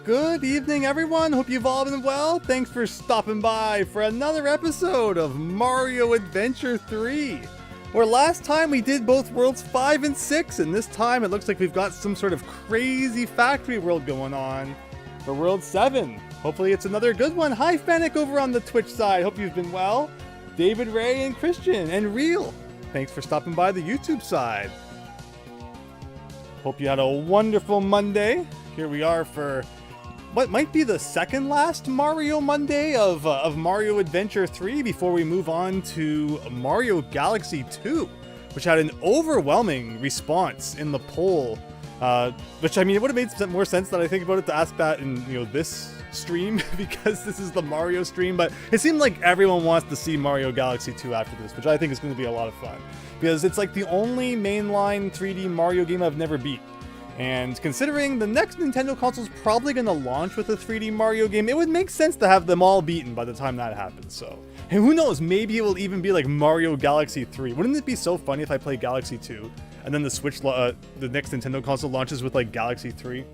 Good evening, everyone. Hope you've all been well. Thanks for stopping by for another episode of Mario Adventure 3. Where last time we did both Worlds 5 and 6, and this time it looks like we've got some sort of crazy factory world going on for World 7. Hopefully it's another good one. Hi, Fennec over on the Twitch side. Hope you've been well. David, Ray, and Christian, and Real. Thanks for stopping by the YouTube side. Hope you had a wonderful Monday. Here we are for what might be the second last Mario Monday of Mario Adventure 3 before we move on to Mario Galaxy 2, which had an overwhelming response in the poll. Which, I mean, it would have made more sense that I think about it to ask that in, this stream because this is the Mario stream, but it seemed like everyone wants to see Mario Galaxy 2 after this, which I think is going to be a lot of fun because it's like the only mainline 3D Mario game I've never beat. And considering the next Nintendo console is probably going to launch with a 3D Mario game, it would make sense to have them all beaten by the time that happens. So, and who knows, maybe it will even be like Mario Galaxy 3. Wouldn't it be so funny if I play Galaxy 2 and then the next Nintendo console launches with like Galaxy 3?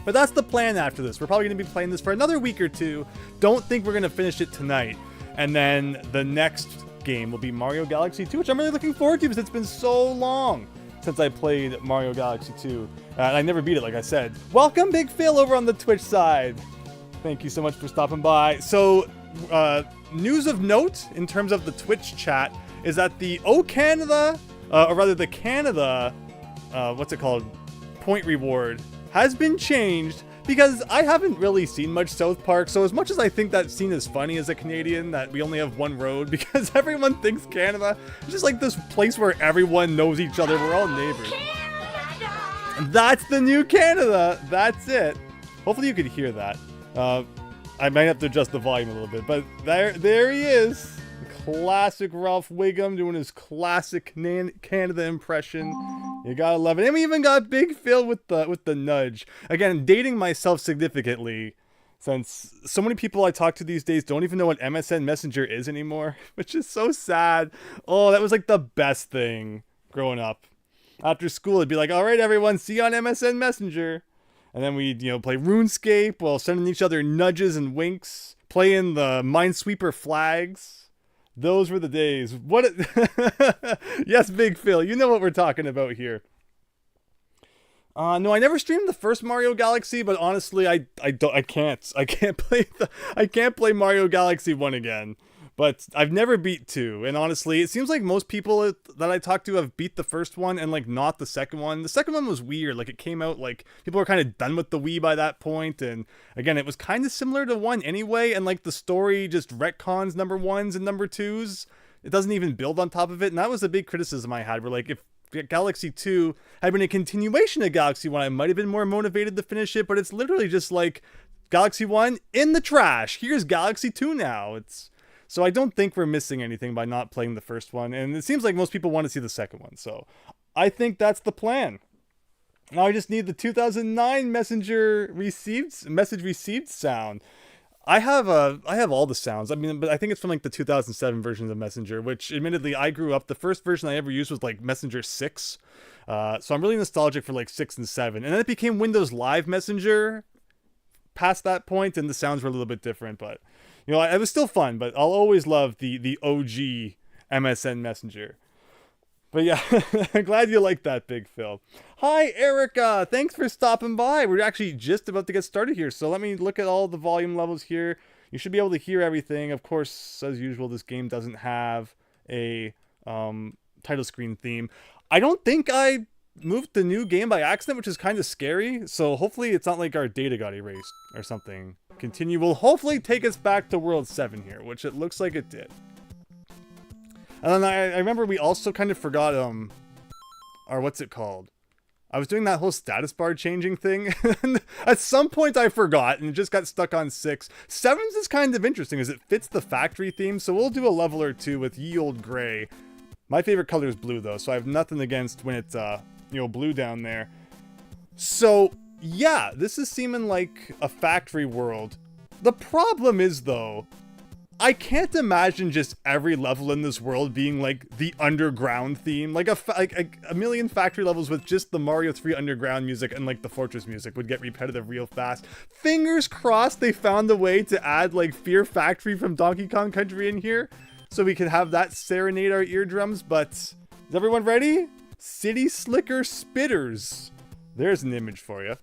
But that's the plan after this. We're probably going to be playing this for another week or two. Don't think we're going to finish it tonight. And then the next game will be Mario Galaxy 2, which I'm really looking forward to because it's been so long since I played Mario Galaxy 2. And I never beat it, like I said. Welcome, Big Phil, over on the Twitch side. Thank you so much for stopping by. So, news of note in terms of the Twitch chat is that the Canada, or rather the Canada, point reward has been changed because I haven't really seen much South Park. So as much as I think that scene is funny as a Canadian, that we only have one road because everyone thinks Canada is just like this place where everyone knows each other. We're all neighbors. That's the new Canada. That's it. Hopefully you could hear that. I might have to adjust the volume a little bit, but there he is. Classic Ralph Wiggum doing his classic Canada impression. You gotta love it. And we even got Big Phil with the nudge. Again, dating myself significantly, since so many people I talk to these days don't even know what MSN Messenger is anymore, which is so sad. Oh, that was like the best thing growing up. After school, it'd be like, all right, everyone, see you on MSN Messenger. And then we'd, play RuneScape while sending each other nudges and winks, playing the Minesweeper flags. Those were the days. Yes, Big Phil, you know what we're talking about here. No, I never streamed the first Mario Galaxy, but honestly, I can't play Mario Galaxy 1 again. But I've never beat 2, and honestly, it seems like most people that I talk to have beat the first one and like not the second one. The second one was weird, like it came out like people were kind of done with the Wii by that point, and again, it was kind of similar to 1 anyway, and like the story just retcons number 1s and number 2s. It doesn't even build on top of it, and that was a big criticism I had, where like if Galaxy 2 had been a continuation of Galaxy 1, I might have been more motivated to finish it, but it's literally just like Galaxy 1 in the trash. Here's Galaxy 2 now. So I don't think we're missing anything by not playing the first one, and it seems like most people want to see the second one, so I think that's the plan. Now I just need the 2009 message received sound. I have all the sounds. I mean, but I think it's from like the 2007 version of Messenger, which admittedly I grew up. The first version I ever used was like Messenger 6, so I'm really nostalgic for like 6 and 7, and then it became Windows Live Messenger past that point, and the sounds were a little bit different, but it was still fun, but I'll always love the OG MSN Messenger. But yeah, I'm glad you like that, Big Phil. Hi, Erica. Thanks for stopping by. We're actually just about to get started here, so let me look at all the volume levels here. You should be able to hear everything. Of course, as usual, this game doesn't have a title screen theme. I don't think I moved the new game by accident, which is kind of scary, so hopefully it's not like our data got erased or something. Continue will hopefully take us back to World 7 here, which it looks like it did. And then I remember we also kind of forgot, or what's it called? I was doing that whole status bar changing thing, and at some point I forgot, and it just got stuck on 6. 7's is kind of interesting, as it fits the factory theme, so we'll do a level or two with Ye Olde Grey. My favorite color is blue, though, so I have nothing against when it's, blue down there. So yeah, this is seeming like a factory world. The problem is, though, I can't imagine just every level in this world being like the underground theme. Like a million factory levels with just the Mario 3 underground music and like the Fortress music would get repetitive real fast. Fingers crossed they found a way to add like Fear Factory from Donkey Kong Country in here so we can have that serenade our eardrums. But is everyone ready? City Slicker Spitters. There's an image for you.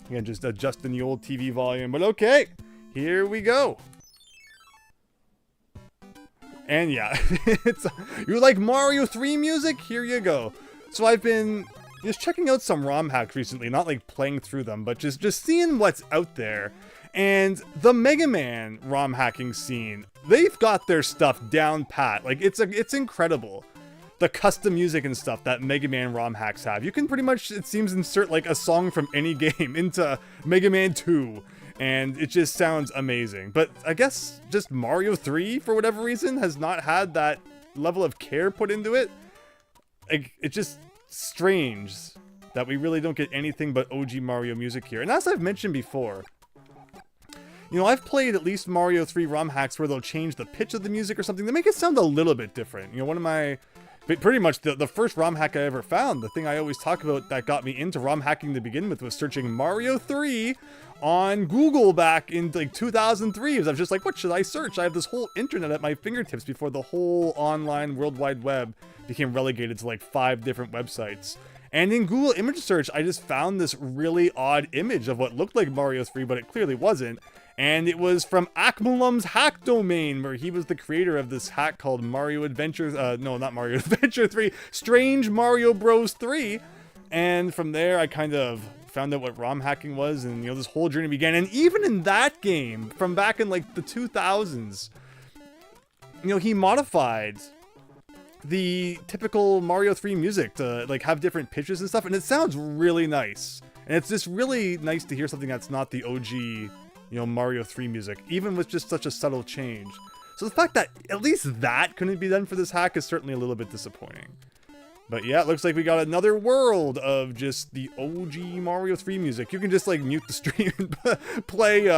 Again, just adjusting the old TV volume, but okay, here we go. And yeah, you like Mario 3 music? Here you go. So I've been just checking out some ROM hacks recently, not like playing through them, but just seeing what's out there. And the Mega Man ROM hacking scene, they've got their stuff down pat. Like it's incredible. The custom music and stuff that Mega Man ROM hacks have. You can pretty much, it seems, insert like a song from any game into Mega Man 2. And it just sounds amazing. But I guess just Mario 3, for whatever reason, has not had that level of care put into it. Like, it's just strange that we really don't get anything but OG Mario music here. And as I've mentioned before, you know, I've played at least Mario 3 ROM hacks where they'll change the pitch of the music or something to make it sound a little bit different. You know, one of my... But pretty much the first ROM hack I ever found, the thing I always talk about that got me into ROM hacking to begin with, was searching Mario 3 on Google back in like 2003. I was just like, what should I search? I have this whole internet at my fingertips before the whole online World Wide Web became relegated to like 5 different websites. And in Google image search, I just found this really odd image of what looked like Mario 3, but it clearly wasn't. And it was from Akmalum's hack domain, where he was the creator of this hack called Mario Adventure, no, not Mario Adventure 3, Strange Mario Bros 3. And from there, I kind of found out what ROM hacking was, and, you know, this whole journey began. And even in that game, from back in, like, the 2000s, you know, he modified the typical Mario 3 music to, like, have different pitches and stuff, and it sounds really nice. And it's just really nice to hear something that's not the OG... you know, Mario 3 music, even with just such a subtle change. So the fact that at least that couldn't be done for this hack is certainly a little bit disappointing. But yeah, it looks like we got another world of just the OG Mario 3 music. You can just like mute the stream and play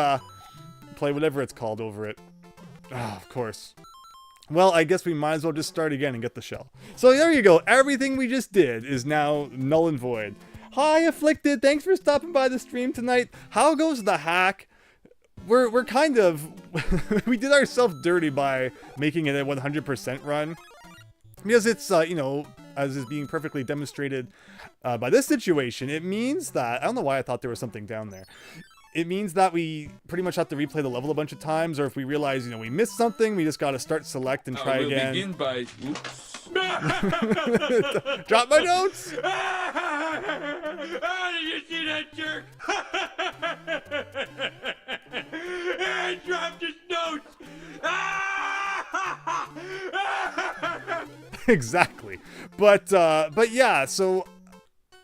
whatever it's called over it. Ah, of course. Well, I guess we might as well just start again and get the shell. So there you go. Everything we just did is now null and void. Hi, Afflicted. Thanks for stopping by the stream tonight. How goes the hack? We're kind of... we did ourselves dirty by making it a 100% run. Because it's, you know, as is being perfectly demonstrated by this situation, it means that... I don't know why I thought there was something down there. It means that we pretty much have to replay the level a bunch of times, or if we realize, you know, we missed something, we just gotta start select and try again. Begin by... Oops. Drop my notes! Did you see that jerk? He dropped his notes! Exactly. But yeah, so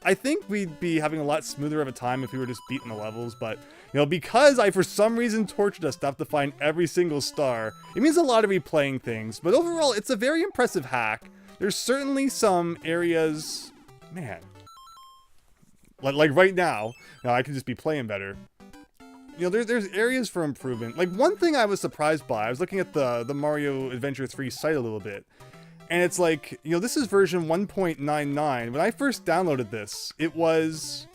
I think we'd be having a lot smoother of a time if we were just beating the levels, but, you know, because I for some reason tortured us to have to find every single star, it means a lot of replaying things, but overall, it's a very impressive hack. There's certainly some areas, man, like right now, I can just be playing better. You know, there's areas for improvement. Like, one thing I was surprised by, I was looking at the Mario Adventure 3 site a little bit, and it's like, you know, this is version 1.99. When I first downloaded this, it was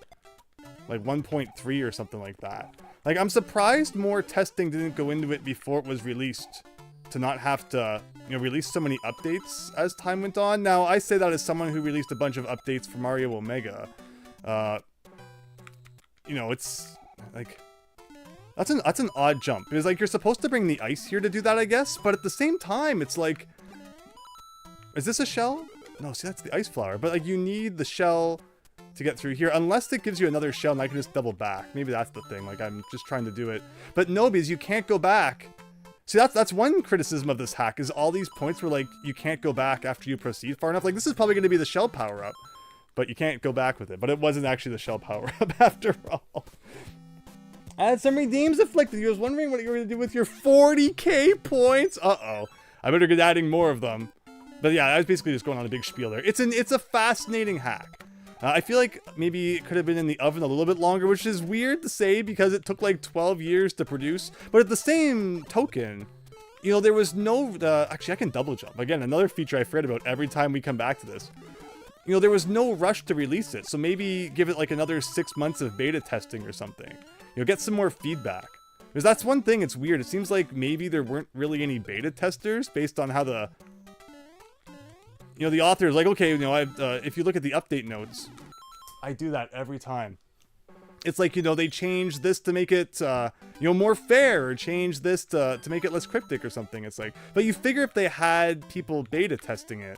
like 1.3 or something like that. Like, I'm surprised more testing didn't go into it before it was released, to not have to, you know, release so many updates as time went on. Now, I say that as someone who released a bunch of updates for Mario Omega. You know, it's like... That's an odd jump. Because, like, you're supposed to bring the ice here to do that, I guess. But at the same time, it's like... Is this a shell? No, see, that's the ice flower. But, like, you need the shell to get through here. Unless it gives you another shell and I can just double back. Maybe that's the thing. Like, I'm just trying to do it. But no, because you can't go back. See, that's one criticism of this hack, is all these points where, like, you can't go back after you proceed far enough. Like, this is probably going to be the shell power-up. But you can't go back with it. But it wasn't actually the shell power-up after all. I had some redeems afflicted. You was wondering what you were going to do with your 40k points. Uh-oh. I better get adding more of them. But yeah, I was basically just going on a big spiel there. It's a fascinating hack. I feel like maybe it could have been in the oven a little bit longer, which is weird to say because it took like 12 years to produce. But at the same token, You know, there was no... actually, I can double jump. Again, another feature I forget about every time we come back to this. You know, there was no rush to release it, so maybe give it like another 6 months of beta testing or something. You know, get some more feedback. Because that's one thing, it's weird. It seems like maybe there weren't really any beta testers based on how the... You know, the author is like, okay, you know, if you look at the update notes, I do that every time. It's like, you know, they changed this to make it, you know, more fair, or change this to make it less cryptic or something. It's like, but you figure if they had people beta testing it,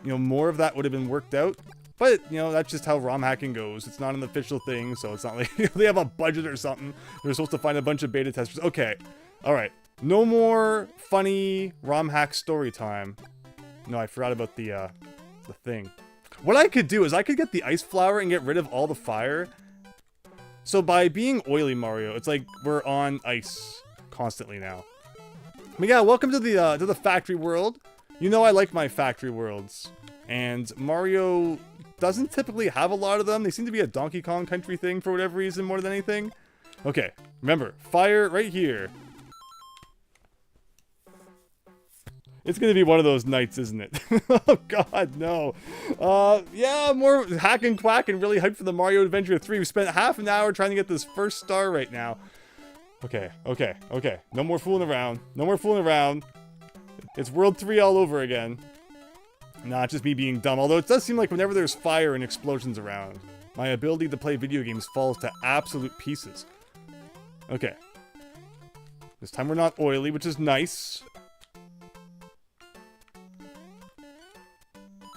you know, more of that would have been worked out. But, you know, that's just how ROM hacking goes. It's not an official thing, so it's not like they have a budget or something. They're supposed to find a bunch of beta testers. Okay, all right. No more funny ROM hack story time. No, I forgot about the thing. What I could do is I could get the ice flower and get rid of all the fire. So by being oily Mario, it's like we're on ice constantly now. But yeah, welcome to the factory world. You know I like my factory worlds. And Mario doesn't typically have a lot of them. They seem to be a Donkey Kong Country thing for whatever reason more than anything. Okay, remember, fire right here. It's gonna be one of those nights, isn't it? Oh god, no. Yeah, more hack and quack and really hyped for the Mario Adventure 3. We spent half an hour trying to get this first star right now. Okay. No more fooling around. No more fooling around. It's World 3 all over again. Not just me being dumb, although it does seem like whenever there's fire and explosions around, my ability to play video games falls to absolute pieces. Okay. This time we're not oily, which is nice.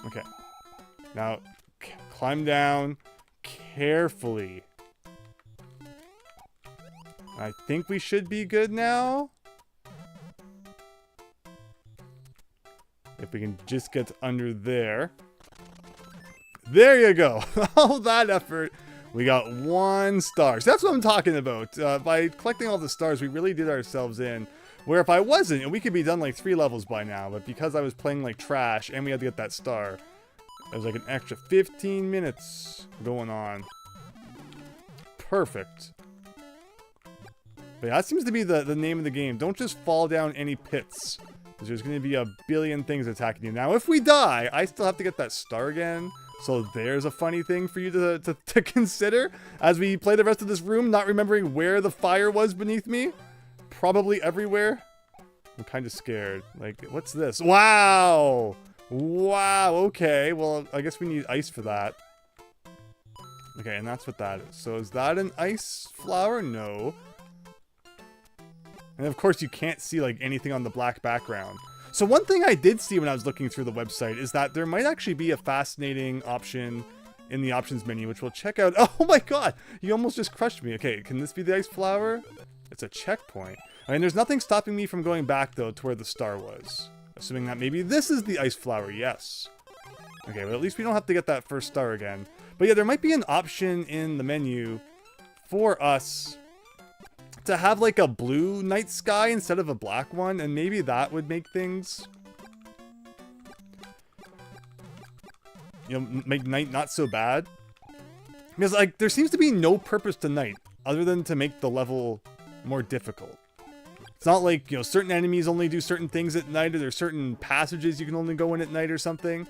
Okay. Now, climb down carefully. I think we should be good now. If we can just get under there. There you go. All that effort. We got 1 star. So that's what I'm talking about. By collecting all the stars, we really did ourselves in. Where if I wasn't, we could be done like 3 levels by now. But because I was playing like trash and we had to get that star, there was like an extra 15 minutes going on. Perfect. But yeah, that seems to be the name of the game. Don't just fall down any pits. Because there's going to be a billion things attacking you. Now, if we die, I still have to get that star again. So there's a funny thing for you to consider as we play the rest of this room, not remembering where the fire was beneath me. Probably everywhere. I'm kind of scared. Like, what's this? Wow! Wow, okay. Well, I guess we need ice for that. Okay, and that's what that is. So is that an ice flower? No. And of course you can't see like anything on the black background. So one thing I did see when I was looking through the website is that there might actually be a fascinating option in the options menu, which we'll check out. Oh my god! You almost just crushed me. Okay, can this be the ice flower? It's a checkpoint. I mean, there's nothing stopping me from going back, though, to where the star was. Assuming that maybe this is the ice flower, yes. Okay, but at least we don't have to get that first star again. But yeah, there might be an option in the menu for us to have like a blue night sky instead of a black one, and maybe that would make things, you know, make night not so bad. Because like there seems to be no purpose to night other than to make the level more difficult. It's not like, you know, certain enemies only do certain things at night, or there's certain passages you can only go in at night or something.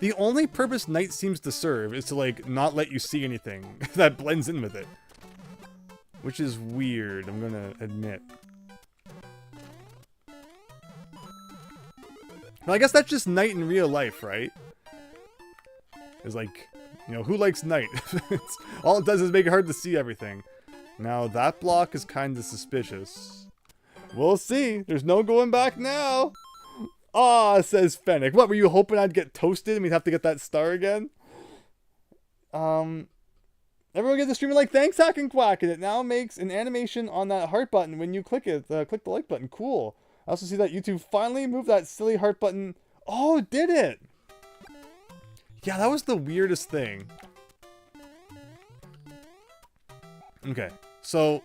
The only purpose night seems to serve is to like not let you see anything that blends in with it. Which is weird, I'm gonna admit. Well, I guess that's just night in real life, right? It's like, you know, who likes night? All it does is make it hard to see everything. Now, that block is kind of suspicious. We'll see. There's no going back now. Ah, says Fennec. What, were you hoping I'd get toasted and we'd have to get that star again? Everyone get the streamer like, thanks, Hack and Quack, and it now makes an animation on that heart button when you click it. Click the like button. Cool. I also see that YouTube finally moved that silly heart button. Oh, did it? Yeah, that was the weirdest thing. Okay, so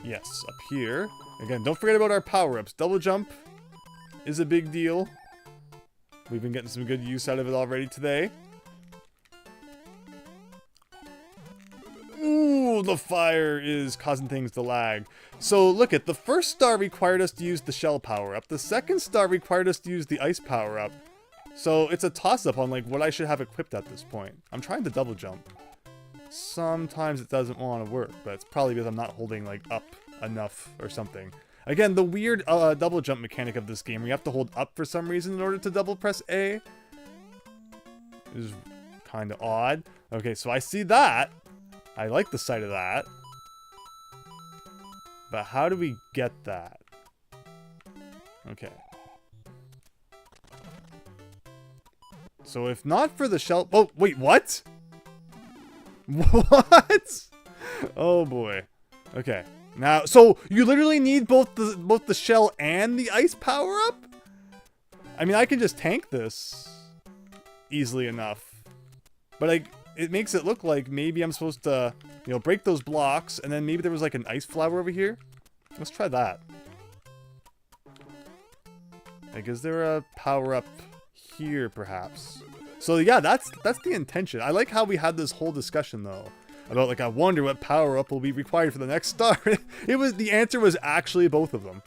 yes, up here. Again, don't forget about our power-ups. Double jump is a big deal. We've been getting some good use out of it already today. Ooh, the fire is causing things to lag. So look at the first star required us to use the shell power up. The second star required us to use the ice power up. So it's a toss up on like what I should have equipped at this point. I'm trying to double jump. Sometimes it doesn't want to work, but it's probably because I'm not holding like up enough or something. Again, the weird double jump mechanic of this game, where you have to hold up for some reason in order to double press A, is kind of odd. Okay, so I see that. I like the sight of that. But how do we get that? Okay. So if not for the shell... Oh, wait, what? What? Oh boy. Okay. Now, so you literally need both the shell and the ice power up? I mean, I can just tank this easily enough. But like, it makes it look like maybe I'm supposed to, you know, break those blocks, and then maybe there was like an ice flower over here. Let's try that. Like, is there a power up here, perhaps? So yeah, that's the intention. I like how we had this whole discussion though about like, I wonder what power up will be required for the next star. The answer was actually both of them.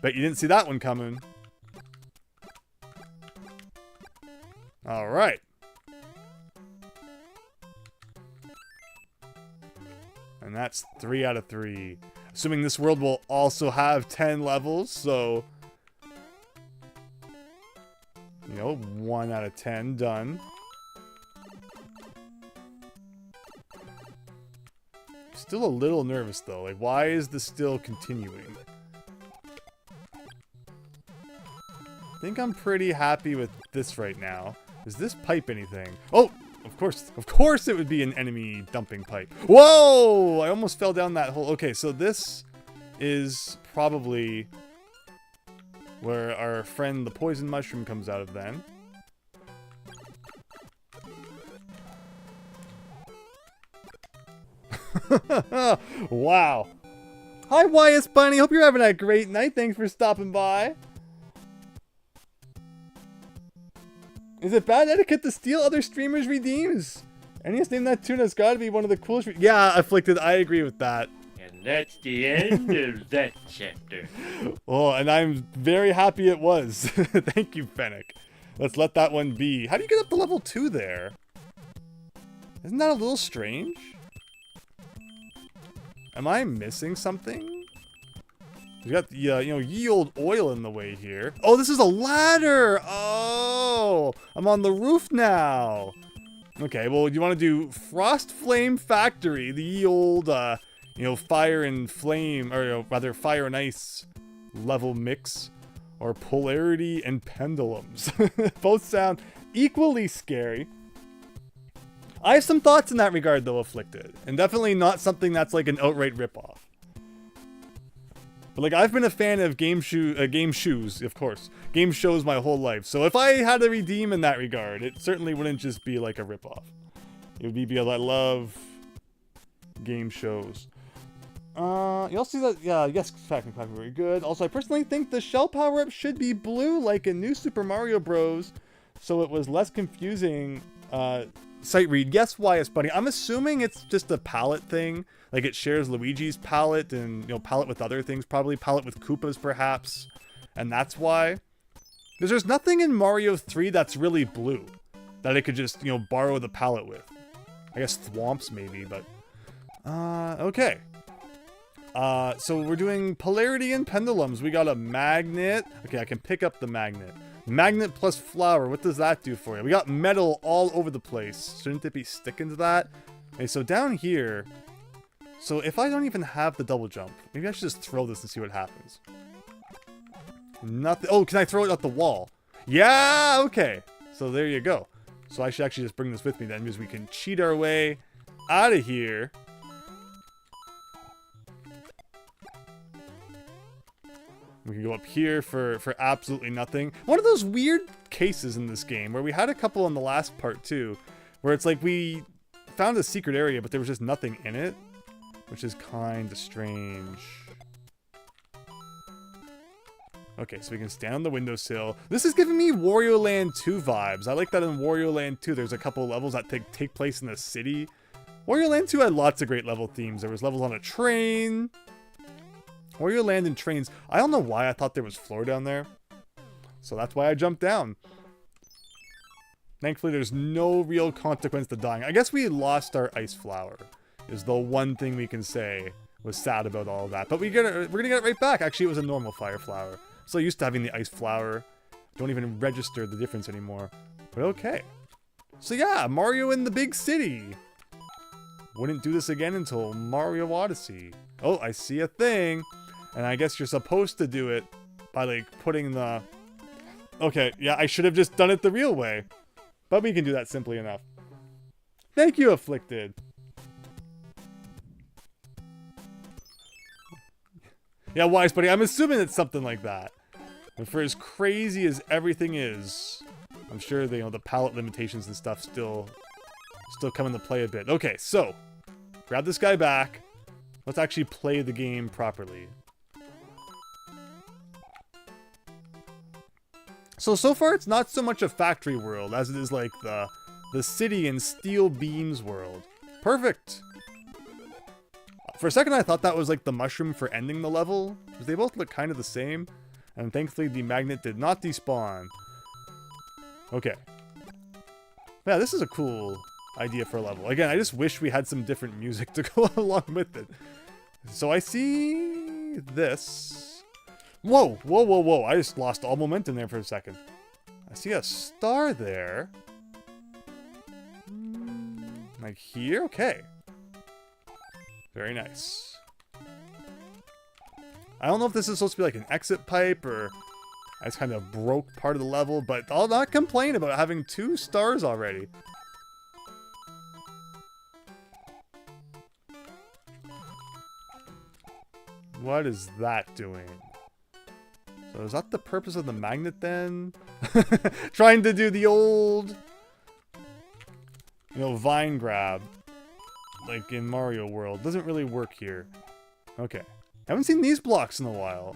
Bet you didn't see that one coming. All right. And that's 3 out of 3. Assuming this world will also have 10 levels, so... You know, 1 out of 10 done. Still a little nervous though. Like, why is this still continuing? I think I'm pretty happy with this right now. Is this pipe anything? Oh! Of course it would be an enemy dumping pipe. Whoa! I almost fell down that hole. Okay, so this is probably where our friend the poison mushroom comes out of then. Wow. Hi, YS Bunny. Hope you're having a great night. Thanks for stopping by. Is it bad etiquette to steal other streamers' redeems? Anyways, name that tune has got to be one of the coolest. Yeah, Afflicted, I agree with that. And that's the end of that chapter. Oh, and I'm very happy it was. Thank you, Fennec. Let's let that one be. How do you get up to level 2 there? Isn't that a little strange? Am I missing something? We got the, you know, ye old oil in the way here. Oh, this is a ladder! Oh! I'm on the roof now! Okay, well, you want to do Frost Flame Factory, the ye old, you know, fire and flame, or you know, rather fire and ice level mix, or polarity and pendulums. Both sound equally scary. I have some thoughts in that regard, though, Afflicted, and definitely not something that's like an outright ripoff. But like, I've been a fan of game shoes, of course, game shows my whole life. So if I had a redeem in that regard, it certainly wouldn't just be like a ripoff. It would be because I love game shows. You'll see that, yeah, yes, technically very good. Also, I personally think the shell power-up should be blue, like in New Super Mario Bros. So it was less confusing, sight read. Yes, YS Buddy. I'm assuming it's just a palette thing. Like it shares Luigi's palette and, you know, palette with other things, probably palette with Koopas perhaps. And that's why. Because there's nothing in Mario 3 that's really blue that it could just, you know, borrow the palette with. I guess Thwomps maybe, but okay. So we're doing polarity and pendulums. We got a magnet. Okay, I can pick up the magnet. Magnet plus flower. What does that do for you? We got metal all over the place. Shouldn't it be sticking to that? Okay, so down here. So if I don't even have the double jump, maybe I should just throw this and see what happens. Nothing. Oh, can I throw it at the wall? Yeah, okay. So there you go. So I should actually just bring this with me then, because we can cheat our way out of here. We can go up here for absolutely nothing. One of those weird cases in this game, where we had a couple in the last part too, where it's like we found a secret area, but there was just nothing in it, which is kind of strange. Okay, so we can stand on the windowsill. This is giving me Wario Land 2 vibes. I like that in Wario Land 2, there's a couple of levels that take place in the city. Wario Land 2 had lots of great level themes. There was levels on a train. Wario Land and trains. I don't know why I thought there was floor down there. So that's why I jumped down. Thankfully, there's no real consequence to dying. I guess we lost our ice flower. Is the one thing we can say was sad about all of that. But we're gonna get it right back. Actually, it was a normal fire flower. So used to having the ice flower. Don't even register the difference anymore. But okay. So yeah, Mario in the big city. Wouldn't do this again until Mario Odyssey. Oh, I see a thing. And I guess you're supposed to do it by, like, putting the... Okay, yeah, I should have just done it the real way. But we can do that simply enough. Thank you, Afflicted. Yeah, Wise Buddy, I'm assuming it's something like that. But for as crazy as everything is, I'm sure the, you know, the palette limitations and stuff still come into play a bit. Okay, so grab this guy back. Let's actually play the game properly. So far it's not so much a factory world as it is like the city and steel beams world. Perfect. For a second I thought that was like the mushroom for ending the level, because they both look kind of the same. And thankfully the magnet did not despawn. Okay. Yeah, this is a cool idea for a level. Again, I just wish we had some different music to go along with it. So I see this. Whoa, whoa, whoa, whoa. I just lost all momentum there for a second. I see a star there. Like here? Okay. Very nice. I don't know if this is supposed to be like an exit pipe or I just kind of broke part of the level, but I'll not complain about having 2 stars already. What is that doing? So is that the purpose of the magnet then? Trying to do the old, you know, vine grab like in Mario World. Doesn't really work here. Okay. Haven't seen these blocks in a while.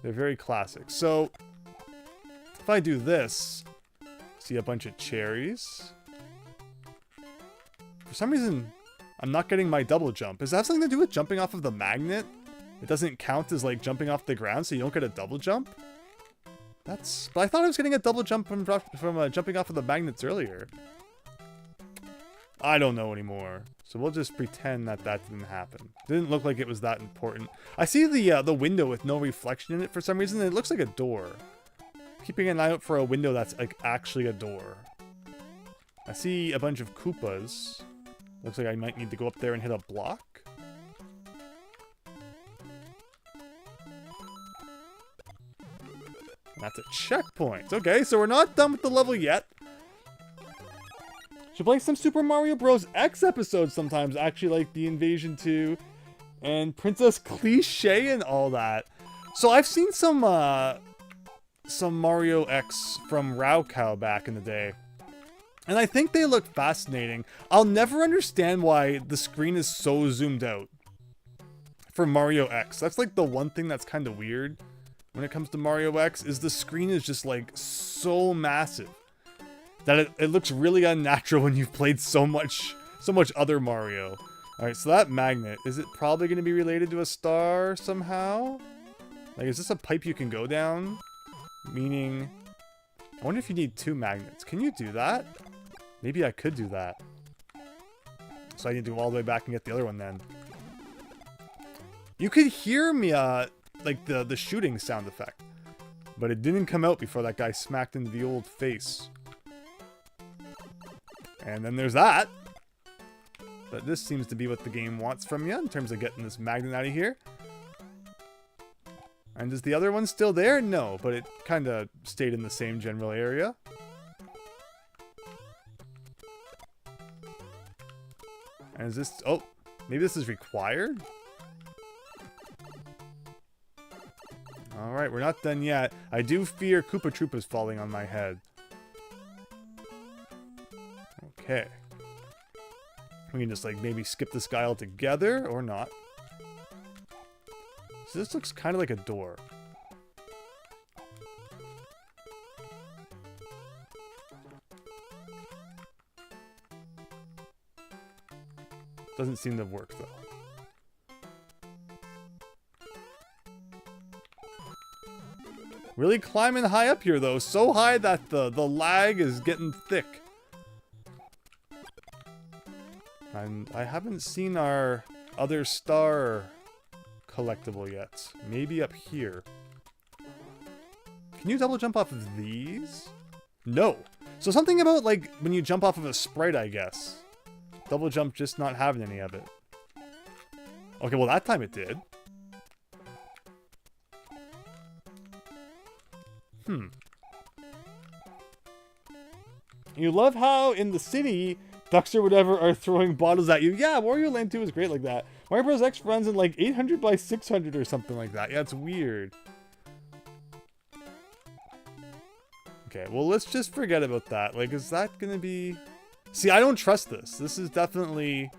They're very classic. So if I do this, see a bunch of cherries. For some reason, I'm not getting my double jump. Does that have something to do with jumping off of the magnet? It doesn't count as like jumping off the ground, so you don't get a double jump? But I thought I was getting a double jump from jumping off of the magnets earlier. I don't know anymore. So we'll just pretend that that didn't happen. Didn't look like it was that important. I see the window with no reflection in it for some reason. It looks like a door. Keeping an eye out for a window that's like actually a door. I see a bunch of Koopas. Looks like I might need to go up there and hit a block. That's a checkpoint. Okay, so we're not done with the level yet. Should play some Super Mario Bros. X episodes sometimes. Actually, like the Invasion 2 and Princess Cliché and all that. So I've seen some Mario X from Raocow back in the day. And I think they look fascinating. I'll never understand why the screen is so zoomed out for Mario X. That's like the one thing that's kind of weird when it comes to Mario X, is the screen is just like so massive that it looks really unnatural when you've played so much other Mario. Alright, so that magnet, is it probably going to be related to a star somehow? Like, is this a pipe you can go down? Meaning, I wonder if you need 2 magnets. Can you do that? Maybe I could do that. So I need to go all the way back and get the other one then. You could hear me, like the shooting sound effect. But it didn't come out before that guy smacked into the old face. And then there's that. But this seems to be what the game wants from you in terms of getting this magnet out of here. And is the other one still there? No, but it kind of stayed in the same general area. And is this... Oh, maybe this is required? Alright, we're not done yet. I do fear Koopa Troopas falling on my head. Okay. We can just, like, maybe skip this guy altogether, or not. So this looks kind of like a door. Doesn't seem to work though. Really climbing high up here though. So high that the lag is getting thick. And I haven't seen our other star collectible yet. Maybe up here. Can you double jump off of these? No. So something about like when you jump off of a sprite, I guess. Double jump just not having any of it. Okay, well that time it did. You love how in the city, ducks or whatever are throwing bottles at you. Yeah, Wario Land 2 is great like that. Mario Bros. X runs in like 800 by 600 or something like that. Yeah, it's weird. Okay, well, let's just forget about that. Like, is that gonna be... See, I don't trust this. This is definitely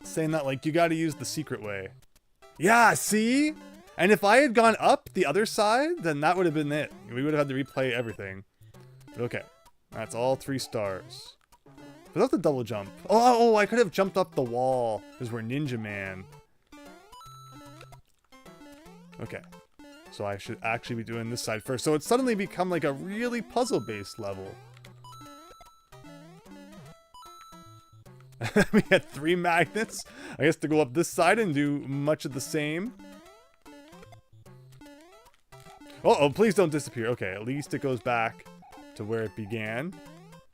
saying that, like, you gotta use the secret way. Yeah, see? And if I had gone up the other side, then that would have been it. We would have had to replay everything. But okay, that's all 3 stars. Without the double jump. Oh, I could have jumped up the wall because we're Ninja Man. Okay. So I should actually be doing this side first. So it's suddenly become like a really puzzle-based level. We had 3 magnets. I guess to go up this side and do much of the same. Oh, please don't disappear. Okay, at least it goes back to where it began.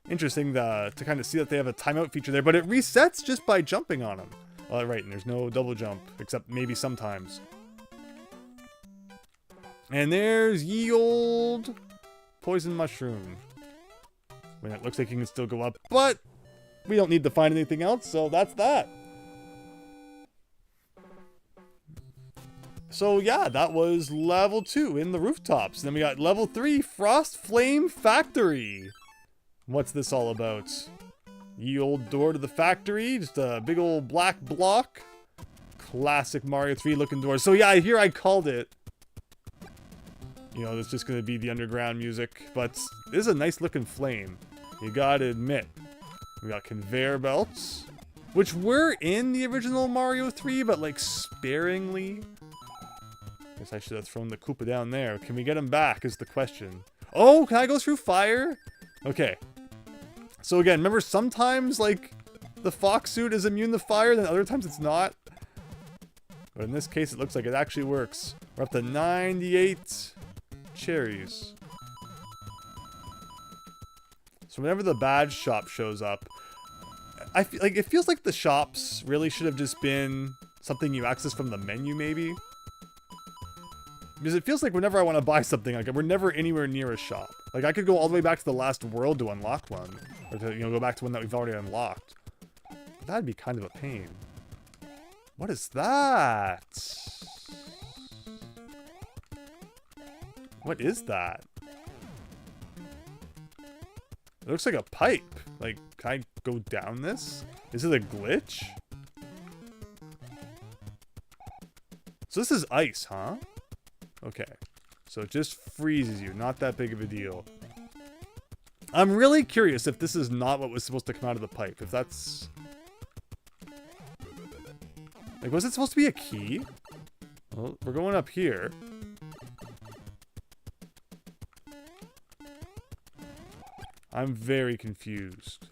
Interesting to kind of see that they have a timeout feature there, but it resets just by jumping on them. Oh, right, and there's no double jump, except maybe sometimes. And there's ye old poison mushroom. I mean, it looks like you can still go up, but we don't need to find anything else, so that's that. So yeah, that was level 2 in the rooftops. Then we got level 3, Frost Flame Factory. What's this all about? Ye old door to the factory, just a big old black block. Classic Mario 3 looking door. So yeah, here I called it. You know, it's just gonna be the underground music, but this is a nice looking flame. You gotta admit. We got conveyor belts, which were in the original Mario 3, but like sparingly. Guess I should have thrown the Koopa down there. Can we get him back is the question. Oh, can I go through fire? Okay. So again, remember sometimes like the fox suit is immune to fire, then other times it's not. But in this case, it looks like it actually works. We're up to 98 cherries. So whenever the badge shop shows up, I feel like it feels like the shops really should have just been something you access from the menu, maybe. Because it feels like whenever I want to buy something, like we're never anywhere near a shop. Like I could go all the way back to the last world to unlock one, or to go back to one that we've already unlocked. But that'd be kind of a pain. What is that? What is that? It looks like a pipe. Like, can I go down this? Is it a glitch? So this is ice, huh? Okay. So it just freezes you. Not that big of a deal. I'm really curious if this is not what was supposed to come out of the pipe. If that's... Like, was it supposed to be a key? Well, we're going up here. I'm very confused.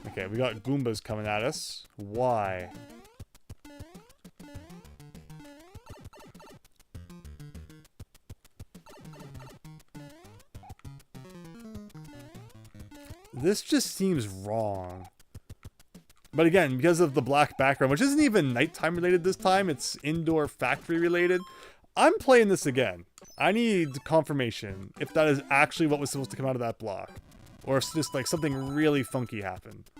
Okay, we got Goombas coming at us. Why? This just seems wrong. But again, because of the black background, which isn't even nighttime related this time, it's indoor factory related. I'm playing this again. I need confirmation if that is actually what was supposed to come out of that block. Or if just like something really funky happened.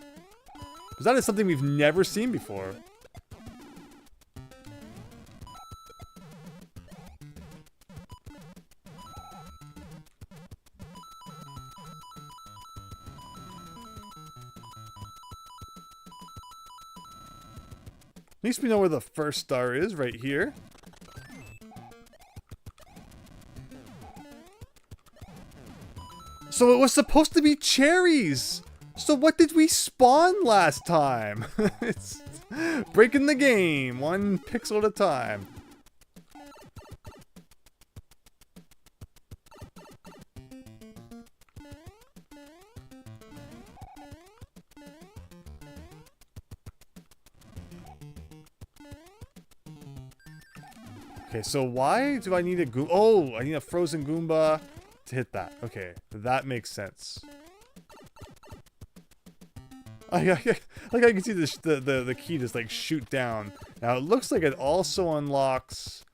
Because that is something we've never seen before. At least we know where the first star is, right here. So it was supposed to be cherries! So what did we spawn last time? It's breaking the game, one pixel at a time. Okay, so why do I need a Goomba? Oh, I need a frozen Goomba to hit that. Okay, that makes sense. Like I can see the key just like shoot down. Now it looks like it also unlocks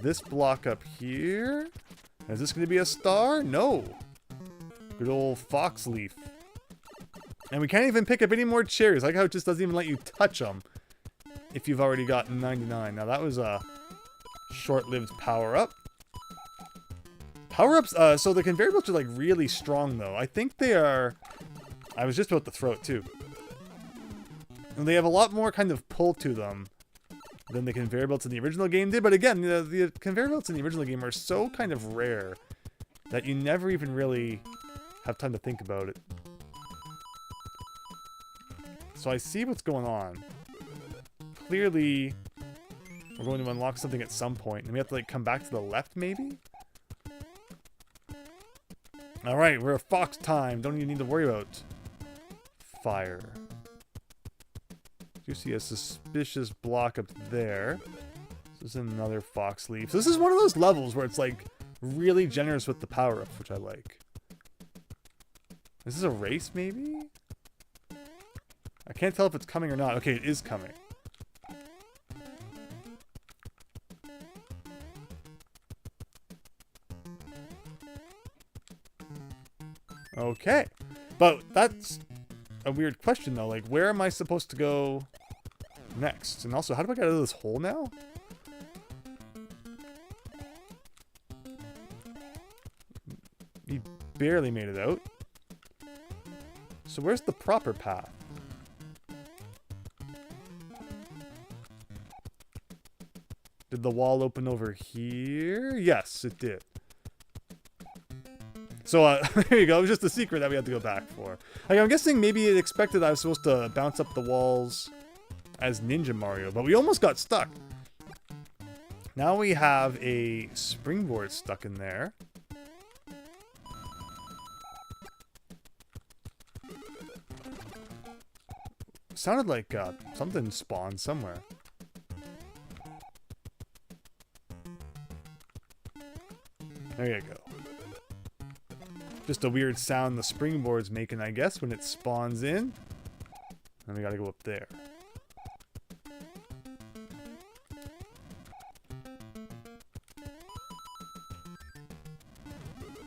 this block up here. Is this going to be a star? No. Good old fox leaf. And we can't even pick up any more cherries. I like how it just doesn't even let you touch them if you've already gotten 99. Now that was a short-lived power-up. Power-ups, so the conveyor belts are like really strong though. I think they are... I was just about to throw it too. And they have a lot more kind of pull to them than the conveyor belts in the original game did. But again, the conveyor belts in the original game are so kind of rare that you never even really have time to think about it. So I see what's going on. Clearly, we're going to unlock something at some point, and we have to like come back to the left, maybe? Alright, we're at fox time. Don't even need to worry about fire. You see a suspicious block up there. This is another fox leaf. So this is one of those levels where it's like really generous with the power-ups, which I like. Is this a race, maybe? I can't tell if it's coming or not. Okay, it is coming. Okay. But that's a weird question, though. Like, where am I supposed to go next? And also, how do I get out of this hole now? He barely made it out. So where's the proper path? Did the wall open over here? Yes, it did. So, there you go. It was just a secret that we had to go back for. Like, I'm guessing maybe it expected I was supposed to bounce up the walls as Ninja Mario, but we almost got stuck. Now we have a springboard stuck in there. Sounded like something spawned somewhere. There you go. Just a weird sound the springboard's making, I guess, when it spawns in. And we gotta go up there.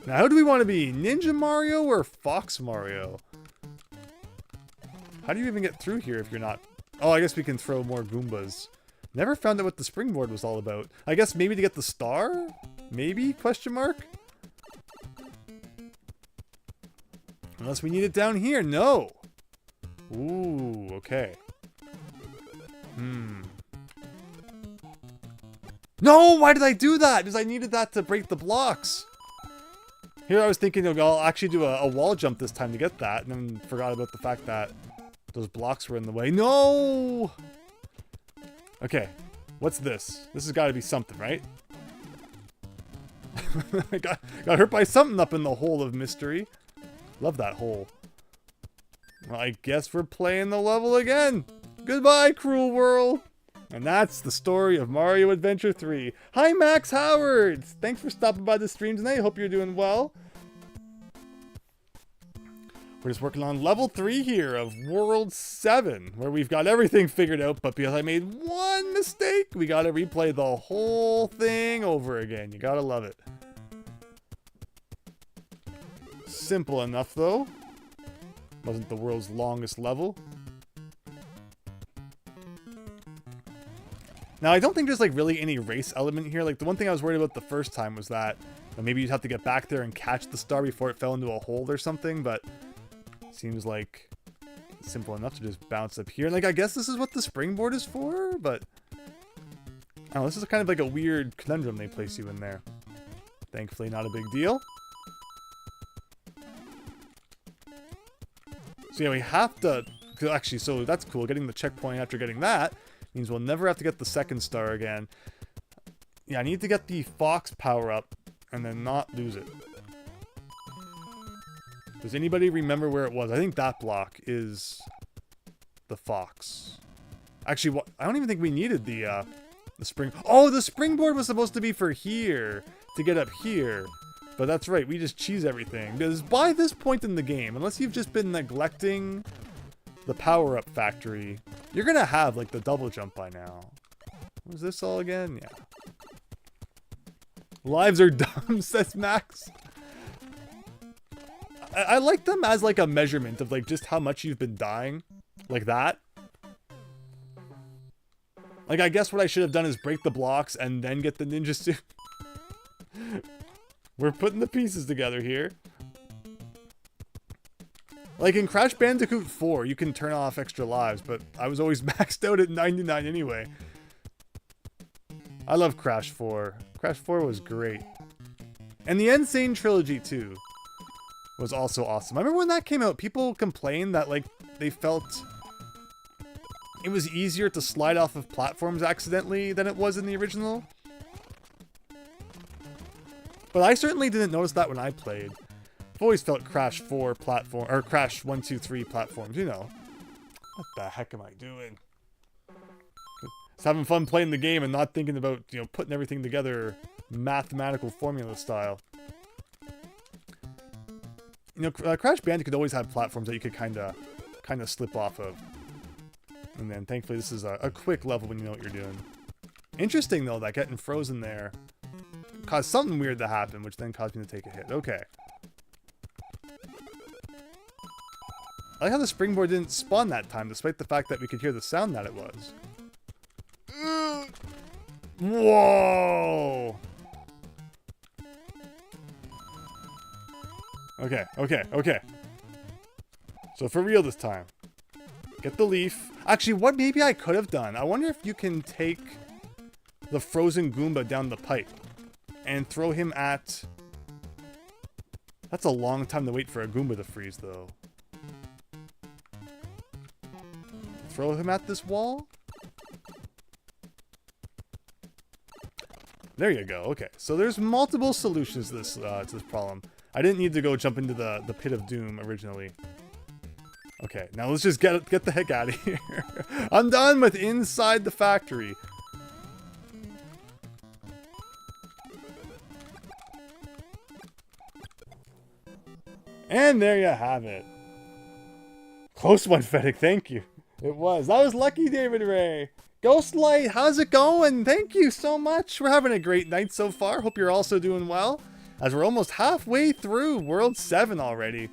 Now, how do we want to be? Ninja Mario or Fox Mario? How do you even get through here if you're not... Oh, I guess we can throw more Goombas. Never found out what the springboard was all about. I guess maybe to get the star? Maybe? Question mark? Unless we need it down here. No! Ooh, okay. No! Why did I do that? Because I needed that to break the blocks. Here I was thinking, okay, I'll actually do a wall jump this time to get that, and then forgot about the fact that those blocks were in the way. No! Okay, what's this? This has got to be something, right? I got hurt by something up in the hole of mystery. Love that hole. Well, I guess we're playing the level again. Goodbye, cruel world. And that's the story of Mario Adventure 3. Hi, Max Howard. Thanks for stopping by the stream tonight. Hope you're doing well. We're just working on level 3 here of World 7, where we've got everything figured out, but because I made one mistake, we gotta replay the whole thing over again. You gotta love it. Simple enough, though. Wasn't the world's longest level. Now, I don't think there's, like, really any race element here. Like, the one thing I was worried about the first time was that maybe you'd have to get back there and catch the star before it fell into a hole or something, but it seems like it's simple enough to just bounce up here. Like, I guess this is what the springboard is for, but I don't know, this is kind of like a weird conundrum they place you in there. Thankfully, not a big deal. So yeah, we have to... Actually, so that's cool. Getting the checkpoint after getting that means we'll never have to get the second star again. Yeah, I need to get the fox power-up and then not lose it. Does anybody remember where it was? I think that block is the fox. Actually, I don't even think we needed the spring... Oh, the springboard was supposed to be for here, to get up here. But that's right, we just cheese everything. Because by this point in the game, unless you've just been neglecting the power-up factory, you're gonna have, like, the double jump by now. Was this all again? Yeah. Lives are dumb, says Max. I like them as, like, a measurement of, like, just how much you've been dying. Like that. Like, I guess what I should have done is break the blocks and then get the ninja suit. We're putting the pieces together here. Like in Crash Bandicoot 4, you can turn off extra lives, but I was always maxed out at 99 anyway. I love Crash 4. Crash 4 was great. And the Insane Trilogy, too, was also awesome. I remember when that came out, people complained that, like, they felt it was easier to slide off of platforms accidentally than it was in the original. But I certainly didn't notice that when I played. I've always felt Crash 4 platform, or Crash 1, 2, 3 platforms, you know. What the heck am I doing? Just having fun playing the game and not thinking about, you know, putting everything together mathematical formula style. You know, Crash Bandicoot always had platforms that you could kind of slip off of. And then thankfully this is a quick level when you know what you're doing. Interesting though that getting frozen there caused something weird to happen, which then caused me to take a hit. Okay. I like how the springboard didn't spawn that time, despite the fact that we could hear the sound that it was. Whoa! Okay, okay, okay. So for real this time. Get the leaf. Actually, what maybe I could have done, I wonder if you can take the frozen Goomba down the pipe and throw him at... That's a long time to wait for a Goomba to freeze, though. Throw him at this wall? There you go. Okay, so there's multiple solutions to this problem. I didn't need to go jump into the pit of doom originally. Okay, now let's just get the heck out of here. I'm done with inside the factory. And there you have it. Close one, Fedic. Thank you. It was. That was lucky, David Ray. Ghostlight, how's it going? Thank you so much. We're having a great night so far. Hope you're also doing well, as we're almost halfway through World 7 already.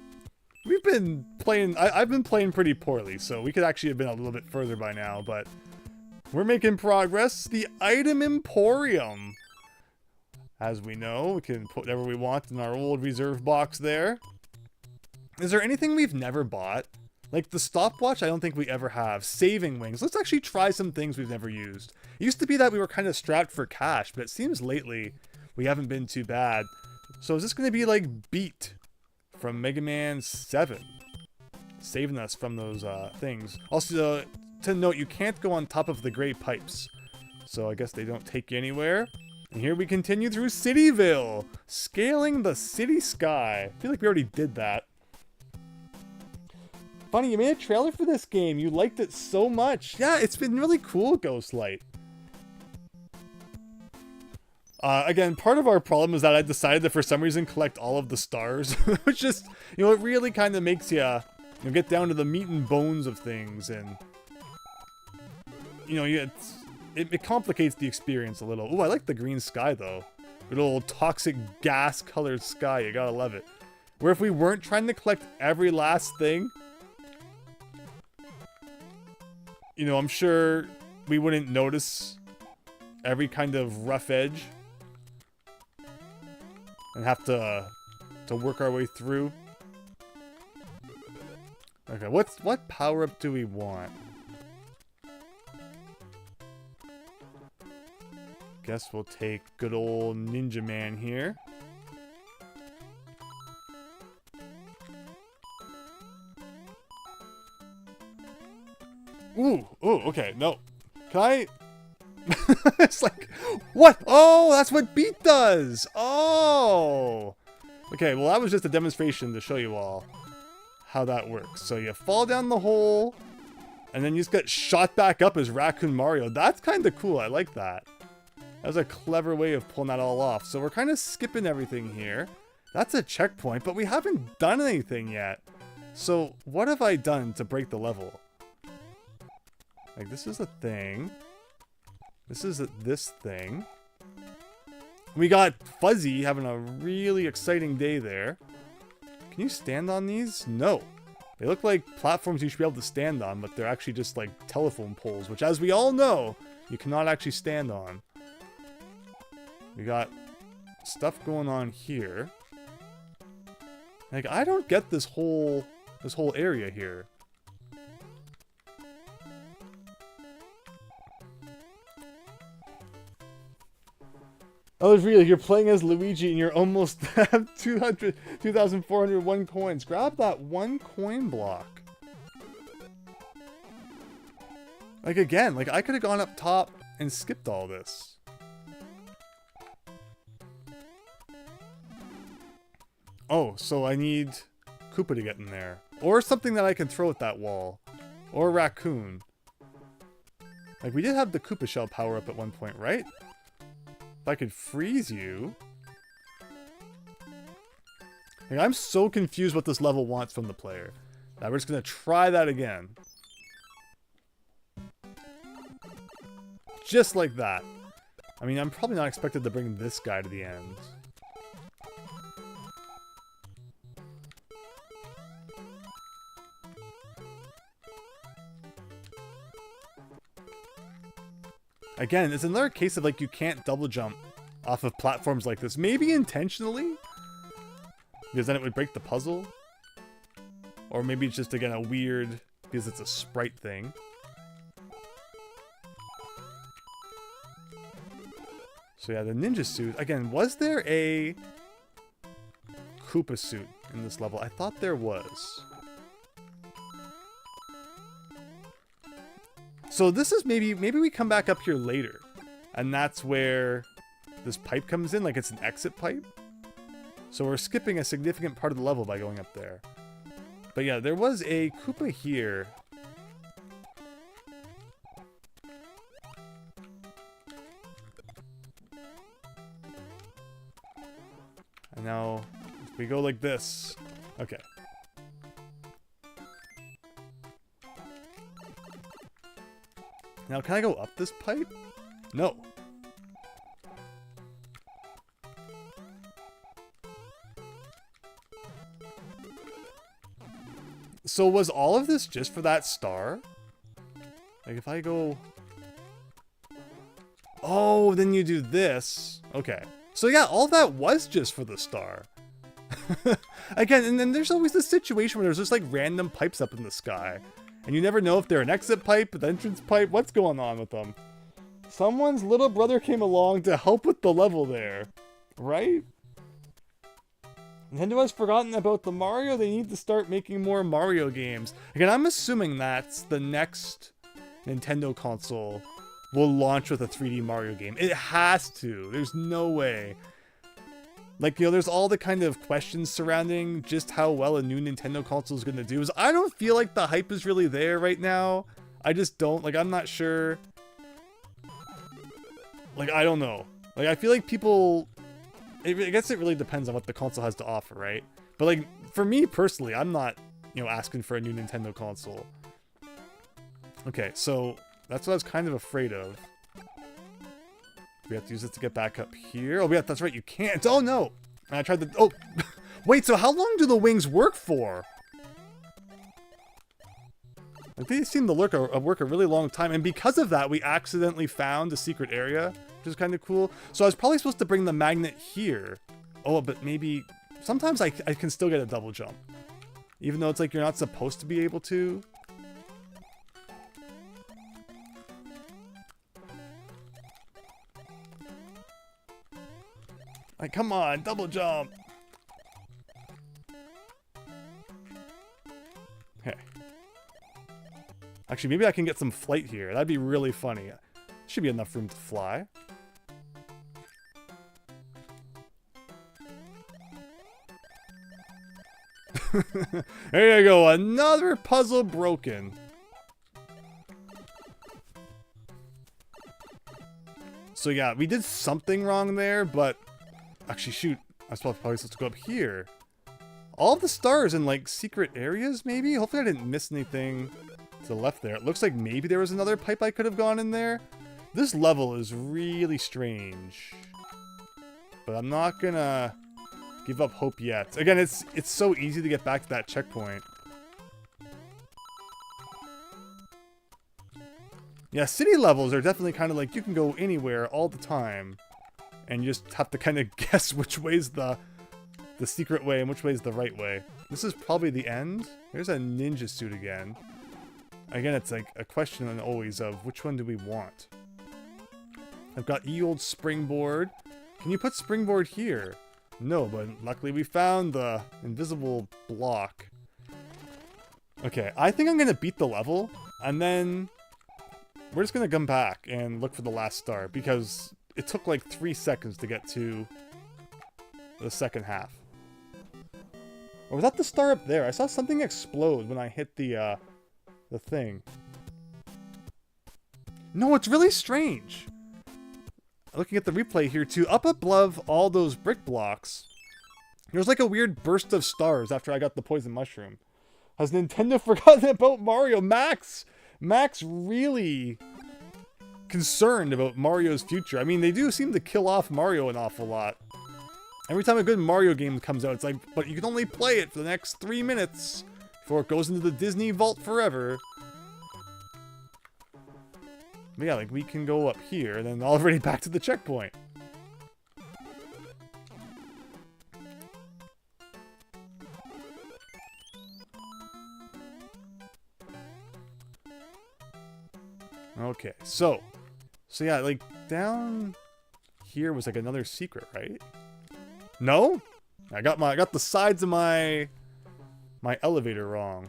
We've been playing... I've been playing pretty poorly, so we could actually have been a little bit further by now, but we're making progress. The Item Emporium. As we know, we can put whatever we want in our old reserve box there. Is there anything we've never bought? Like the stopwatch, I don't think we ever have. Saving wings. Let's actually try some things we've never used. It used to be that we were kind of strapped for cash, but it seems lately we haven't been too bad. So is this going to be like Beat from Mega Man 7? Saving us from those things. Also, to note, you can't go on top of the gray pipes. So I guess they don't take you anywhere. And here we continue through Cityville. Scaling the city sky. I feel like we already did that. Funny, you made a trailer for this game. You liked it so much. Yeah, it's been really cool, Ghostlight. Again, part of our problem is that I decided to, for some reason, collect all of the stars. Which just, you know, it really kind of makes you, get down to the meat and bones of things. And, you know, it complicates the experience a little. Oh, I like the green sky, though. Good old toxic gas-colored sky. You gotta love it. Where if we weren't trying to collect every last thing... You know, I'm sure we wouldn't notice every kind of rough edge and have to work our way through. Okay, what power up do we want? Guess we'll take good old Ninja Man here. Ooh, okay, no. Can I? It's like, what? Oh, that's what beat does. Oh. Okay, well, that was just a demonstration to show you all how that works. So you fall down the hole, and then you just get shot back up as Raccoon Mario. That's kind of cool. I like that. That was a clever way of pulling that all off. So we're kind of skipping everything here. That's a checkpoint, but we haven't done anything yet. So what have I done to break the level? Like, this is a thing. This is this thing. We got Fuzzy having a really exciting day there. Can you stand on these? No. They look like platforms you should be able to stand on, but they're actually just like telephone poles, which, as we all know, you cannot actually stand on. We got stuff going on here. Like, I don't get this whole area here. Oh, it's real. You're playing as Luigi and you're almost have 2,401 coins. Grab that one coin block. Like, again, like, I could have gone up top and skipped all this. Oh, so I need Koopa to get in there. Or something that I can throw at that wall. Or Raccoon. Like, we did have the Koopa shell power up at one point, right? If I could freeze you... Like, I'm so confused what this level wants from the player. Now we're just gonna try that again. Just like that. I mean, I'm probably not expected to bring this guy to the end. Again, it's another case of, like, you can't double jump off of platforms like this. Maybe intentionally? Because then it would break the puzzle. Or maybe it's just, again, a weird... because it's a sprite thing. So yeah, the ninja suit. Again, was there a Koopa suit in this level? I thought there was. So this is maybe we come back up here later. And that's where this pipe comes in, like it's an exit pipe. So we're skipping a significant part of the level by going up there. But yeah, there was a Koopa here. And now we go like this. Okay. Now, can I go up this pipe? No. So was all of this just for that star? Like, if I go... Oh, then you do this. Okay. So yeah, all that was just for the star. Again, and then there's always this situation where there's just like random pipes up in the sky. And you never know if they're an exit pipe, an entrance pipe, what's going on with them. Someone's little brother came along to help with the level there. Right? Nintendo has forgotten about the Mario. They need to start making more Mario games. Again, I'm assuming that's the next Nintendo console will launch with a 3D Mario game. It has to. There's no way. Like, you know, there's all the kind of questions surrounding just how well a new Nintendo console is going to do. I don't feel like the hype is really there right now. I just don't. Like, I'm not sure. Like, I don't know. Like, I feel like people... I guess it really depends on what the console has to offer, right? But, like, for me personally, I'm not, you know, asking for a new Nintendo console. Okay, so that's what I was kind of afraid of. We have to use it to get back up here. Oh, yeah, that's right. You can't. Oh, no. And I tried to... Oh, wait. So how long do the wings work for? Like, they seem to work a really long time. And because of that, we accidentally found a secret area, which is kind of cool. So I was probably supposed to bring the magnet here. Oh, but maybe... Sometimes I can still get a double jump. Even though it's like you're not supposed to be able to. Like, come on, double jump. Okay. Actually, maybe I can get some flight here. That'd be really funny. Should be enough room to fly. There you go. Another puzzle broken. So yeah, we did something wrong there, but... Actually, shoot. I was probably supposed to go up here. All the stars in, like, secret areas, maybe? Hopefully I didn't miss anything to the left there. It looks like maybe there was another pipe I could have gone in there. This level is really strange. But I'm not gonna give up hope yet. Again, it's so easy to get back to that checkpoint. Yeah, city levels are definitely kind of like you can go anywhere all the time. And you just have to kind of guess which way's the secret way and which way's the right way. This is probably the end. There's a ninja suit again. Again, it's like a question always of which one do we want? I've got ye old springboard. Can you put springboard here? No, but luckily we found the invisible block. Okay, I think I'm gonna beat the level, and then we're just gonna come back and look for the last star, because it took like 3 seconds to get to the second half. Or was that the star up there? I saw something explode when I hit the thing. No, it's really strange. Looking at the replay here too, up above all those brick blocks, there was like a weird burst of stars after I got the poison mushroom. Has Nintendo forgotten about Mario? Max really concerned about Mario's future. I mean, they do seem to kill off Mario an awful lot. Every time a good Mario game comes out, it's like, but you can only play it for the next 3 minutes before it goes into the Disney Vault forever. But yeah, like, we can go up here, and then already back to the checkpoint. Okay, so yeah, like, down here was like another secret, right? No? I got the sides of my elevator wrong.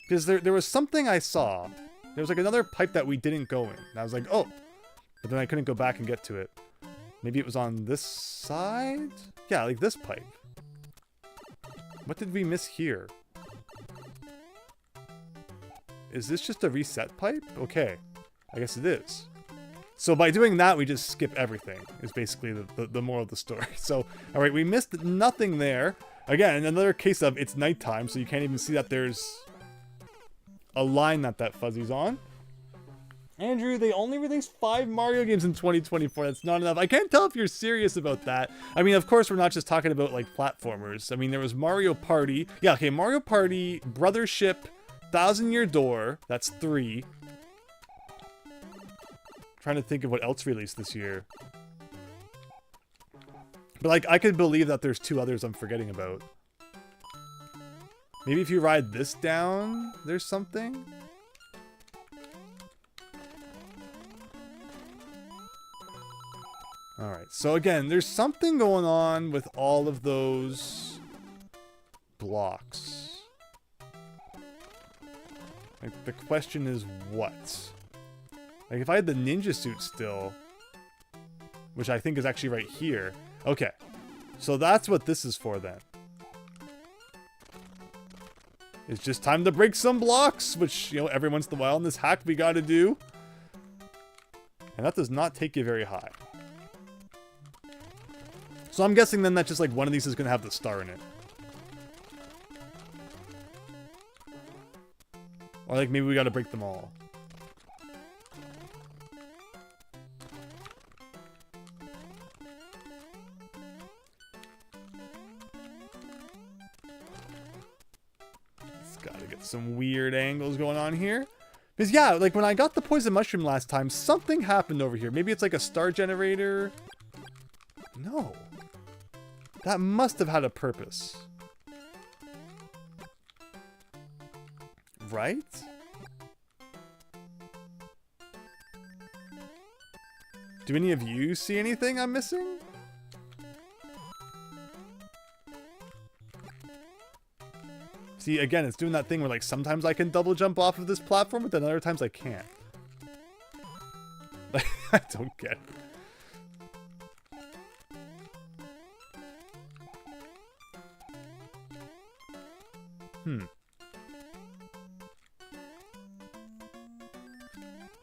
Because there was something I saw. There was like another pipe that we didn't go in. And I was like, oh. But then I couldn't go back and get to it. Maybe it was on this side? Yeah, like this pipe. What did we miss here? Is this just a reset pipe? Okay. I guess it is. So by doing that, we just skip everything, is basically the moral of the story. So, alright, we missed nothing there. Again, another case of it's nighttime, so you can't even see that there's a line that fuzzy's on. Andrew, they only released 5 Mario games in 2024. That's not enough. I can't tell if you're serious about that. I mean, of course, we're not just talking about, like, platformers. I mean, there was Mario Party. Yeah, okay, Mario Party, Brothership, Thousand Year Door. That's 3. Trying to think of what else released this year. But, like, I could believe that there's 2 others I'm forgetting about. Maybe if you ride this down, there's something? Alright, so again, there's something going on with all of those blocks. Like, the question is what? Like, if I had the ninja suit still, which I think is actually right here. Okay, so that's what this is for then. It's just time to break some blocks, which, you know, every once in a while in this hack we gotta do. And that does not take you very high. So I'm guessing then that just like one of these is gonna have the star in it. Or like maybe we gotta break them all. Gotta get some weird angles going on here. Because yeah, like when I got the poison mushroom last time, something happened over here. Maybe it's like a star generator. No. That must have had a purpose. Right? Do any of you see anything I'm missing? See, again, it's doing that thing where, like, sometimes I can double jump off of this platform, but then other times I can't. Like, I don't get it.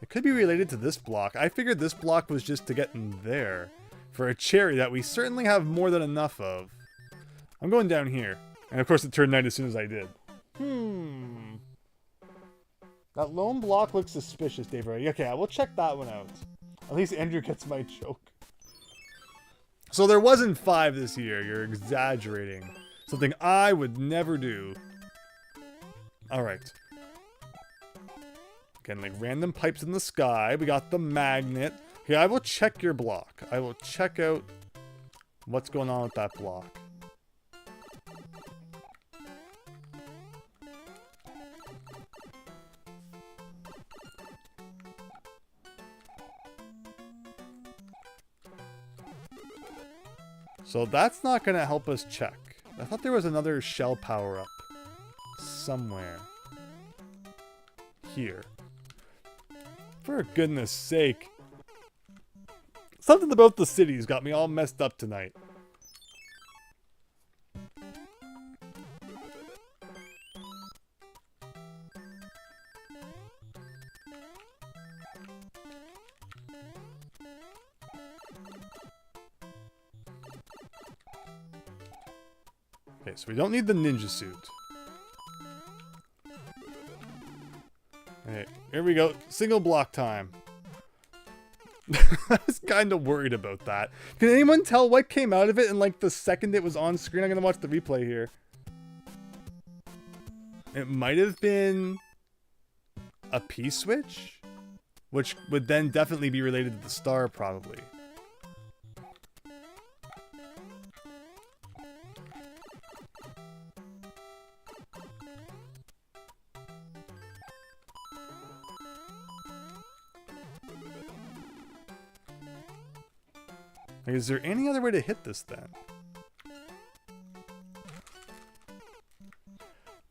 It could be related to this block. I figured this block was just to get in there for a cherry that we certainly have more than enough of. I'm going down here. And of course it turned night as soon as I did. That lone block looks suspicious, Dave. Okay, I will check that one out. At least Andrew gets my joke. So there wasn't 5 this year. You're exaggerating. Something I would never do. Alright. Again, like random pipes in the sky. We got the magnet. Okay, I will check your block. I will check out what's going on with that block. So that's not going to help us check. I thought there was another shell power-up somewhere. Here. For goodness sake. Something about the cities got me all messed up tonight. Okay, so we don't need the ninja suit. Okay, here we go. Single block time. I was kind of worried about that. Can anyone tell what came out of it in like the second it was on screen? I'm going to watch the replay here. It might have been a P-switch, which would then definitely be related to the star, probably. Like, is there any other way to hit this then?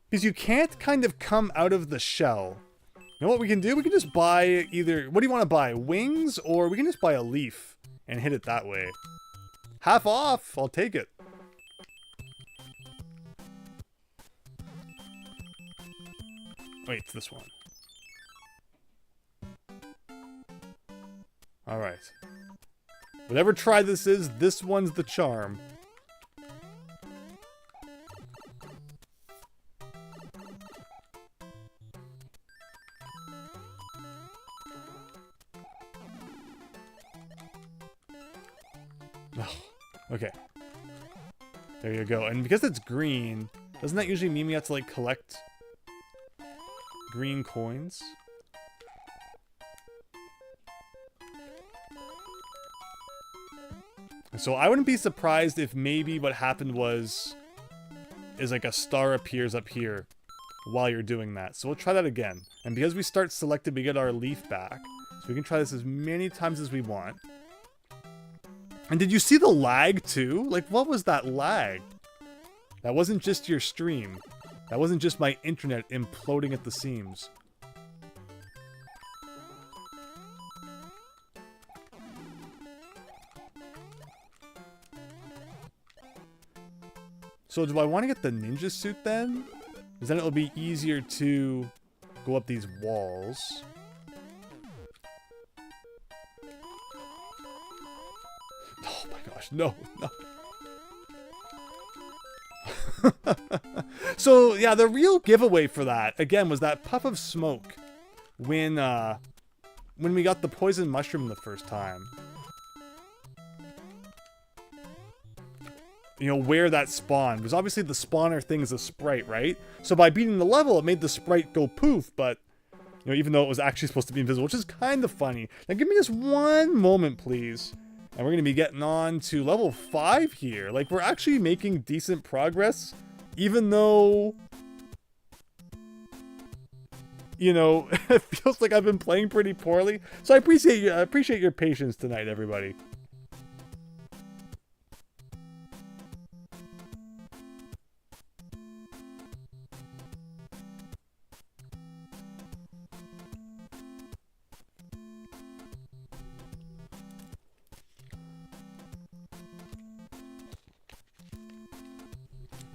Because you can't kind of come out of the shell. You know what we can do? We can just buy either... What do you want to buy? Wings? Or we can just buy a leaf and hit it that way. Half off! I'll take it. Wait, it's this one. Alright. Whatever try this is, this one's the charm. Oh, okay. There you go. And because it's green, doesn't that usually mean we have to, like, collect green coins? So I wouldn't be surprised if maybe what happened is like a star appears up here while you're doing that. So we'll try that again. And because we start selected, we get our leaf back. So we can try this as many times as we want. And did you see the lag too? Like, what was that lag? That wasn't just your stream. That wasn't just my internet imploding at the seams. So do I want to get the ninja suit then? Because then it'll be easier to go up these walls. Oh my gosh, no, no. So yeah, the real giveaway for that, again, was that puff of smoke when we got the poison mushroom the first time. You know, where that spawned. Because obviously the spawner thing is a sprite, right? So by beating the level, it made the sprite go poof, but, you know, even though it was actually supposed to be invisible, which is kind of funny. Now give me just one moment, please. And we're going to be getting on to level 5 here. Like, we're actually making decent progress, even though, you know, it feels like I've been playing pretty poorly. So I appreciate your patience tonight, everybody.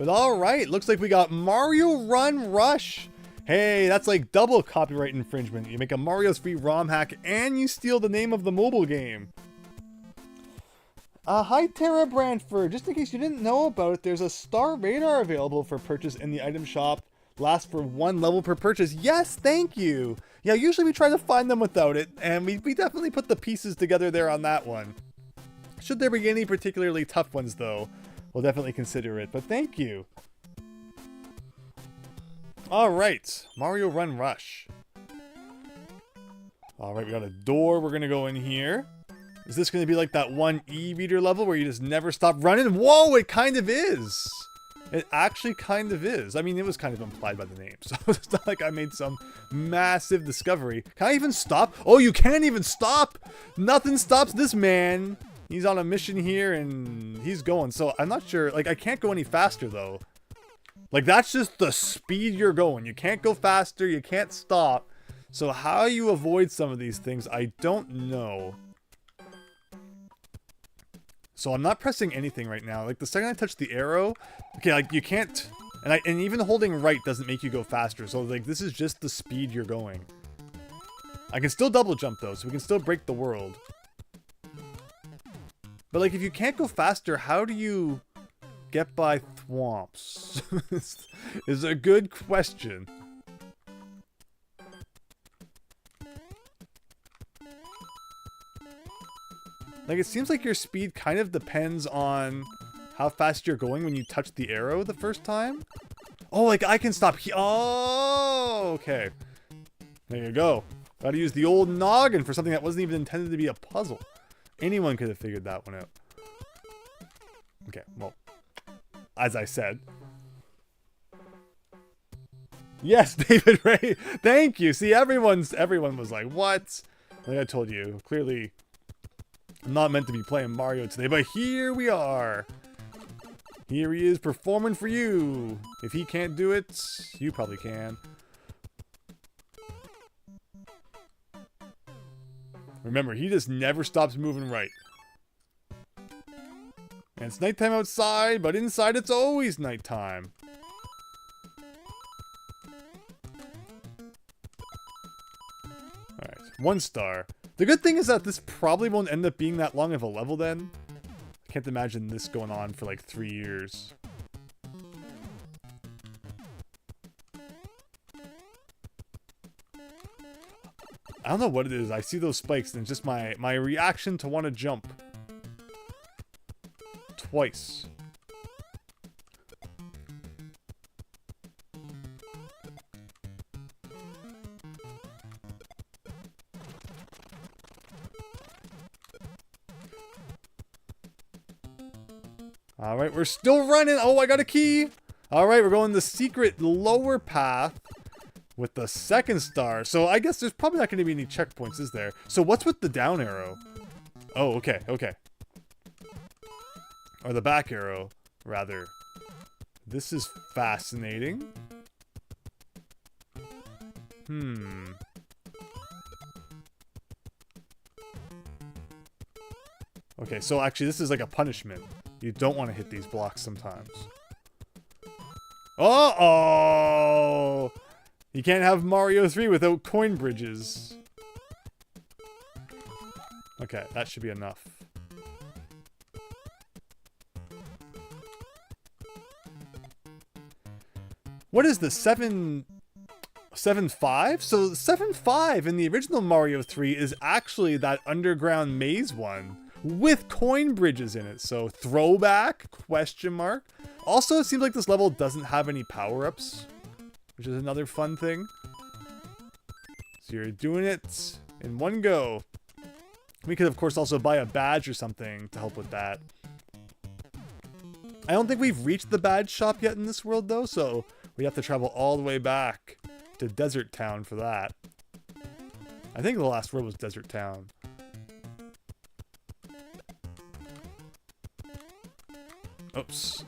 But alright, looks like we got Mario Run Rush. Hey, that's like double copyright infringement. You make a Mario 3 ROM hack and you steal the name of the mobile game. Hi Tara Brantford. Just in case you didn't know about it, there's a Star Radar available for purchase in the item shop. Lasts for 1 level per purchase. Yes, thank you. Yeah, usually we try to find them without it, and we definitely put the pieces together there on that one. Should there be any particularly tough ones though, we'll definitely consider it, but thank you. Alright, Mario Run Rush. Alright, we got a door, we're gonna go in here. Is this gonna be like that one e-reader level where you just never stop running? Whoa, it kind of is! It actually kind of is. I mean, it was kind of implied by the name, so it's not like I made some massive discovery. Can I even stop? Oh, you can't even stop! Nothing stops this man! He's on a mission here, and he's going, so I'm not sure. Like, I can't go any faster, though. Like, that's just the speed you're going. You can't go faster, you can't stop. So how you avoid some of these things, I don't know. So I'm not pressing anything right now. Like, the second I touch the arrow, okay, like, you can't, and even holding right doesn't make you go faster. So, like, this is just the speed you're going. I can still double jump, though, so we can still break the world. But, like, if you can't go faster, how do you get by thwomps? Is a good question. Like, it seems like your speed kind of depends on how fast you're going when you touch the arrow the first time. Oh, like, I can stop here. Oh, okay. There you go. Gotta use the old noggin for something that wasn't even intended to be a puzzle. Anyone could have figured that one out. Okay, well, as I said. Yes, David Ray. Thank you. See, everyone was like, what? Like I told you, clearly I'm not meant to be playing Mario today, but here we are. Here he is performing for you. If he can't do it, you probably can. Remember, he just never stops moving right. And it's nighttime outside, but inside it's always nighttime. Alright, 1 star. The good thing is that this probably won't end up being that long of a level then. I can't imagine this going on for like 3 years. I don't know what it is. I see those spikes and it's just my reaction to want to jump. Twice. Alright, we're still running. Oh, I got a key. Alright, we're going the secret lower path with the 2nd star. So I guess there's probably not going to be any checkpoints, is there? So what's with the down arrow? Oh, okay, okay. Or the back arrow, rather. This is fascinating. Okay, so actually this is like a punishment. You don't want to hit these blocks sometimes. Uh-oh! You can't have Mario 3 without coin bridges. Okay, that should be enough. What is this? 7.5? So 7.5 in the original Mario 3 is actually that underground maze one with coin bridges in it. So throwback? Question mark. Also, it seems like this level doesn't have any power-ups, which is another fun thing. So you're doing it in one go. We could, of course, also buy a badge or something to help with that. I don't think we've reached the badge shop yet in this world, though, so we have to travel all the way back to Desert Town for that. I think the last world was Desert Town. Oops.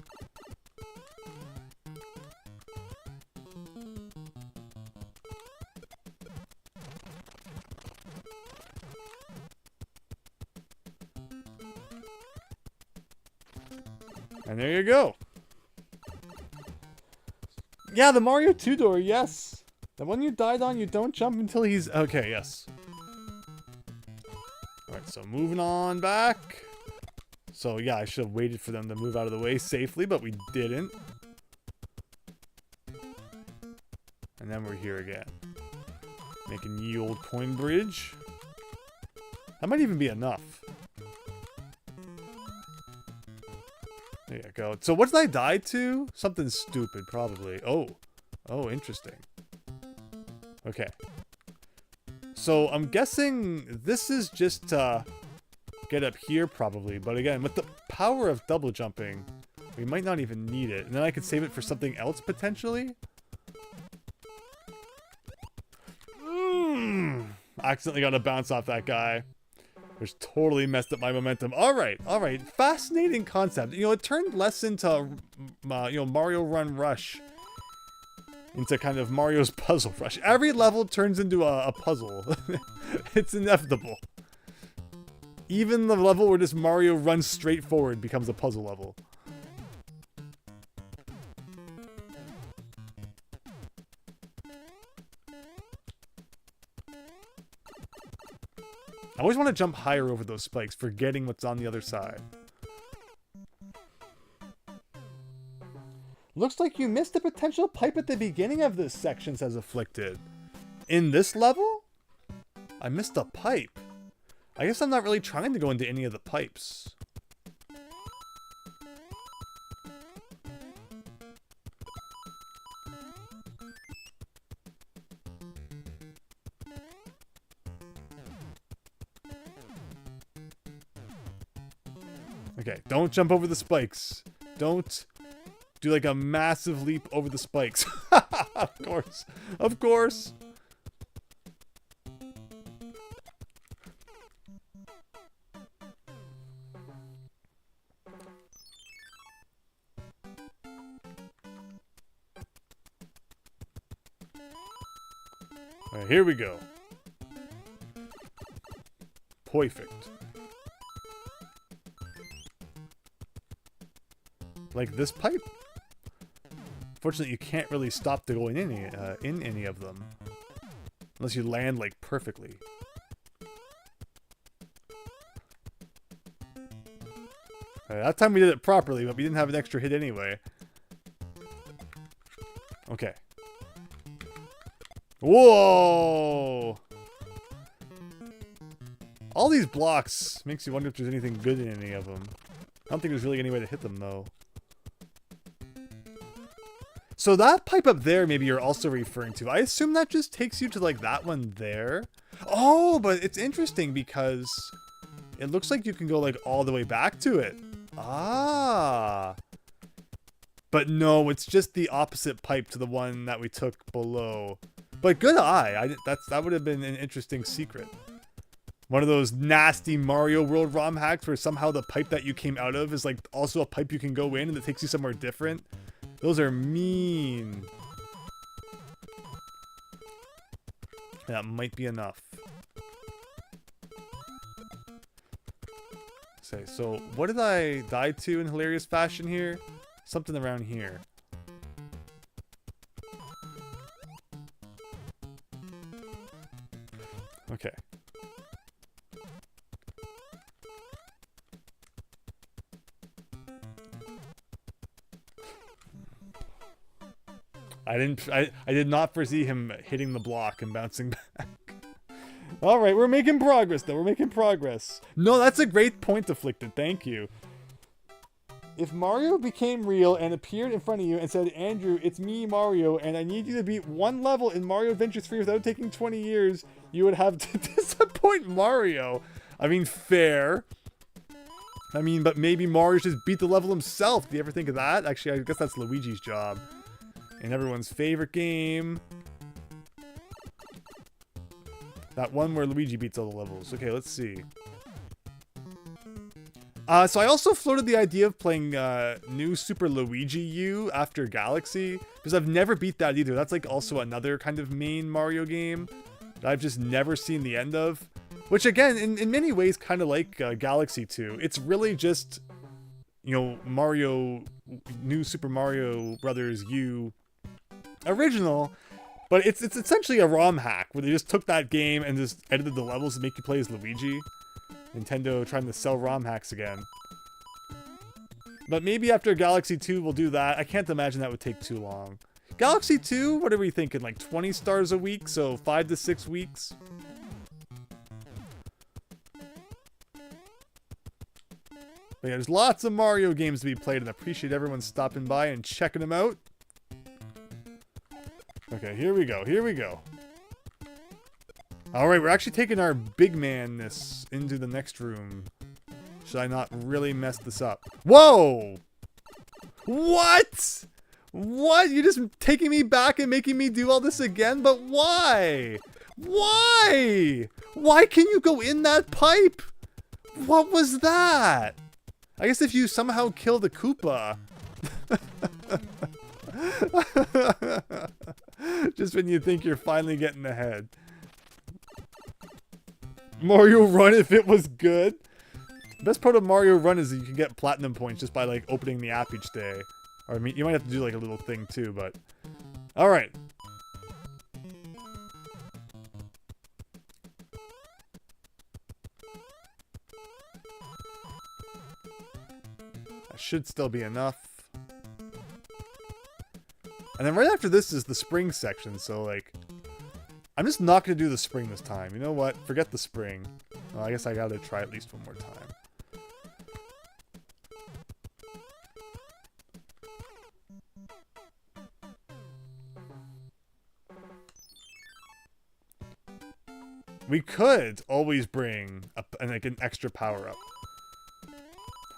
And there you go. Yeah, the Mario 2 door, yes. The one you died on, you don't jump until he's... Okay, yes. Alright, so moving on back. So, yeah, I should have waited for them to move out of the way safely, but we didn't. And then we're here again. Making ye old coin bridge. That might even be enough. There you go. So what did I die to? Something stupid, probably. Oh. Oh, interesting. Okay. So I'm guessing this is just to get up here, probably. But again, with the power of double jumping, we might not even need it. And then I could save it for something else, potentially. Accidentally got a bounce off that guy. Which totally messed up my momentum. Alright, alright. Fascinating concept. You know, it turned less into, Mario Run Rush. Into kind of Mario's Puzzle Rush. Every level turns into a puzzle. It's inevitable. Even the level where just Mario runs straight forward becomes a puzzle level. I always want to jump higher over those spikes, forgetting what's on the other side. Looks like you missed a potential pipe at the beginning of this section, says Afflicted. In this level? I missed a pipe. I guess I'm not really trying to go into any of the pipes. Okay, don't jump over the spikes. Don't do like a massive leap over the spikes. Of course. Of course. All right, here we go. Perfect. Like this pipe? Fortunately, you can't really stop to go in any of them. Unless you land, like, perfectly. That time we did it properly, but we didn't have an extra hit anyway. Okay. Whoa! All these blocks makes you wonder if there's anything good in any of them. I don't think there's really any way to hit them, though. So that pipe up there, maybe you're also referring to. I assume that just takes you to, like, that one there. Oh, but it's interesting because it looks like you can go, like, all the way back to it. Ah. But no, it's just the opposite pipe to the one that we took below. But good eye. That would have been an interesting secret. One of those nasty Mario World ROM hacks where somehow the pipe that you came out of is, like, also a pipe you can go in and it takes you somewhere different. Those are mean. That might be enough. Say, so what did I die to in hilarious fashion here? Something around here. Okay. I did not foresee him hitting the block and bouncing back. All right, we're making progress though. We're making progress. No, that's a great point, Afflicted. Thank you. If Mario became real and appeared in front of you and said, "Andrew, it's me, Mario, and I need you to beat one level in Mario Adventure 3 without taking 20 years," you would have to disappoint Mario. I mean, fair. I mean, but maybe Mario just beat the level himself. Do you ever think of that? Actually, I guess that's Luigi's job. In everyone's favorite game. That one where Luigi beats all the levels. Okay, let's see. So I also floated the idea of playing New Super Luigi U after Galaxy. Because I've never beat that either. That's like also another kind of main Mario game that I've just never seen the end of. Which again, in many ways, kind of like Galaxy 2. It's really just, you know, New Super Mario Brothers U original, but it's essentially a ROM hack where they just took that game and just edited the levels to make you play as Luigi. Nintendo trying to sell ROM hacks again. But maybe after Galaxy 2 we'll do that. I can't imagine that would take too long. Galaxy 2, what are we thinking? Like 20 stars a week, so 5 to 6 weeks? But yeah, there's lots of Mario games to be played, and I appreciate everyone stopping by and checking them out. Okay, here we go. Here we go. Alright, we're actually taking our big man-ness into the next room. Should I not really mess this up? Whoa! What? What? You're just taking me back and making me do all this again? But why? Why? Why can you go in that pipe? What was that? I guess if you somehow kill the Koopa. Just when you think you're finally getting ahead. Mario Run if it was good. The best part of Mario Run is that you can get platinum points just by like opening the app each day. Or I mean, you might have to do like a little thing too, but... Alright. That should still be enough. And then right after this is the spring section, so like... I'm just not going to do the spring this time. You know what? Forget the spring. Well, I guess I gotta try at least one more time. We could always bring like an extra power-up.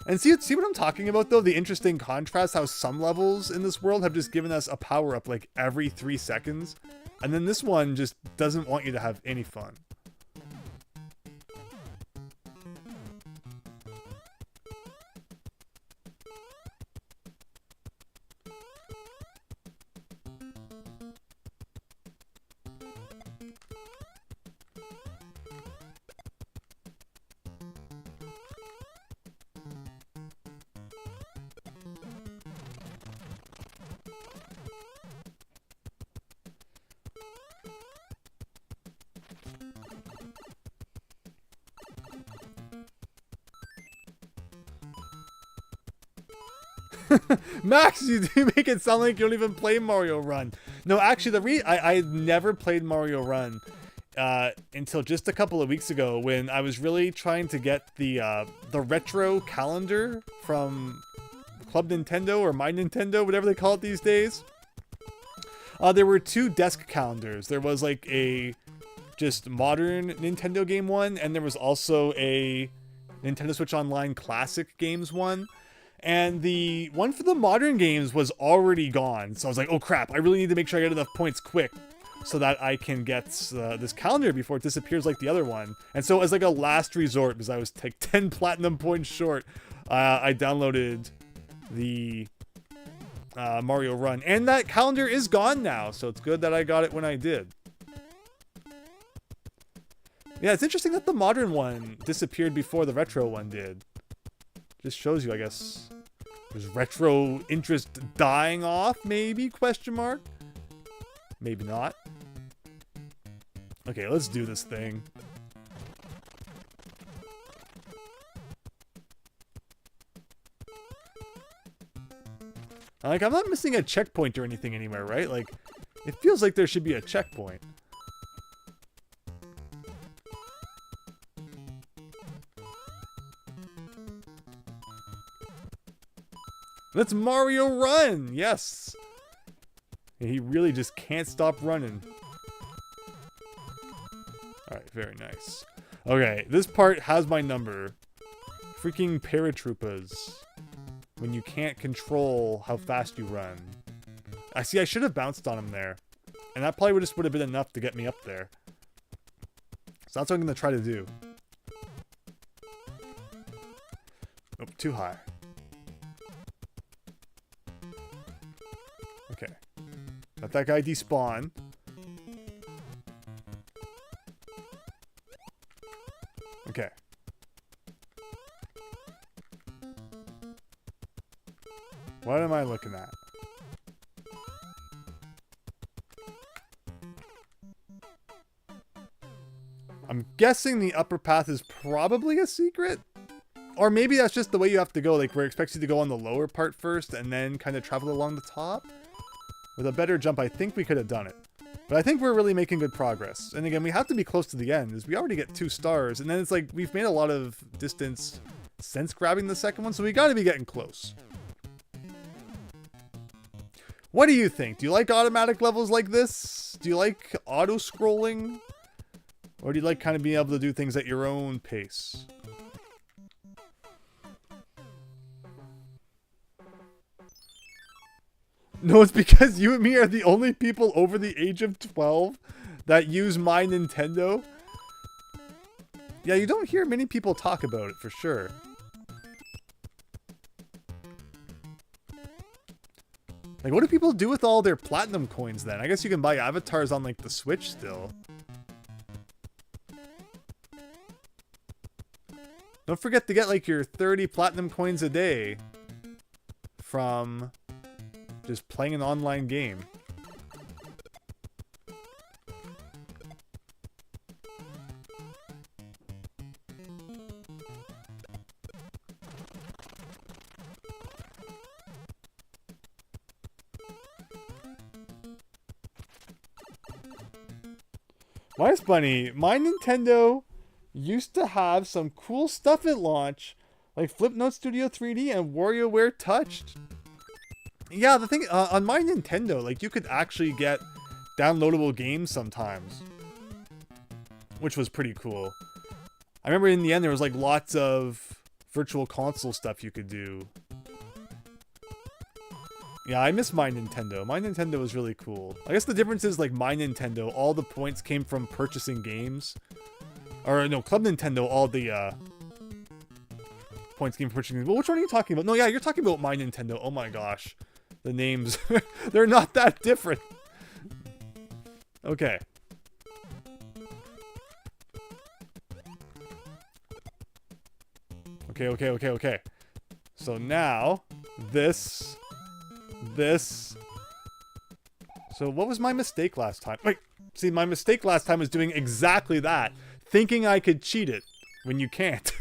And see what I'm talking about, though? The interesting contrast, how some levels in this world have just given us a power-up like every 3 seconds. And then this one just doesn't want you to have any fun. Max, you do make it sound like you don't even play Mario Run. No, actually, I never played Mario Run until just a couple of weeks ago when I was really trying to get the retro calendar from Club Nintendo or My Nintendo, whatever they call it these days. There were 2 desk calendars. There was like a just modern Nintendo game one, and there was also a Nintendo Switch Online Classic Games one. And the one for the modern games was already gone. So I was like, oh crap, I really need to make sure I get enough points quick so that I can get this calendar before it disappears like the other one. And so as like a last resort, because I was like 10 platinum points short, I downloaded the Mario Run. And that calendar is gone now, so it's good that I got it when I did. Yeah, it's interesting that the modern one disappeared before the retro one did. Just shows you, I guess, there's retro interest dying off, maybe, question mark? Maybe not. Okay, let's do this thing. Like, I'm not missing a checkpoint or anything anywhere, right? Like, it feels like there should be a checkpoint. That's Mario Run! Yes! And he really just can't stop running. Alright, very nice. Okay, this part has my number. Freaking paratroopers. When you can't control how fast you run. I see, I should have bounced on him there. And that probably would have been enough to get me up there. So that's what I'm going to try to do. Nope, too high. Okay. Let that guy despawn. Okay. What am I looking at? I'm guessing the upper path is probably a secret. Or maybe that's just the way you have to go. Like, where it expects you to go on the lower part first and then kind of travel along the top. With a better jump, I think we could have done it. But I think we're really making good progress. And again, we have to be close to the end, as we already get 2 stars. And then it's like, we've made a lot of distance since grabbing the second one, so we gotta be getting close. What do you think? Do you like automatic levels like this? Do you like auto-scrolling? Or do you like kind of being able to do things at your own pace? No, it's because you and me are the only people over the age of 12 that use My Nintendo. Yeah, you don't hear many people talk about it, for sure. Like, what do people do with all their platinum coins, then? I guess you can buy avatars on, like, the Switch still. Don't forget to get, like, your 30 platinum coins a day from just playing an online game. Mice Bunny, My Nintendo used to have some cool stuff at launch, like Flipnote Studio 3D and WarioWare Touched. Yeah, the thing, on My Nintendo, like, you could actually get downloadable games sometimes. Which was pretty cool. I remember in the end there was, like, lots of virtual console stuff you could do. Yeah, I miss My Nintendo. My Nintendo was really cool. I guess the difference is, like, My Nintendo, all the points came from purchasing games. Or, no, Club Nintendo, all the, points came from purchasing games. Well, which one are you talking about? No, yeah, you're talking about My Nintendo. Oh my gosh. The names, they're not that different. Okay. Okay. So now, this. So what was my mistake last time? Wait, see, my mistake last time was doing exactly that. Thinking I could cheat it when you can't.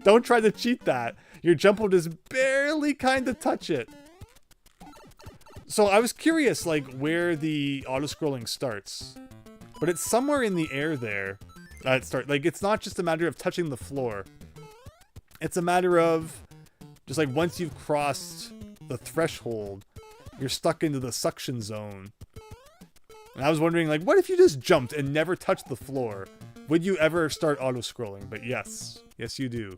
Don't try to cheat that. Your jump will just barely kind of touch it. So I was curious, like, where the auto-scrolling starts. But it's somewhere in the air there. Like, it's not just a matter of touching the floor. It's a matter of just, like, once you've crossed the threshold, you're stuck into the suction zone. And I was wondering, like, what if you just jumped and never touched the floor? Would you ever start auto-scrolling? But yes. Yes, you do.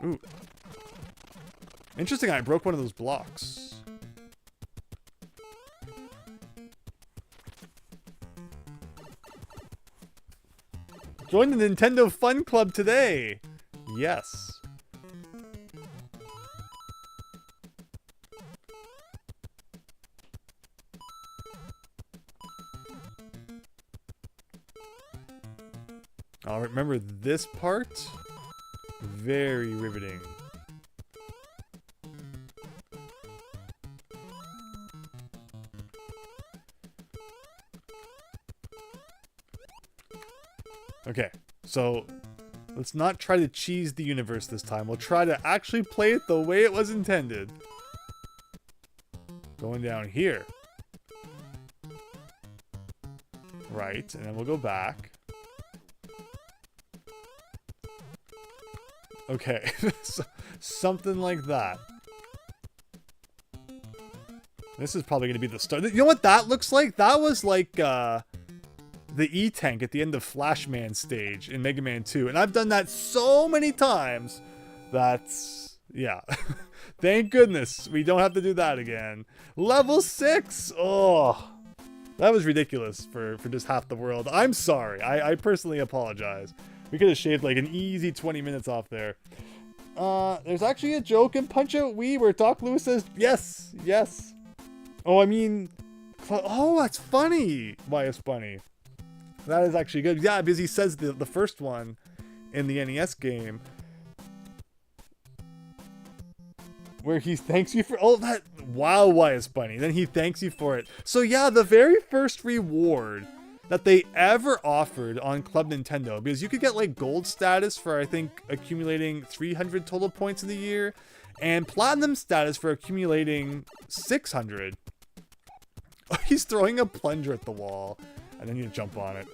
Ooh. Interesting, I broke one of those blocks. Join the Nintendo Fun Club today! Yes. Alright, remember this part? Very riveting. Okay, so let's not try to cheese the universe this time. We'll try to actually play it the way it was intended. Going down here. Right, and then we'll go back. Okay, so, something like that. This is probably going to be the start. You know what that looks like? That was like the E-Tank at the end of Flashman stage in Mega Man 2. And I've done that so many times. That's... yeah. Thank goodness we don't have to do that again. Level 6! Oh, that was ridiculous for just half the world. I'm sorry. I personally apologize. We could have shaved like an easy 20 minutes off there. There's actually a joke in Punch-Out Wii where Doc Lewis says, yes, yes. Oh, I mean... oh, that's funny. Why is funny? That is actually good. Yeah, because he says the first one in the NES game. where he thanks you for that wow Wyatt's bunny. Then he thanks you for it. So yeah, the very first reward that they ever offered on Club Nintendo, because you could get like gold status for I think accumulating 300 total points in the year, and platinum status for accumulating 600. He's throwing a plunger at the wall, and then you jump on it.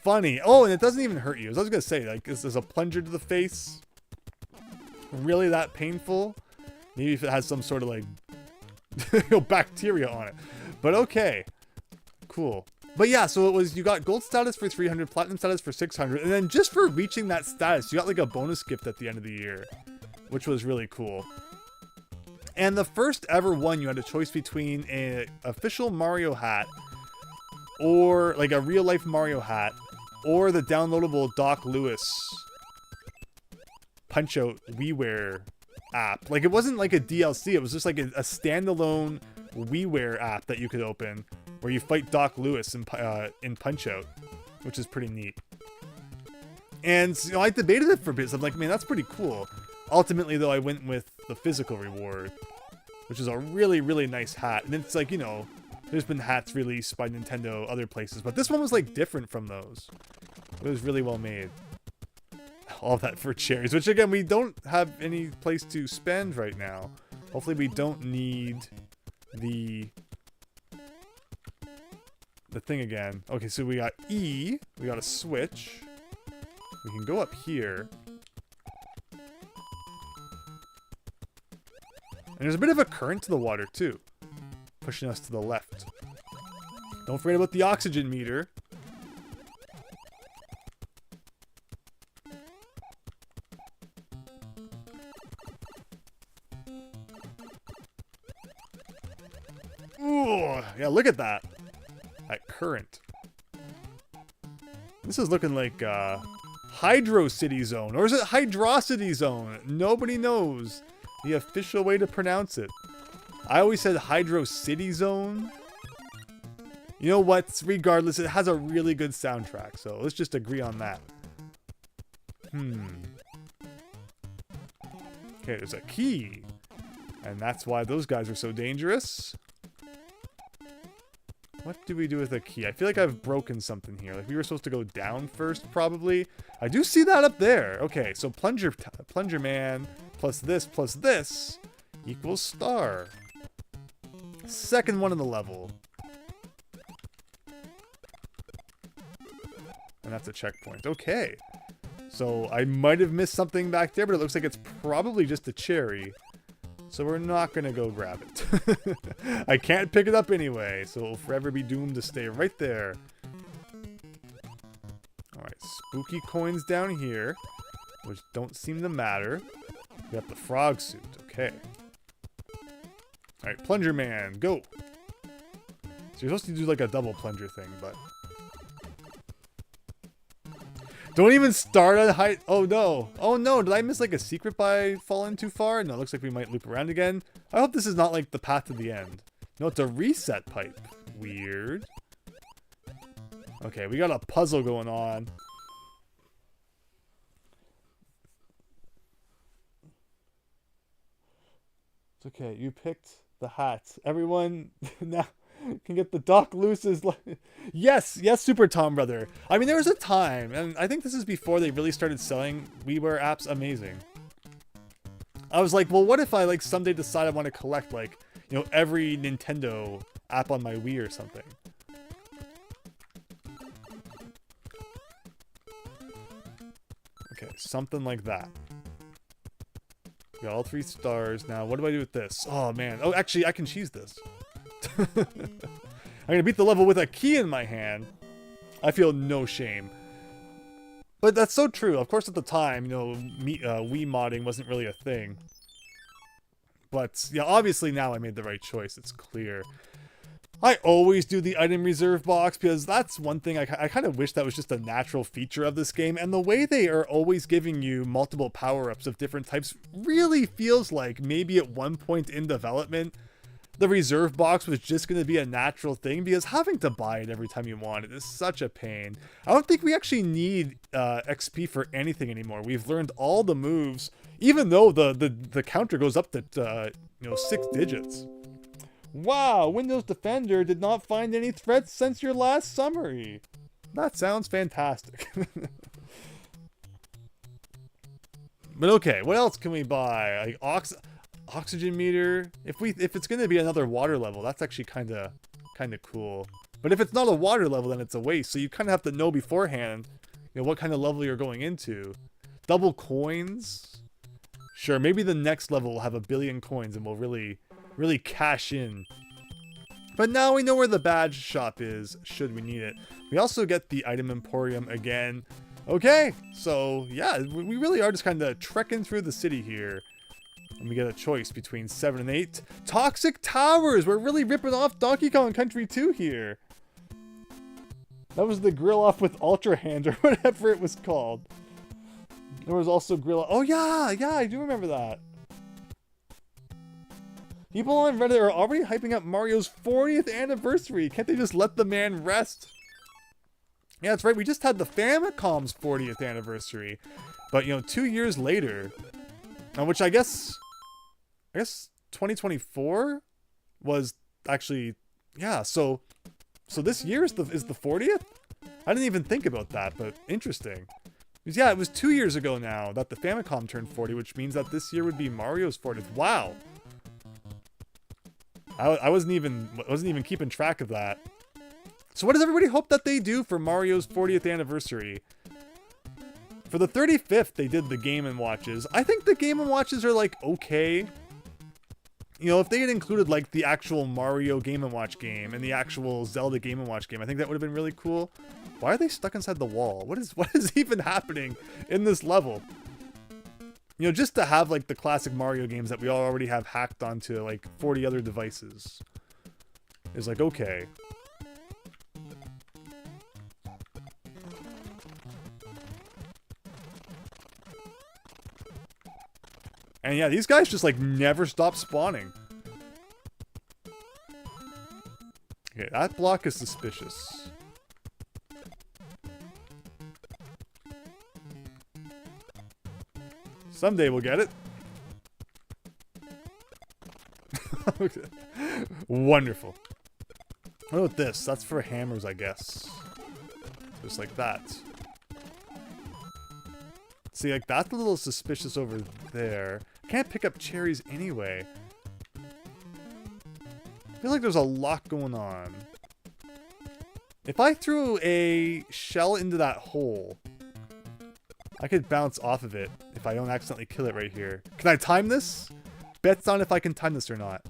Funny. Oh, and it doesn't even hurt you. As I was gonna say, like, is this a plunger to the face really that painful? Maybe if it has some sort of like bacteria on it. But okay, cool. But yeah, so it was, you got gold status for 300, platinum status for 600, and then just for reaching that status, you got like a bonus gift at the end of the year, which was really cool. And the first ever one, you had a choice between an official Mario hat, or like a real life Mario hat, or the downloadable Doc Lewis Punch Out WiiWare app. Like, it wasn't like a DLC, it was just like a standalone WiiWare app that you could open, where you fight Doc Lewis in Punch Out, which is pretty neat. And you know, I debated it for a bit. So I'm like, man, that's pretty cool. Ultimately, though, I went with the physical reward, which is a really, really nice hat. And it's like, you know, there's been hats released by Nintendo other places, but this one was like different from those. It was really well made. All that for cherries, which again, we don't have any place to spend right now. Hopefully we don't need the thing again. Okay, so we got E, we got a switch. We can go up here. And there's a bit of a current to the water too, pushing us to the left. Don't forget about the oxygen meter. Ooh, yeah, look at that. That current. This is looking like Hydro City Zone. Or is it Hydrocity Zone? Nobody knows the official way to pronounce it. I always said Hydro City Zone. You know what? Regardless, it has a really good soundtrack. So let's just agree on that. Okay, there's a key. And that's why those guys are so dangerous. What do we do with a key? I feel like I've broken something here. Like, we were supposed to go down first, probably. I do see that up there. Okay, so Plunger Man plus this equals star. Second one in the level. And that's a checkpoint. Okay. So I might have missed something back there, but it looks like it's probably just a cherry. So we're not going to go grab it. I can't pick it up anyway, so it will forever be doomed to stay right there. Alright, spooky coins down here, which don't seem to matter. We got the frog suit, okay. Alright, Plunger Man, go! So you're supposed to do like a double plunger thing, but... Don't even start on height. Oh no. Oh no. Did I miss like a secret by falling too far? No, it looks like we might loop around again. I hope this is not like the path to the end. No, it's a reset pipe. Weird. Okay, we got a puzzle going on. It's okay. You picked the hat. Everyone now can get the Doc Lewis's. Yes, Super Tom Brother. I mean, there was a time, and I think this is before they really started selling WiiWare apps. Amazing. I was like, well, what if I like someday decide I want to collect like, you know, every Nintendo app on my Wii or something? Okay, something like that. Got all 3 stars. Now, what do I do with this? Oh man. Oh, actually, I can cheese this. I'm gonna beat the level with a key in my hand. I feel no shame. But that's so true. Of course, at the time, you know, Wii modding wasn't really a thing. But yeah, obviously now I made the right choice. It's clear. I always do the item reserve box because that's one thing I kind of wish that was just a natural feature of this game. And the way they are always giving you multiple power-ups of different types really feels like maybe at one point in development the reserve box was just going to be a natural thing, because having to buy it every time you want it is such a pain. I don't think we actually need XP for anything anymore. We've learned all the moves, even though the counter goes up to 6 digits. Wow, Windows Defender did not find any threats since your last summary. That sounds fantastic. But okay, what else can we buy? Like oxygen meter. If it's gonna be another water level, that's actually kinda cool. But if it's not a water level, then it's a waste. So you kind of have to know beforehand, what kind of level you're going into. Double coins. Sure, maybe the next level will have 1 billion coins and we'll really cash in. But now we know where the badge shop is, should we need it. We also get the item emporium again. Okay, so yeah, we really are just kind of trekking through the city here. And we get a choice between 7 and 8. Toxic Towers! We're really ripping off Donkey Kong Country 2 here. That was the grill off with Ultra Hand or whatever it was called. There was also grill off. Oh yeah, I do remember that. People on Reddit are already hyping up Mario's 40th anniversary. Can't they just let the man rest? Yeah, that's right. We just had the Famicom's 40th anniversary. But, 2 years later, which I guess 2024 was actually, yeah, so this year is the 40th? I didn't even think about that, but interesting. Because, yeah, it was 2 years ago now that the Famicom turned 40, which means that this year would be Mario's 40th. Wow. I wasn't even keeping track of that. So what does everybody hope that they do for Mario's 40th anniversary? For the 35th, they did the Game & Watches. I think the Game & Watches are, like, okay. If they had included, like, the actual Mario Game & Watch game and the actual Zelda Game & Watch game, I think that would have been really cool. Why are they stuck inside the wall? What is even happening in this level? Just to have, like, the classic Mario games that we already have hacked onto, like, 40 other devices is, like, okay. And yeah, these guys just, like, never stop spawning. Okay, that block is suspicious. Someday we'll get it. Okay. Wonderful. What about this? That's for hammers, I guess. Just like that. See, like, that's a little suspicious over there. Can't pick up cherries anyway. I feel like there's a lot going on. If I threw a shell into that hole, I could bounce off of it if I don't accidentally kill it right here. Can I time this? Bets on if I can time this or not.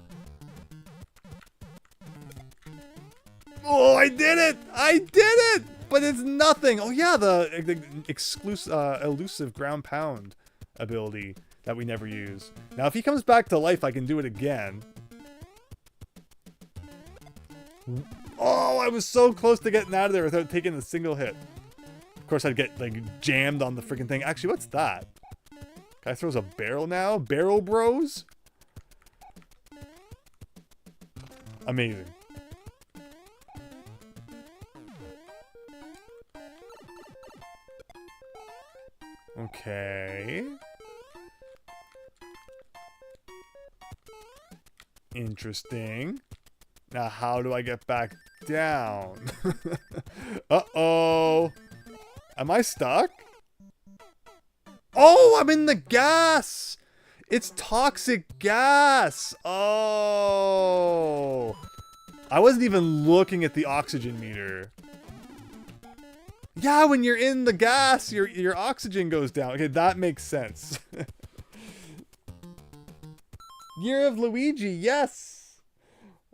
Oh, I did it! I did it! But it's nothing! Oh yeah, the exclusive, elusive ground pound ability that we never use. Now, if he comes back to life, I can do it again. Oh, I was so close to getting out of there without taking a single hit. Of course, I'd get, like, jammed on the freaking thing. Actually, what's that? Guy throws a barrel now? Barrel bros? Amazing. Okay. Interesting. Now, how do I get back down? Uh-oh. Am I stuck? Oh, I'm in the gas! It's toxic gas! Oh. I wasn't even looking at the oxygen meter. Yeah, when you're in the gas, your oxygen goes down. Okay, that makes sense. Year of Luigi, yes!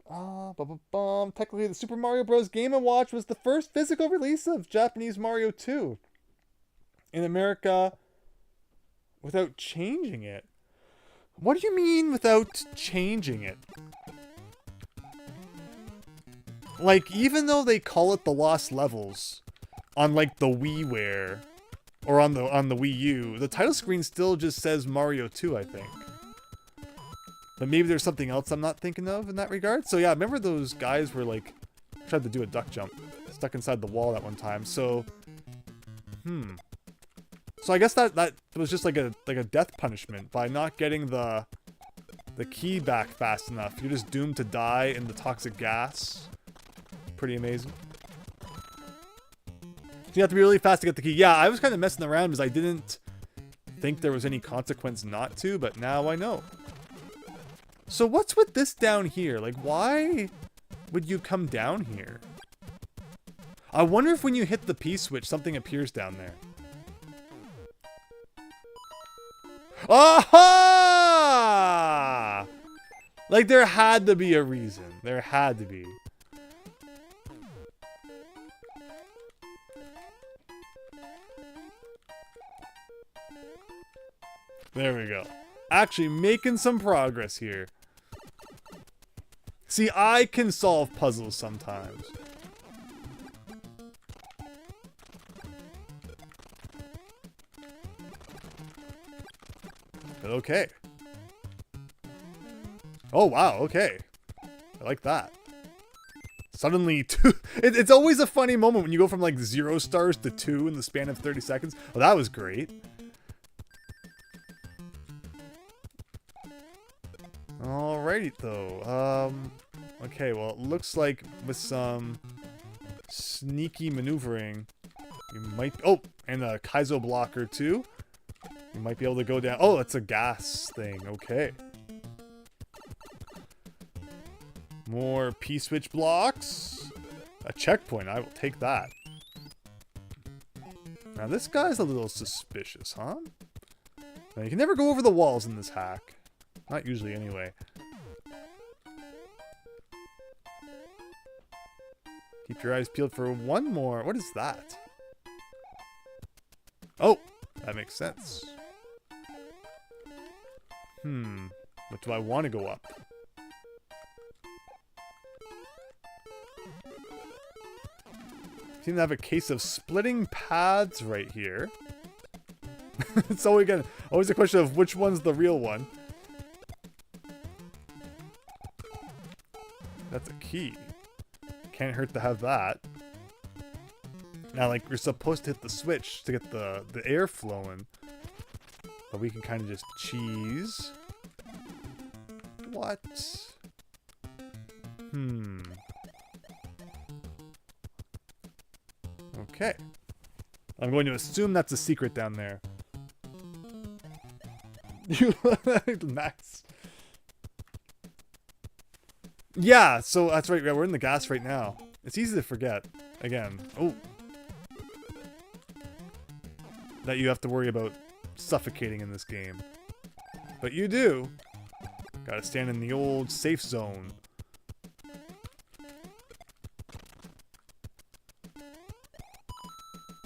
Technically, the Super Mario Bros. Game & Watch was the first physical release of Japanese Mario 2 in America without changing it. What do you mean without changing it? Like, even though they call it the Lost Levels on, like, the WiiWare or on the Wii U, the title screen still just says Mario 2, I think. But maybe there's something else I'm not thinking of in that regard. So yeah, remember those guys were like, tried to do a duck jump, stuck inside the wall that one time. So, So I guess that was just like a death punishment by not getting the key back fast enough. You're just doomed to die in the toxic gas. Pretty amazing. So you have to be really fast to get the key. Yeah, I was kind of messing around because I didn't think there was any consequence not to, but now I know. So what's with this down here? Like, why would you come down here? I wonder if when you hit the P switch, something appears down there. Aha! Like, there had to be a reason. There had to be. There we go. Actually making some progress here. See, I can solve puzzles sometimes. Okay. Oh, wow, okay. I like that. Suddenly, two. It's always a funny moment when you go from like 0 stars to 2 in the span of 30 seconds. Oh, that was great. Alrighty, though. Okay, well, it looks like with some sneaky maneuvering, you might... Oh, and a Kaizo blocker, too. You might be able to go down... Oh, it's a gas thing. Okay. More P-switch blocks. A checkpoint. I will take that. Now, this guy's a little suspicious, huh? Now, you can never go over the walls in this hack. Not usually, anyway. Keep your eyes peeled for one more. What is that? Oh, that makes sense. But do I want to go up? Seem to have a case of splitting paths right here. It's always a question of which one's the real one. That's a key. Can't hurt to have that. Now, like, you're supposed to hit the switch to get the air flowing. But we can kind of just cheese. What? Okay. I'm going to assume that's a secret down there. Nice. Yeah, so that's right. Yeah, we're in the gas right now. It's easy to forget. Again. Oh. That you have to worry about suffocating in this game. But you do. Gotta stand in the old safe zone.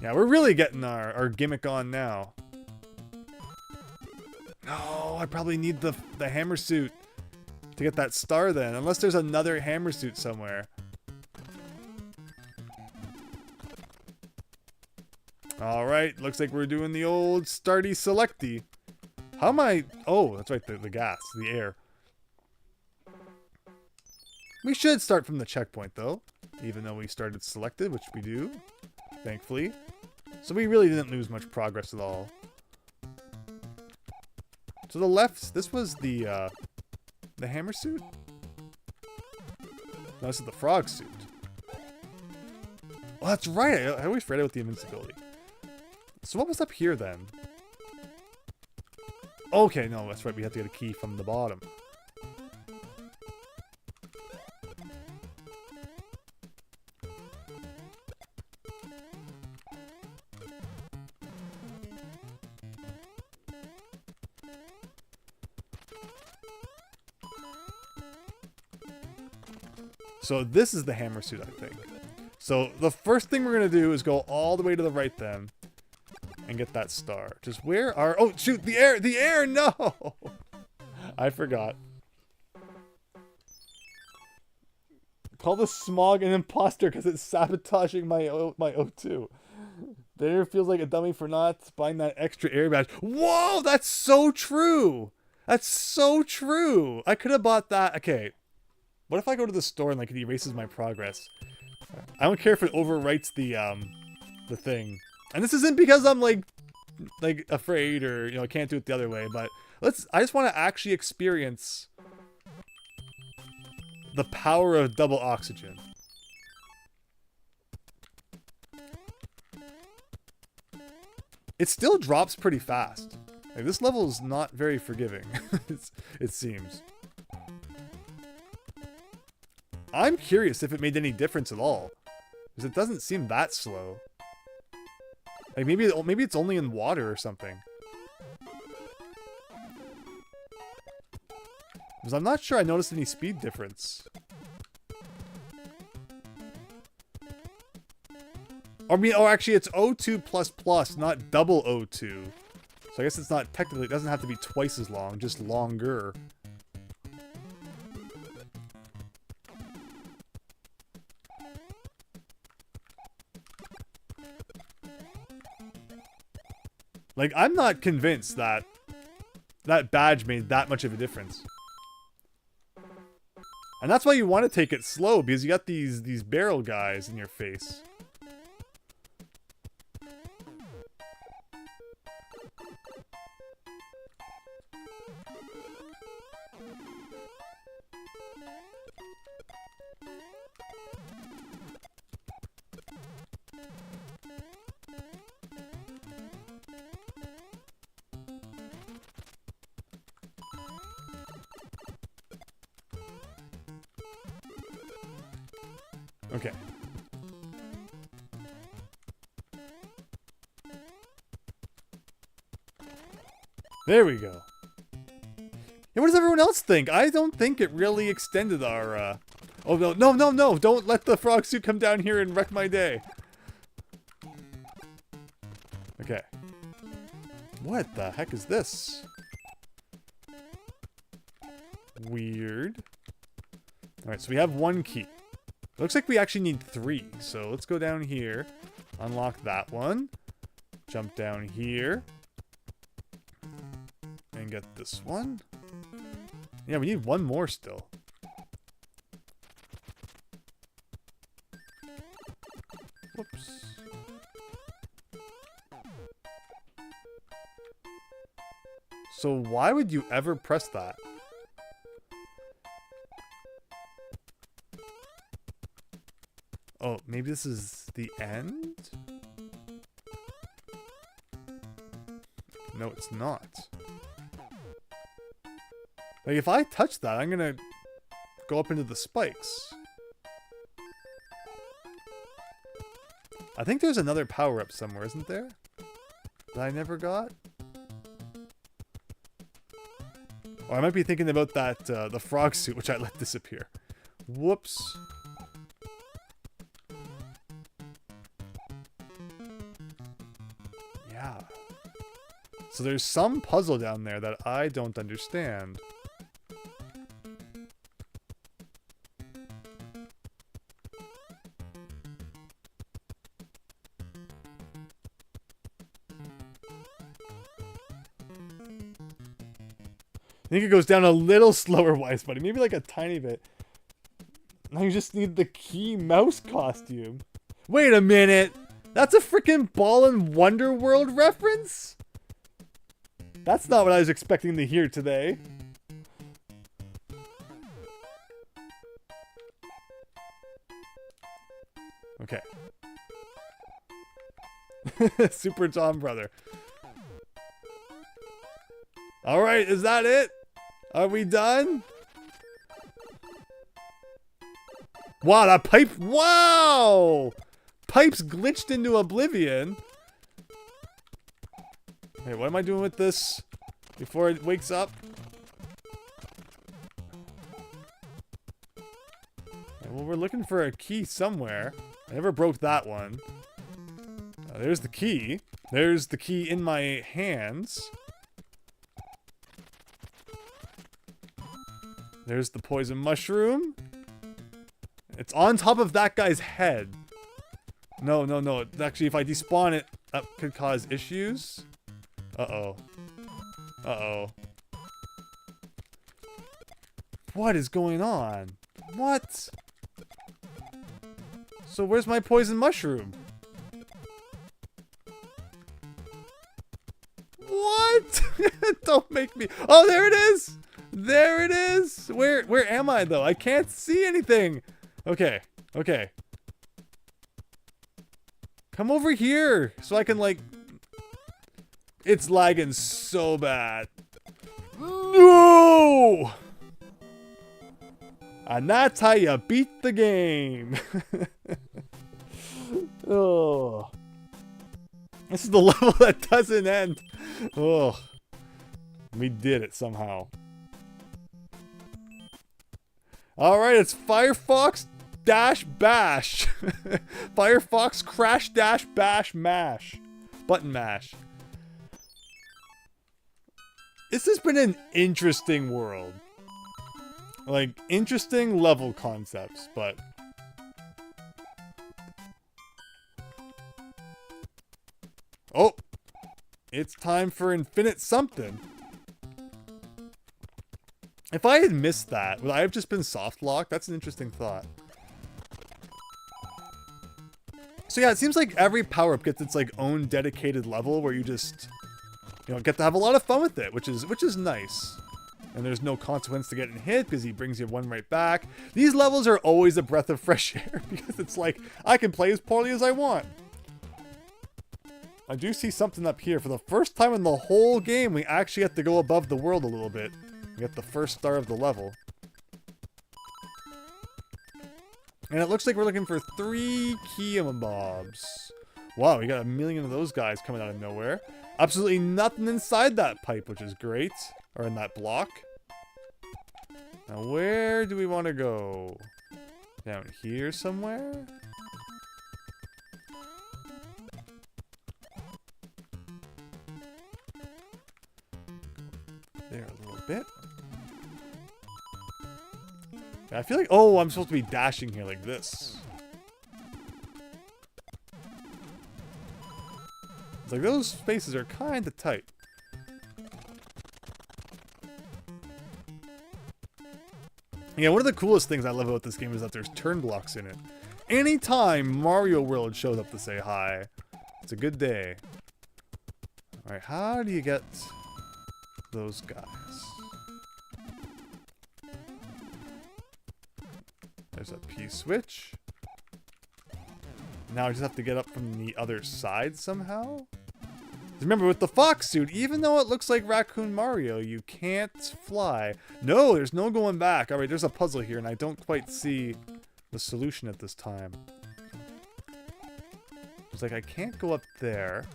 Yeah, we're really getting our gimmick on now. No, I probably need the hammer suit to get that star then. Unless there's another hammer suit somewhere. Alright, looks like we're doing the old starty selecty. How am I... Oh, that's right, the gas, the air. We should start from the checkpoint, though. Even though we started selected, which we do. Thankfully. So we really didn't lose much progress at all. To the left, this was the hammer suit? No, this is the frog suit. Oh, that's right. I always forget about the invincibility. So what was up here then? Okay, no, that's right. We have to get a key from the bottom. So this is the hammer suit, I think. So the first thing we're going to do is go all the way to the right then. And get that star. Just where are... Oh, shoot! The air! The air! No! I forgot. Call the smog an imposter because it's sabotaging my O2. The air feels like a dummy for not buying that extra air badge. Whoa! That's so true! That's so true. I could have bought that. Okay. What if I go to the store and like it erases my progress? I don't care if it overwrites the thing. And this isn't because I'm like afraid or I can't do it the other way, but I just want to actually experience the power of double oxygen. It still drops pretty fast. Like, this level is not very forgiving, it seems. I'm curious if it made any difference at all, because it doesn't seem that slow. Like maybe it's only in water or something. Because I'm not sure I noticed any speed difference. Or actually it's O2++, not double O2. So I guess it's not technically, it doesn't have to be twice as long, just longer. Like, I'm not convinced that that badge made that much of a difference. And that's why you want to take it slow, because you got these barrel guys in your face. Okay. There we go. Yeah, what does everyone else think? I don't think it really extended our, Oh, no, no, no, no! Don't let the frog suit come down here and wreck my day. Okay. What the heck is this? Weird. Alright, so we have one key. Looks like we actually need 3, so let's go down here, unlock that one, jump down here, and get this one. Yeah, we need one more still. Whoops. So why would you ever press that? Oh, maybe this is the end? No, it's not. Like, if I touch that, I'm gonna go up into the spikes. I think there's another power-up somewhere, isn't there? That I never got? Or I might be thinking about that, the frog suit, which I let disappear. Whoops. Yeah. So there's some puzzle down there that I don't understand. I think it goes down a little slower, Wise Buddy. Maybe like a tiny bit. Now you just need the key mouse costume. Wait a minute! That's a freaking Ball and Wonder World reference? That's not what I was expecting to hear today. Okay. Super Tom brother. Alright, is that it? Are we done? Wow, that pipe... Wow! Pipe's glitched into oblivion. Hey, what am I doing with this before it wakes up? Okay, well, we're looking for a key somewhere. I never broke that one. There's the key. There's the key in my hands. There's the poison mushroom. It's on top of that guy's head. No, no, no. Actually, if I despawn it, that could cause issues. Uh-oh. Uh-oh. What is going on? What? So where's my poison mushroom? What? Don't make me... Oh, there it is! There it is! Where am I, though? I can't see anything! Okay, okay. Come over here so I can, like... It's lagging so bad. No! And that's how you beat the game. Oh. This is the level that doesn't end. Oh. We did it somehow. Alright, it's Firefox dash bash. Firefox crash dash bash mash. Button mash. This has been an interesting world. Like, interesting level concepts, but... Oh! It's time for infinite something. If I had missed that, would I have just been soft locked? That's an interesting thought. So yeah, it seems like every power-up gets its like own dedicated level where you just, you know, get to have a lot of fun with it, which is nice. And there's no consequence to getting hit because he brings you one right back. These levels are always a breath of fresh air because it's like, I can play as poorly as I want. I do see something up here. For the first time in the whole game, we actually have to go above the world a little bit. We get the first star of the level. And it looks like we're looking for 3 Keemabobs. Wow, we got 1 million of those guys coming out of nowhere. Absolutely nothing inside that pipe, which is great. Or in that block. Now, where do we want to go? Down here somewhere? There a little bit. I feel like, oh, I'm supposed to be dashing here like this. It's like those spaces are kind of tight. Yeah, one of the coolest things I love about this game is that there's turn blocks in it. Anytime Mario World shows up to say hi, it's a good day. Alright, how do you get those guys? There's a P-switch. Now I just have to get up from the other side somehow? Remember, with the fox suit, even though it looks like Raccoon Mario, you can't fly. No, there's no going back. Alright, there's a puzzle here, and I don't quite see the solution at this time. It's like I can't go up there.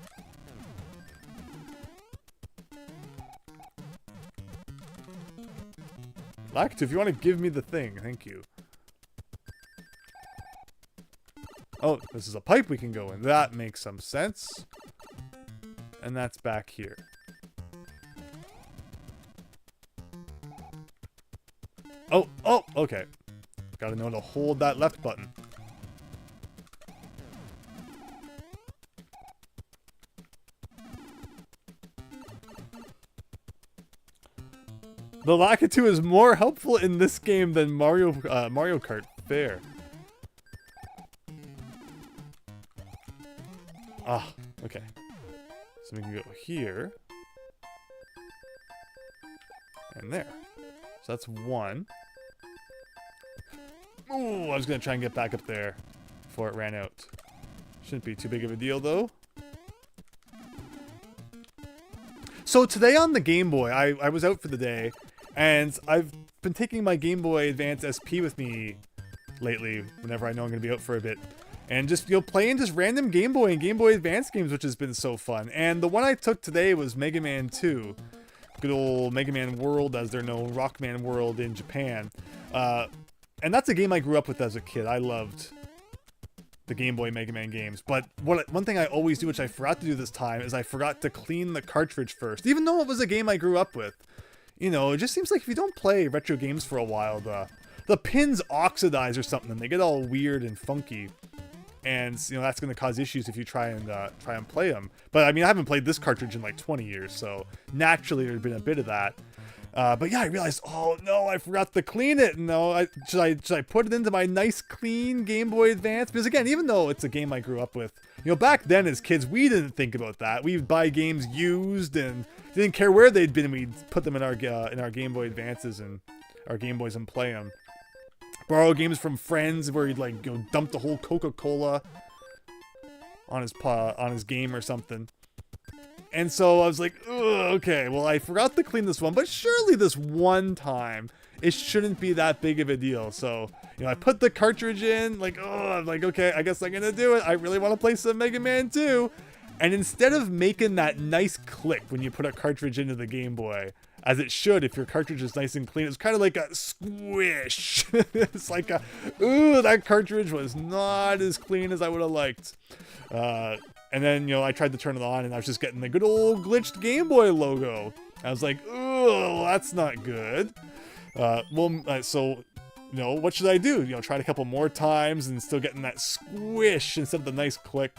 Lactu, if you want to give me the thing, thank you. Oh, this is a pipe we can go in. That makes some sense. And that's back here. Oh, oh, okay. Gotta know to hold that left button. The Lakitu is more helpful in this game than Mario Kart. Fair. Ah, okay. So we can go here. And there. So that's 1. Ooh, I was going to try and get back up there before it ran out. Shouldn't be too big of a deal, though. So today on the Game Boy, I was out for the day, and I've been taking my Game Boy Advance SP with me lately, whenever I know I'm going to be out for a bit. And just, you know, playing just random Game Boy and Game Boy Advance games, which has been so fun. And the one I took today was Mega Man 2. Good old Mega Man World, as they're known, Rockman World in Japan. And that's a game I grew up with as a kid. I loved the Game Boy Mega Man games. But one thing I always do, which I forgot to do this time, is I forgot to clean the cartridge first. Even though it was a game I grew up with. You know, it just seems like if you don't play retro games for a while, the pins oxidize or something, and they get all weird and funky. And, you know, that's going to cause issues if you try and play them. But, I mean, I haven't played this cartridge in like 20 years, so naturally there's been a bit of that. But yeah, I realized, oh no, I forgot to clean it. No, should I put it into my nice clean Game Boy Advance? Because again, even though it's a game I grew up with, back then as kids, we didn't think about that. We'd buy games used and didn't care where they'd been. We'd put them in our Game Boy Advances and our Game Boys and play them. Borrow games from friends where he'd dump the whole Coca-Cola on his game or something. And so I was like, okay, well, I forgot to clean this one, but surely this one time it shouldn't be that big of a deal. So, I put the cartridge in, I'm like, okay, I guess I'm gonna do it. I really want to play some Mega Man 2. And instead of making that nice click when you put a cartridge into the Game Boy, as it should if your cartridge is nice and clean, it's kind of like a squish. It's like that cartridge was not as clean as I would have liked. And then, I tried to turn it on and I was just getting the good old glitched Game Boy logo. I was like, oh, that's not good. So, what should I do? Tried a couple more times and still getting that squish instead of the nice click.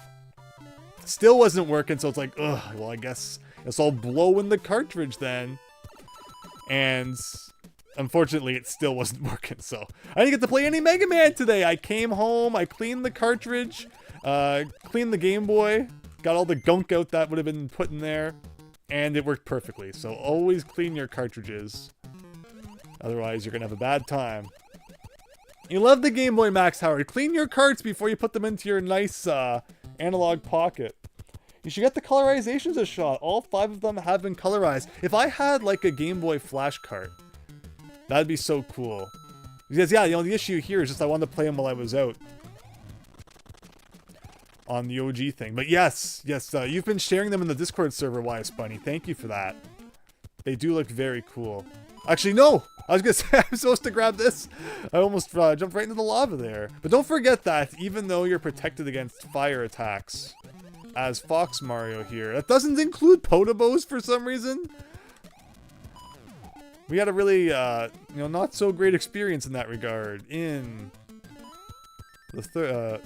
Still wasn't working, so it's like, well, I guess I'll blow in the cartridge then. And unfortunately, it still wasn't working, so I didn't get to play any Mega Man today. I came home, I cleaned the cartridge, cleaned the Game Boy, got all the gunk out that would have been put in there, and it worked perfectly. So always clean your cartridges. Otherwise, you're going to have a bad time. You love the Game Boy, Max Howard. Clean your carts before you put them into your nice analog pocket. You should get the colorizations a shot. All 5 of them have been colorized. If I had like a Game Boy Flash cart, that'd be so cool. Because yeah, the issue here is just I wanted to play them while I was out on the OG thing. But yes, you've been sharing them in the Discord server, YS Bunny. Thank you for that. They do look very cool. Actually, no! I was gonna say I'm supposed to grab this. I almost jumped right into the lava there. But don't forget that even though you're protected against fire attacks, as Fox Mario here, that doesn't include Potobos for some reason. We had a really, not so great experience in that regard in the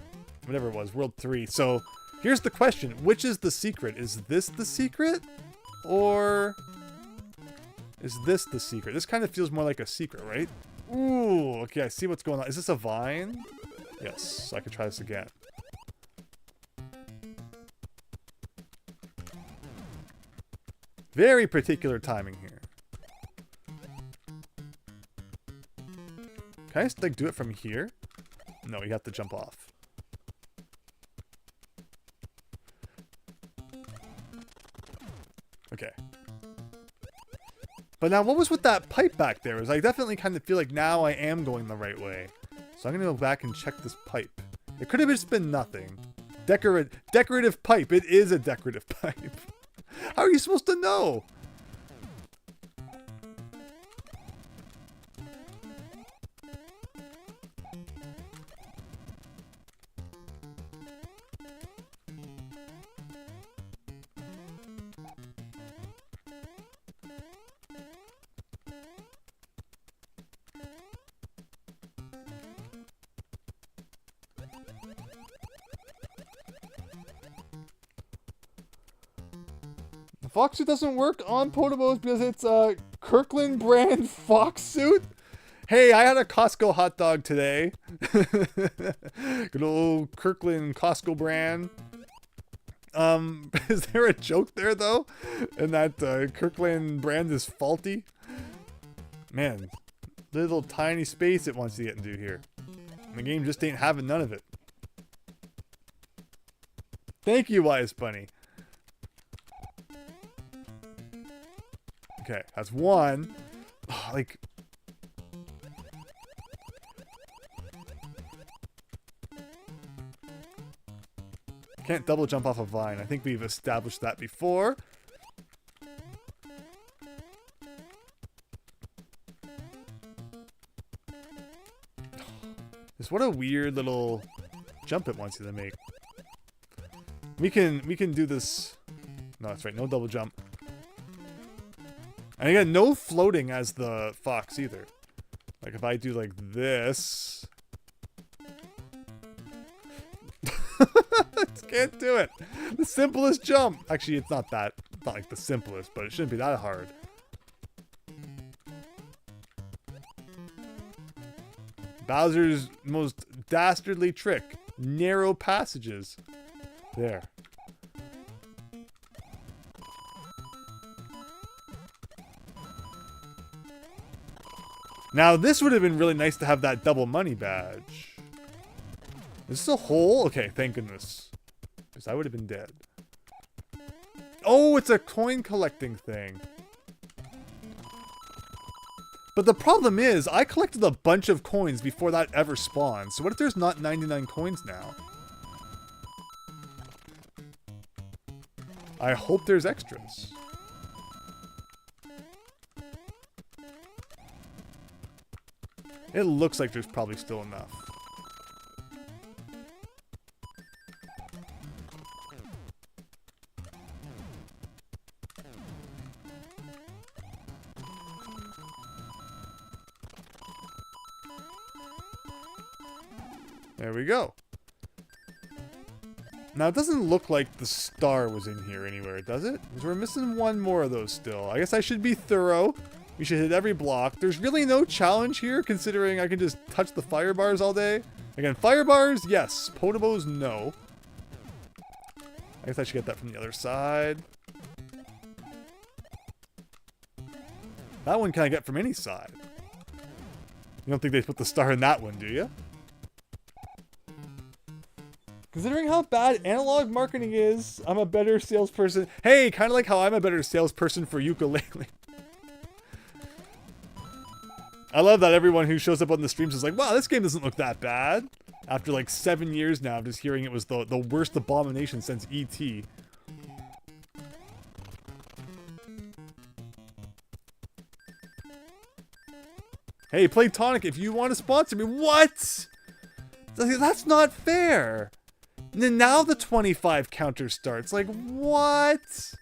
whatever it was, World 3. So here's the question: which is the secret? Is this the secret, or is this the secret? This kind of feels more like a secret, right? Ooh, okay, I see what's going on. Is this a vine? Yes, so I could try this again. Very particular timing here. Can I just do it from here? No, you have to jump off. Okay. But now, what was with that pipe back there? I definitely kind of feel like now I am going the right way. So I'm gonna go back and check this pipe. It could have just been nothing. Decorative pipe. It is a decorative pipe. How are you supposed to know? Fox suit doesn't work on Potobos because it's a Kirkland brand fox suit. Hey, I had a Costco hot dog today. Good old Kirkland Costco brand. Is there a joke there though? And that Kirkland brand is faulty? Man, little tiny space it wants to get into here. And the game just ain't having none of it. Thank you, YS Bunny. Okay, that's one. Oh, like... Can't double jump off a vine. I think we've established that before. Just what a weird little jump it wants you to make. We can do this. No, that's right. No double jump. And again, no floating as the fox either. Like if I do like this. Can't do it. The simplest jump. Actually, it's not like the simplest, but it shouldn't be that hard. Bowser's most dastardly trick. Narrow passages. There. Now, this would have been really nice to have that double money badge. Is this a hole? Okay, thank goodness. Because I would have been dead. Oh, it's a coin collecting thing. But the problem is, I collected a bunch of coins before that ever spawned. So what if there's not 99 coins now? I hope there's extras. It looks like there's probably still enough. There we go. Now, it doesn't look like the star was in here anywhere, does it? Because we're missing one more of those still. I guess I should be thorough. We should hit every block. There's really no challenge here, considering I can just touch the fire bars all day. Again, fire bars, yes. Potabos, no. I guess I should get that from the other side. That one can I get from any side? You don't think they put the star in that one, do you? Considering how bad analog marketing is, I'm a better salesperson. Hey, kind of like how I'm a better salesperson for Yooka-Laylee. I love that everyone who shows up on the streams is like, wow, this game doesn't look that bad. After like 7 years now, I'm just hearing it was the worst abomination since E.T. Hey, Platonic, if you want to sponsor me, what? That's not fair. And then now the 25 counter starts. Like, what?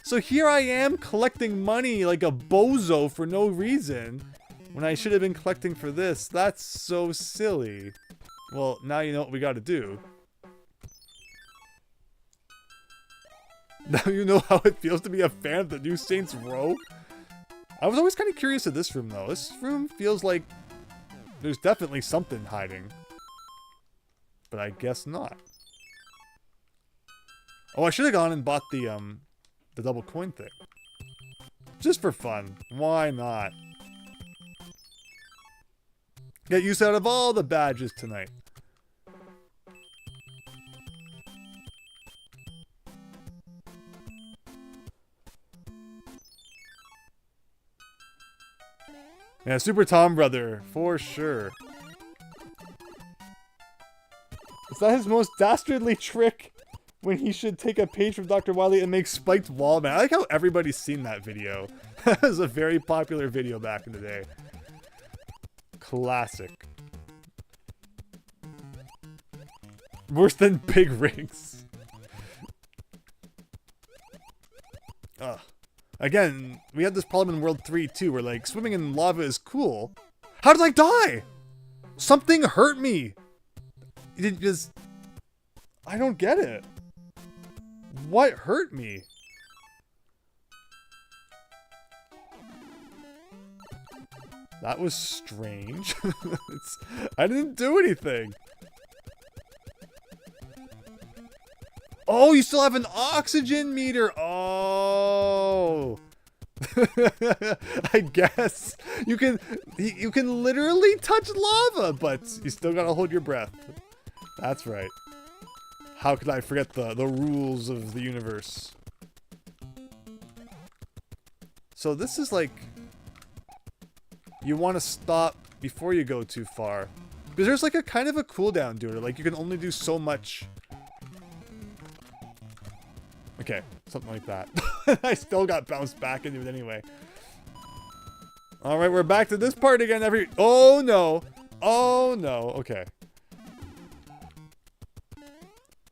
So here I am collecting money like a bozo for no reason. When I should have been collecting for this. That's so silly. Well, now you know what we gotta do. Now you know how it feels to be a fan of the new Saints Row. I was always kind of curious of this room, though. This room feels like there's definitely something hiding. But I guess not. Oh, I should have gone and bought the double coin thing. Just for fun. Why not? Get use out of all the badges tonight. Yeah, Super Tom Brother, for sure. Is that his most dastardly trick? When he should take a page from Dr. Wily and make spiked wall man. I like how everybody's seen that video. That was a very popular video back in the day. Classic. Worse than big rigs. Ugh. Again, we had this problem in World 3 too, where like swimming in lava is cool. How did I die? Something hurt me. It just... I don't get it. What hurt me? That was strange. I didn't do anything. Oh, you still have an oxygen meter. Oh. I guess you can literally touch lava, but you still gotta hold your breath. That's right. How could I forget the rules of the universe? So this is like, you want to stop before you go too far. Because there's like a kind of a cooldown to it. Like you can only do so much. Okay, something like that. I still got bounced back into it anyway. Alright, we're back to this part again. Oh no. Oh no. Okay.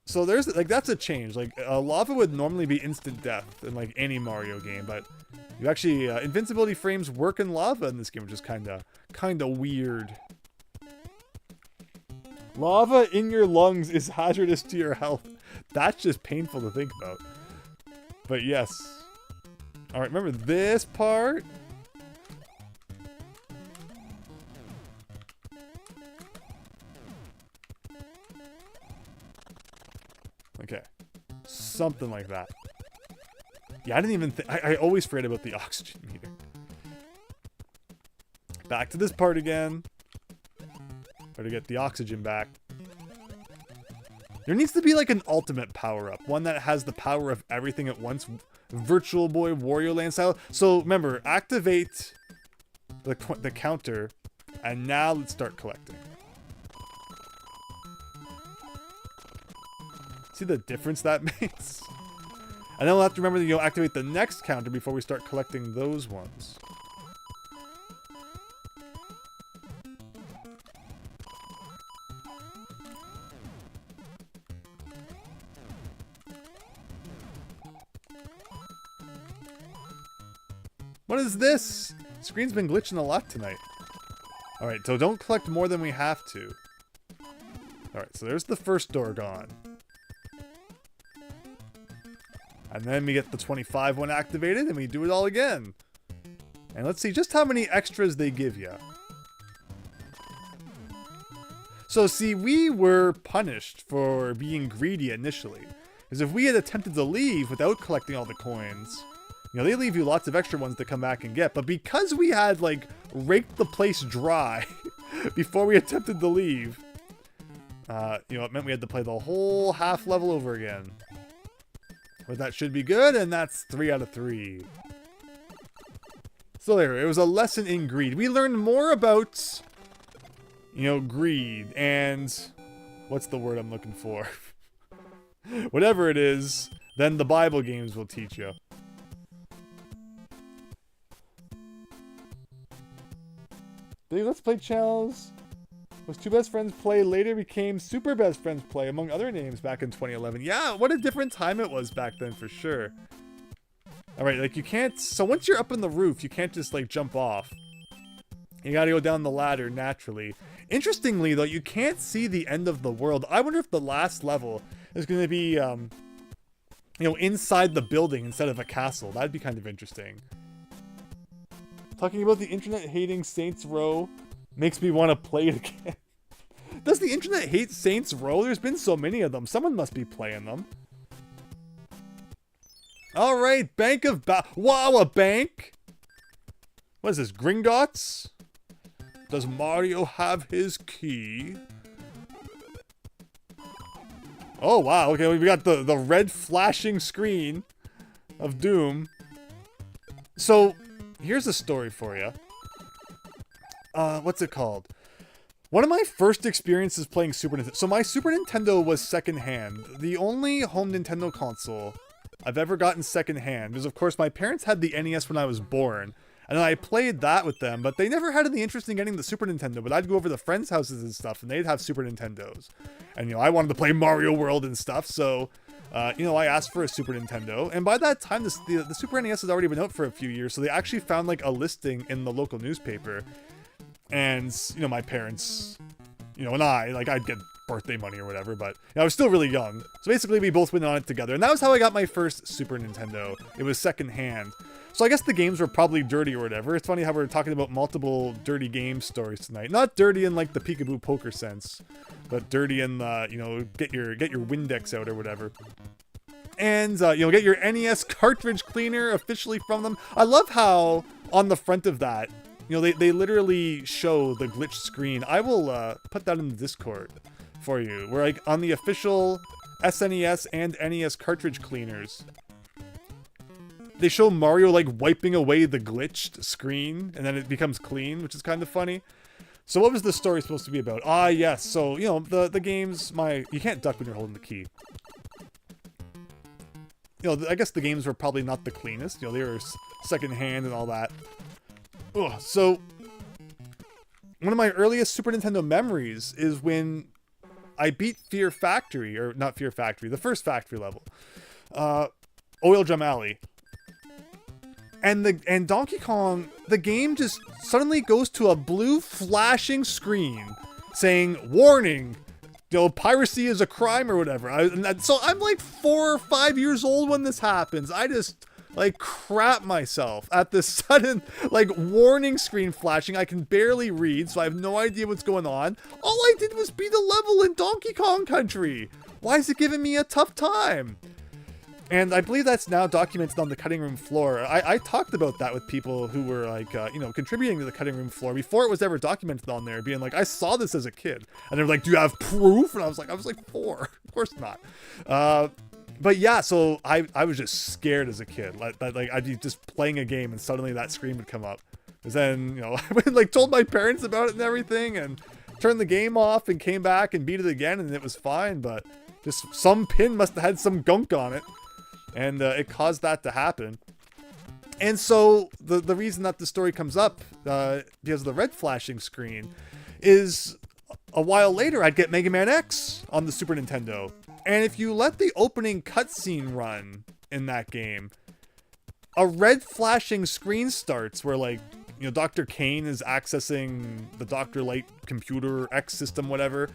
So there's, like, that's a change. Like, lava would normally be instant death in, like, any Mario game, but you actually, invincibility frames work in lava in this game, which is kinda weird. Lava in your lungs is hazardous to your health. That's just painful to think about. But yes. Alright, remember this part? Okay. Something like that. Yeah, I didn't even think... I always forget about the oxygen meter. Back to this part again. Better get the oxygen back. There needs to be like an ultimate power-up. One that has the power of everything at once. Virtual Boy Wario Land style. So remember, activate the counter. And now let's start collecting. See the difference that makes? And then we'll have to remember to activate the next counter before we start collecting those ones. What is this? Screen's been glitching a lot tonight. Alright, so don't collect more than we have to. Alright, so there's the first door gone. And then we get the 25 one activated and we do it all again. And let's see just how many extras they give you. So see, we were punished for being greedy initially. Because if we had attempted to leave without collecting all the coins, they leave you lots of extra ones to come back and get. But because we had, like, raked the place dry before we attempted to leave, it meant we had to play the whole half level over again. But that should be good, and that's 3 out of 3. So there, it was a lesson in greed. We learned more about, greed and... what's the word I'm looking for? Whatever it is, than the Bible games will teach you. Big Let's Play channels was Two Best Friends Play later became Super Best Friends Play, among other names, back in 2011. Yeah, what a different time it was back then, for sure. Alright, like, you can't... So once you're up on the roof, you can't just, like, jump off. You gotta go down the ladder naturally. Interestingly, though, you can't see the end of the world. I wonder if the last level is gonna be, inside the building instead of a castle. That'd be kind of interesting. Talking about the internet hating Saints Row makes me want to play it again. Does the internet hate Saints Row? There's been so many of them. Someone must be playing them. Alright, Bank of wow, a bank? What is this, Gringotts? Does Mario have his key? Oh, wow. Okay, we got the red flashing screen of Doom. So... here's a story for you. What's it called? One of my first experiences playing Super Nintendo. So my Super Nintendo was secondhand. The only home Nintendo console I've ever gotten secondhand is, of course, my parents had the NES when I was born. And I played that with them, but they never had any interest in getting the Super Nintendo. But I'd go over to friends' houses and stuff, and they'd have Super Nintendos. And, I wanted to play Mario World and stuff, so... I asked for a Super Nintendo, and by that time, the Super NES has already been out for a few years, so they actually found, like, a listing in the local newspaper, and, my parents, and I'd get birthday money or whatever, but I was still really young, so basically we both went on it together, and that was how I got my first Super Nintendo. It was secondhand. So I guess the games were probably dirty or whatever. It's funny how we're talking about multiple dirty game stories tonight. Not dirty in, like, the peekaboo poker sense, but dirty in the, get your Windex out or whatever. And, get your NES cartridge cleaner officially from them. I love how, on the front of that, they literally show the glitched screen. I will put that in the Discord for you. Where, like, on the official SNES and NES cartridge cleaners, they show Mario, like, wiping away the glitched screen, and then it becomes clean, which is kind of funny. So what was the story supposed to be about? Ah, yes. So, the games, you can't duck when you're holding the key. I guess the games were probably not the cleanest. They were secondhand and all that. Ugh, so, one of my earliest Super Nintendo memories is when I beat Fear Factory, or not Fear Factory, the first factory level. Oil Drum Alley. And Donkey Kong, the game just suddenly goes to a blue flashing screen saying, warning, piracy is a crime or whatever. So I'm like 4 or 5 years old when this happens. I just, like, crap myself at this sudden, like, warning screen flashing. I can barely read, so I have no idea what's going on. All I did was beat a level in Donkey Kong Country. Why is it giving me a tough time? And I believe that's now documented on the cutting room floor. I talked about that with people who were like, you know, contributing to the cutting room floor before it was ever documented on there, being like, I saw this as a kid. And they're like, do you have proof? And I was like 4. Of course not. But yeah, so I was just scared as a kid. Like I'd be just playing a game and suddenly that screen would come up. Because then, you know, I went, like told my parents about it and everything and turned the game off and came back and beat it again and it was fine. But just some pin must have had some gunk on it. And it caused that to happen. And so the reason that the story comes up, because of the red flashing screen, is a while later I'd get Mega Man X on the Super Nintendo. And if you let the opening cutscene run in that game, a red flashing screen starts where, like, you know, Dr. Kane is accessing the Dr. Light computer X system, whatever.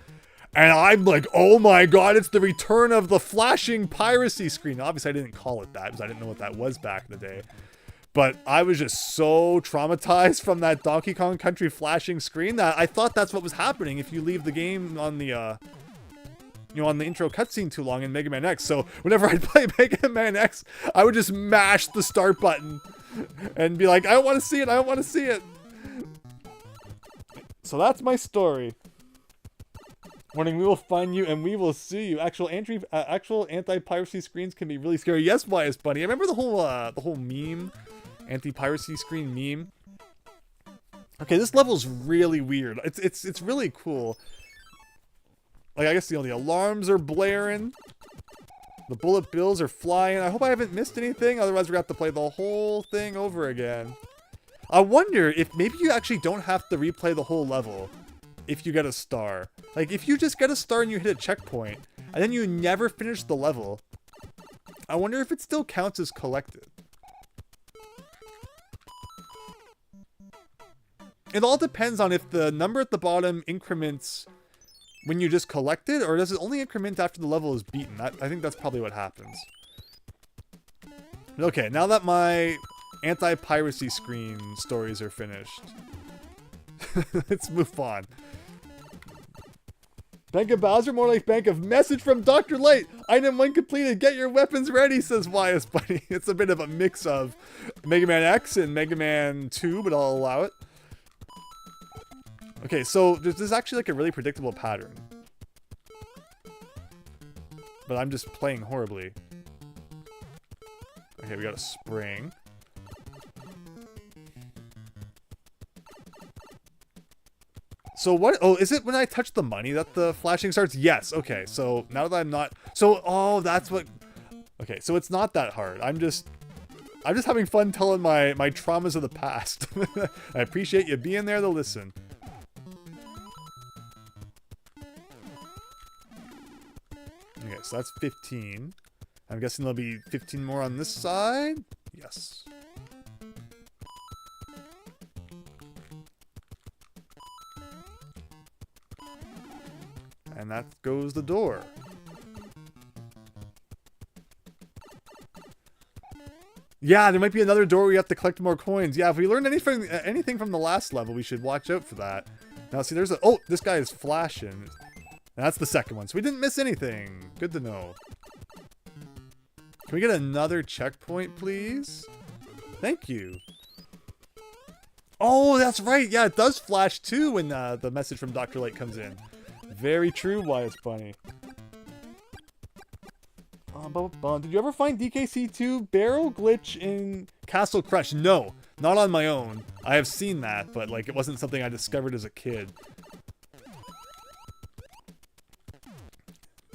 And I'm like, oh my god, it's the return of the flashing piracy screen. Obviously, I didn't call it that because I didn't know what that was back in the day. But I was just so traumatized from that Donkey Kong Country flashing screen that I thought that's what was happening if you leave the game on the, you know, on the intro cutscene too long in Mega Man X. So whenever I'd play Mega Man X, I would just mash the start button and be like, I don't want to see it, I don't want to see it. So that's my story. Warning, we will find you and we will sue you. Actual anti-piracy screens can be really scary. Yes, why is Bunny? I remember the whole meme, anti-piracy screen meme. Okay, this level's really weird. It's really cool. Like, I guess, you know, the alarms are blaring. The bullet bills are flying. I hope I haven't missed anything. Otherwise, we're going to have to play the whole thing over again. I wonder if maybe you actually don't have to replay the whole level if you get a star. Like, if you just get a star and you hit a checkpoint, and then you never finish the level, I wonder if it still counts as collected. It all depends on if the number at the bottom increments when you just collect it, or does it only increment after the level is beaten? I think that's probably what happens. Okay, now that my anti-piracy screen stories are finished, let's move on. Bank of Bowser, more like Bank of Message from Dr. Light. Item 1 completed. Get your weapons ready, says YS Bunny. It's a bit of a mix of Mega Man X and Mega Man 2, but I'll allow it. Okay, so this is actually like a really predictable pattern. But I'm just playing horribly. Okay, we got a spring. So what? Oh, is it when I touch the money that the flashing starts? Yes. Okay. So now that I'm not. So oh, that's what. Okay. So it's not that hard. I'm just having fun telling my traumas of the past. I appreciate you being there to listen. Okay. So that's 15. I'm guessing there'll be 15 more on this side. Yes. And that goes the door. Yeah, there might be another door where you have to collect more coins. Yeah, if we learned anything from the last level, we should watch out for that. Now, see, there's a... Oh, this guy is flashing. And that's the second one, so we didn't miss anything. Good to know. Can we get another checkpoint, please? Thank you. Oh, that's right. Yeah, it does flash, too, when the message from Dr. Light comes in. Very true, YS Bunny. Did you ever find DKC2 barrel glitch in Castle Crush? No, not on my own. I have seen that, but like it wasn't something I discovered as a kid.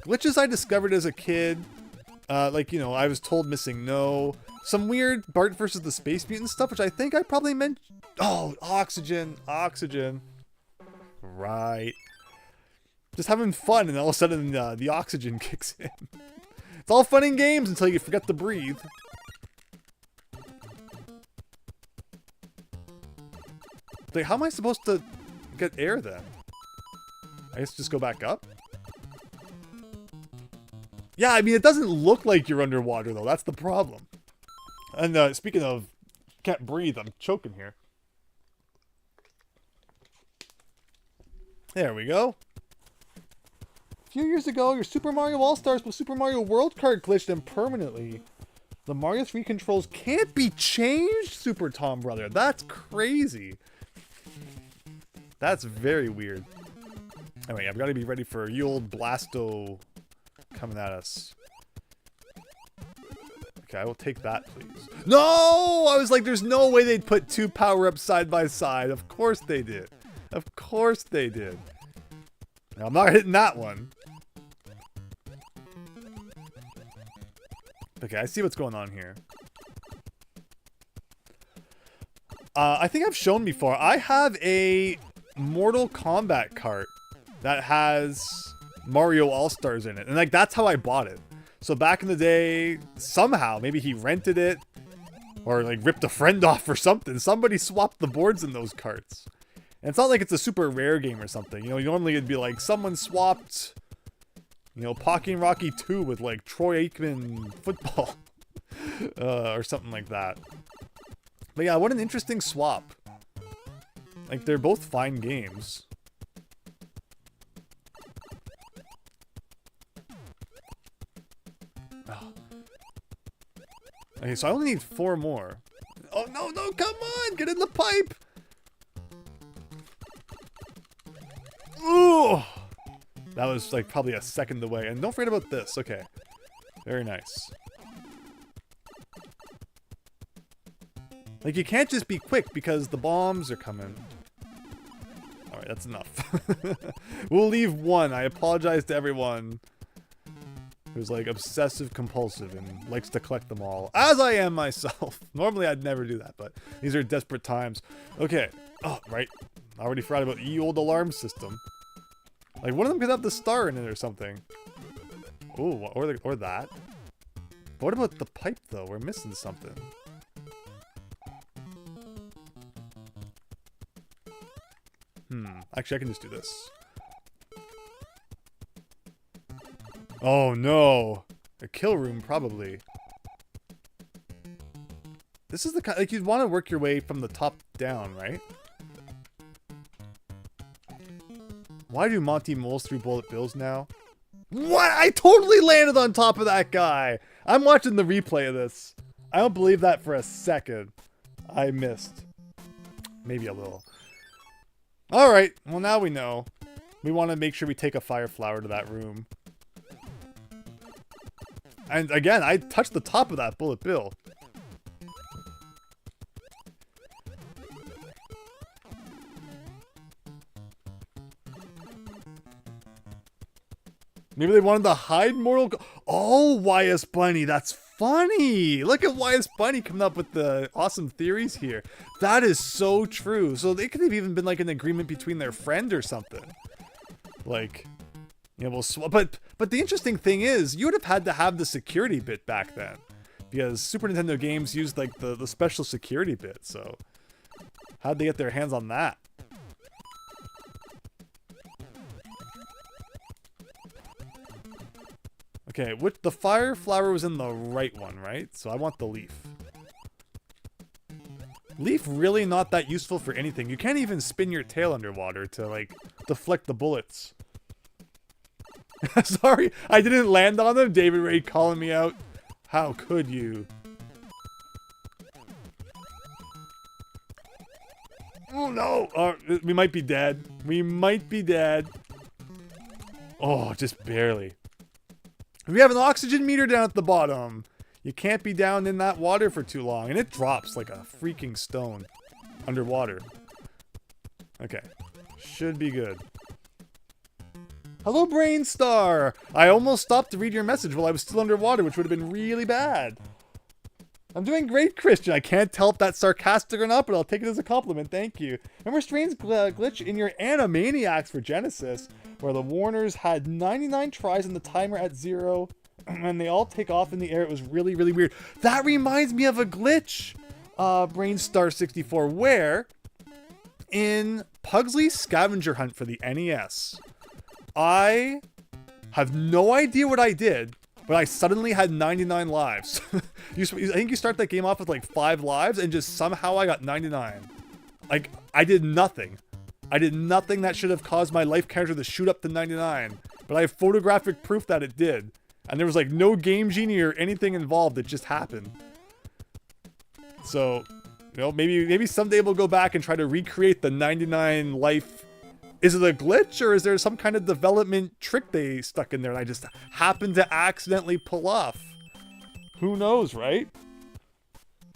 Glitches I discovered as a kid, like, you know, I was told missing no. Some weird Bart versus the Space Mutant stuff, which I think I probably meant... Oh, oxygen. Right. Just having fun, and all of a sudden the oxygen kicks in. It's all fun and games until you forget to breathe. Like, how am I supposed to get air then? I guess just go back up? Yeah, I mean, it doesn't look like you're underwater, though. That's the problem. And speaking of can't breathe, I'm choking here. There we go. few years ago, your Super Mario All-Stars with Super Mario World card glitched and permanently. The Mario 3 controls can't be changed, Super Tom Brother. That's crazy. That's very weird. Anyway, I've got to be ready for ye old Blasto coming at us. Okay, I will take that, please. No! I was like, there's no way they'd put 2 power-ups side by side. Of course they did. Of course they did. Now, I'm not hitting that one. Okay, I see what's going on here. I think I've shown before. I have a Mortal Kombat cart that has Mario All-Stars in it. And like, that's how I bought it. So back in the day, somehow, maybe he rented it or like ripped a friend off or something. Somebody swapped the boards in those carts. And it's not like it's a super rare game or something. You know, normally it'd be like someone swapped, you know, Pocky and Rocky 2 with like Troy Aikman football or something like that. But yeah, what an interesting swap. Like, they're both fine games. Oh. Okay, so I only need 4 more. Oh, no, no, come on! Get in the pipe! Ooh! That was, like, probably a second away. And don't forget about this. Okay. Very nice. Like, you can't just be quick because the bombs are coming. Alright, that's enough. We'll leave 1. I apologize to everyone who's, like, obsessive-compulsive and likes to collect them all. As I am myself. Normally, I'd never do that, but these are desperate times. Okay. Oh, right. I already forgot about the old alarm system. Like, one of them could have the star in it or something. Ooh, or that. But what about the pipe, though? We're missing something. Actually, I can just do this. Oh, no. A kill room, probably. This is the kind... Like, you'd want to work your way from the top down, right? Why do Monty moles through bullet bills now? What? I totally landed on top of that guy! I'm watching the replay of this. I don't believe that for a second. I missed. Maybe a little. Alright, well now we know. We want to make sure we take a fire flower to that room. And again, I touched the top of that bullet bill. Maybe they wanted to hide Mortal... Oh, YS Bunny, that's funny! Look at YS Bunny coming up with the awesome theories here. That is so true. So they could have even been like an agreement between their friend or something. Like, you know, we'll swap. But the interesting thing is, you would have had to have the security bit back then. Because Super Nintendo games used like the special security bit, so... How'd they get their hands on that? Okay, the fire flower was in the right one, right? So I want the leaf. Leaf really not that useful for anything. You can't even spin your tail underwater to, like, deflect the bullets. Sorry, I didn't land on them. David Ray calling me out. How could you? Oh, no! We might be dead. We might be dead. Oh, just barely. We have an oxygen meter down at the bottom. You can't be down in that water for too long. And it drops like a freaking stone underwater. Okay. Should be good. Hello, Brainstar! I almost stopped to read your message while I was still underwater, which would have been really bad. I'm doing great, Christian. I can't tell if that's sarcastic or not, but I'll take it as a compliment. Thank you. Remember Strange's glitch in your Animaniacs for Genesis, where the Warners had 99 tries and the timer at 0, and they all take off in the air. It was really, really weird. That reminds me of a glitch, Brainstar64, where in Pugsley's scavenger hunt for the NES, I have no idea what I did, but I suddenly had 99 lives. I think you start that game off with like 5 lives, and just somehow I got 99. Like, I did nothing. I did nothing that should have caused my life counter to shoot up to 99. But I have photographic proof that it did. And there was like no game genie or anything involved. It just happened. So, you know, maybe someday we'll go back and try to recreate the 99 life. Is it a glitch or is there some kind of development trick they stuck in there and I just happened to accidentally pull off? Who knows, right?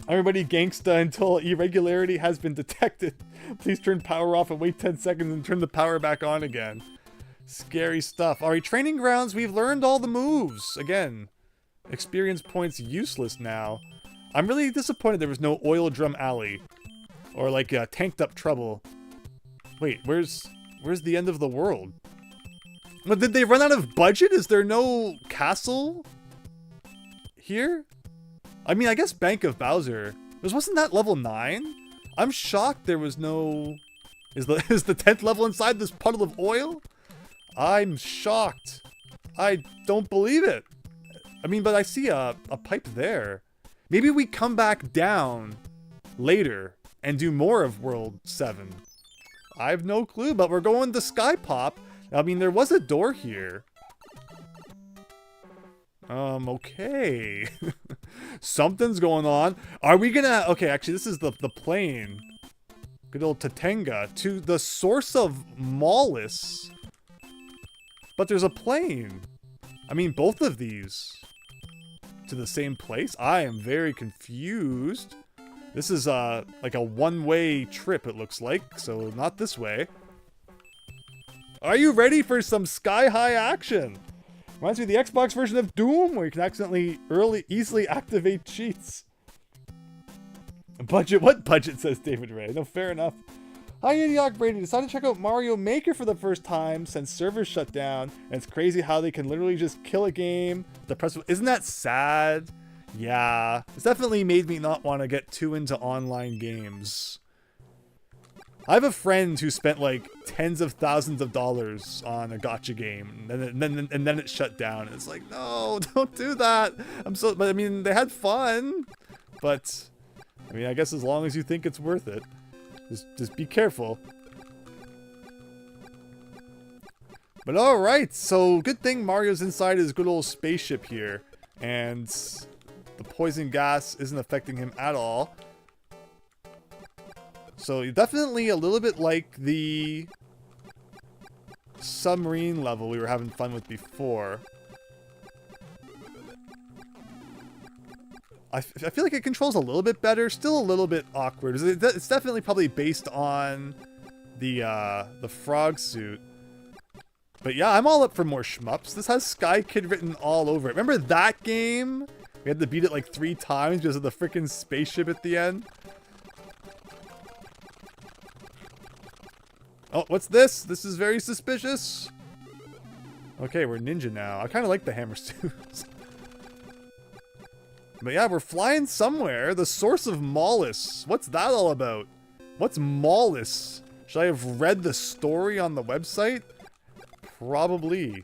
Everybody gangsta until irregularity has been detected. Please turn power off and wait 10 seconds and turn the power back on again. Scary stuff. Alright, training grounds, we've learned all the moves. Again, experience points useless now. I'm really disappointed there was no oil drum alley. Or like tanked up trouble. Wait, where's the end of the world? Well, did they run out of budget? Is there no castle here? I mean, I guess Bank of Bowser. Wasn't that level 9? I'm shocked there was no... Is the 10th level inside this puddle of oil? I'm shocked. I don't believe it. I mean, but I see a pipe there. Maybe we come back down later and do more of World 7. I have no clue, but we're going to Sky Pop. I mean, there was a door here. Okay. Something's going on. Are we gonna... Okay, actually, this is the plane. Good old Tatenga. To the source of Mollis. But there's a plane. I mean, both of these. To the same place? I am very confused. This is, like a one-way trip, it looks like. So, not this way. Are you ready for some sky-high action? Reminds me of the Xbox version of Doom, where you can accidentally easily activate cheats. Budget? What budget, says David Ray. No, fair enough. Hi, Idiot Brady. Decided to check out Mario Maker for the first time since servers shut down. And it's crazy how they can literally just kill a game. Isn't that sad? Yeah. It's definitely made me not want to get too into online games. I have a friend who spent like tens of thousands of dollars on a gacha game, and then it shut down. And it's like, no, don't do that. But I mean, they had fun, but I mean, I guess as long as you think it's worth it, just be careful. But all right, so good thing Mario's inside his good old spaceship here, and the poison gas isn't affecting him at all. So definitely a little bit like the submarine level we were having fun with before. I feel like it controls a little bit better, still a little bit awkward. It's definitely probably based on the frog suit. But yeah, I'm all up for more shmups. This has Sky Kid written all over it. Remember that game? We had to beat it like 3 times because of the freaking spaceship at the end. Oh, what's this? This is very suspicious. Okay, we're ninja now. I kind of like the hammer suits. But yeah, we're flying somewhere. The source of Mollis. What's that all about? What's Mollis? Should I have read the story on the website? Probably.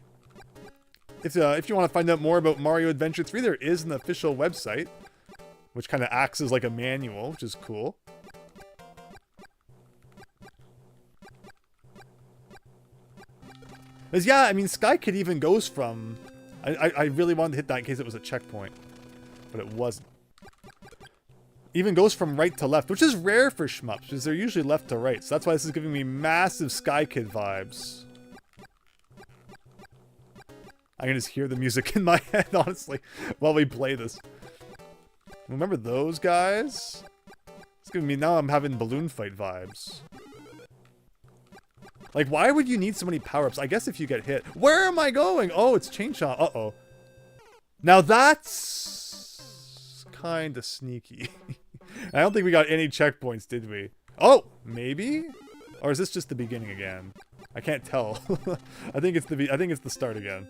If you want to find out more about Mario Adventure 3, there is an official website, which kind of acts as like a manual, which is cool. Because yeah, I mean, Sky Kid even goes from... I really wanted to hit that in case it was a checkpoint, but it wasn't. Even goes from right to left, which is rare for shmups, because they're usually left to right. So that's why this is giving me massive Sky Kid vibes. I can just hear the music in my head, honestly, while we play this. Remember those guys? It's giving me... Now I'm having balloon fight vibes. Like, why would you need so many power-ups? I guess if you get hit... Where am I going? Oh, it's Chain Shot. Uh-oh. Now that's... kind of sneaky. I don't think we got any checkpoints, did we? Oh, maybe? Or is this just the beginning again? I can't tell. I think it's the start again.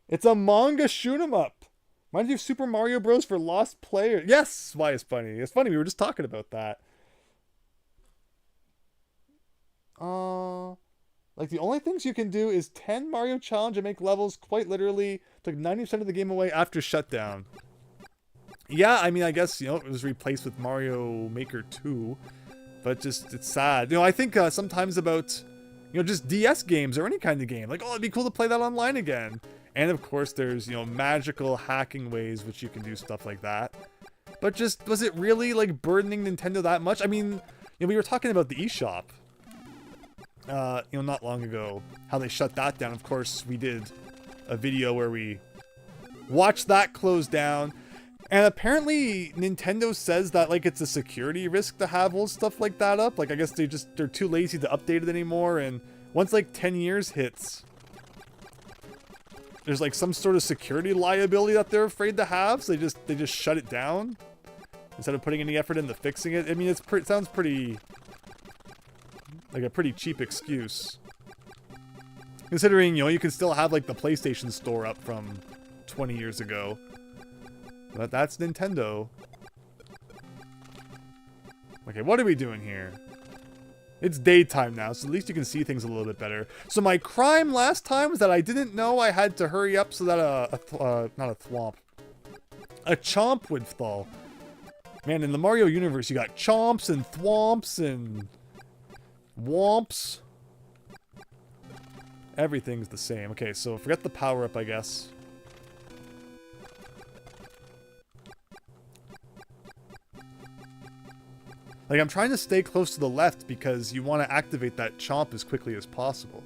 It's a manga shoot 'em up. Reminds you of Super Mario Bros. For Lost Players. Yes! Why it's funny. It's funny, we were just talking about that. Like the only things you can do is 10 Mario Challenge and make levels quite literally. Took 90% of the game away after shutdown. Yeah, I mean, I guess, you know, it was replaced with Mario Maker 2, but just, it's sad. You know, I think sometimes about, you know, just DS games or any kind of game. Like, oh, it'd be cool to play that online again. And of course, there's, you know, magical hacking ways which you can do stuff like that. But just, was it really, like, burdening Nintendo that much? I mean, you know, we were talking about the eShop, you know, not long ago, how they shut that down. Of course, we did a video where we watched that close down. And apparently, Nintendo says that, like, it's a security risk to have old stuff like that up. Like, I guess they're too lazy to update it anymore. And once, like, 10 years hits, there's, like, some sort of security liability that they're afraid to have. So they just shut it down instead of putting any effort into fixing it. I mean, it sounds pretty, like, a pretty cheap excuse. Considering, you know, you can still have, like, the PlayStation Store up from 20 years ago. But that's Nintendo. Okay, what are we doing here? It's daytime now, so at least you can see things a little bit better. So my crime last time was that I didn't know I had to hurry up so that not a thwomp, a chomp would fall. Man, in the Mario universe, you got chomps and thwomps and womps. Everything's the same. Okay, so forget the power-up, I guess. Like, I'm trying to stay close to the left because you want to activate that chomp as quickly as possible.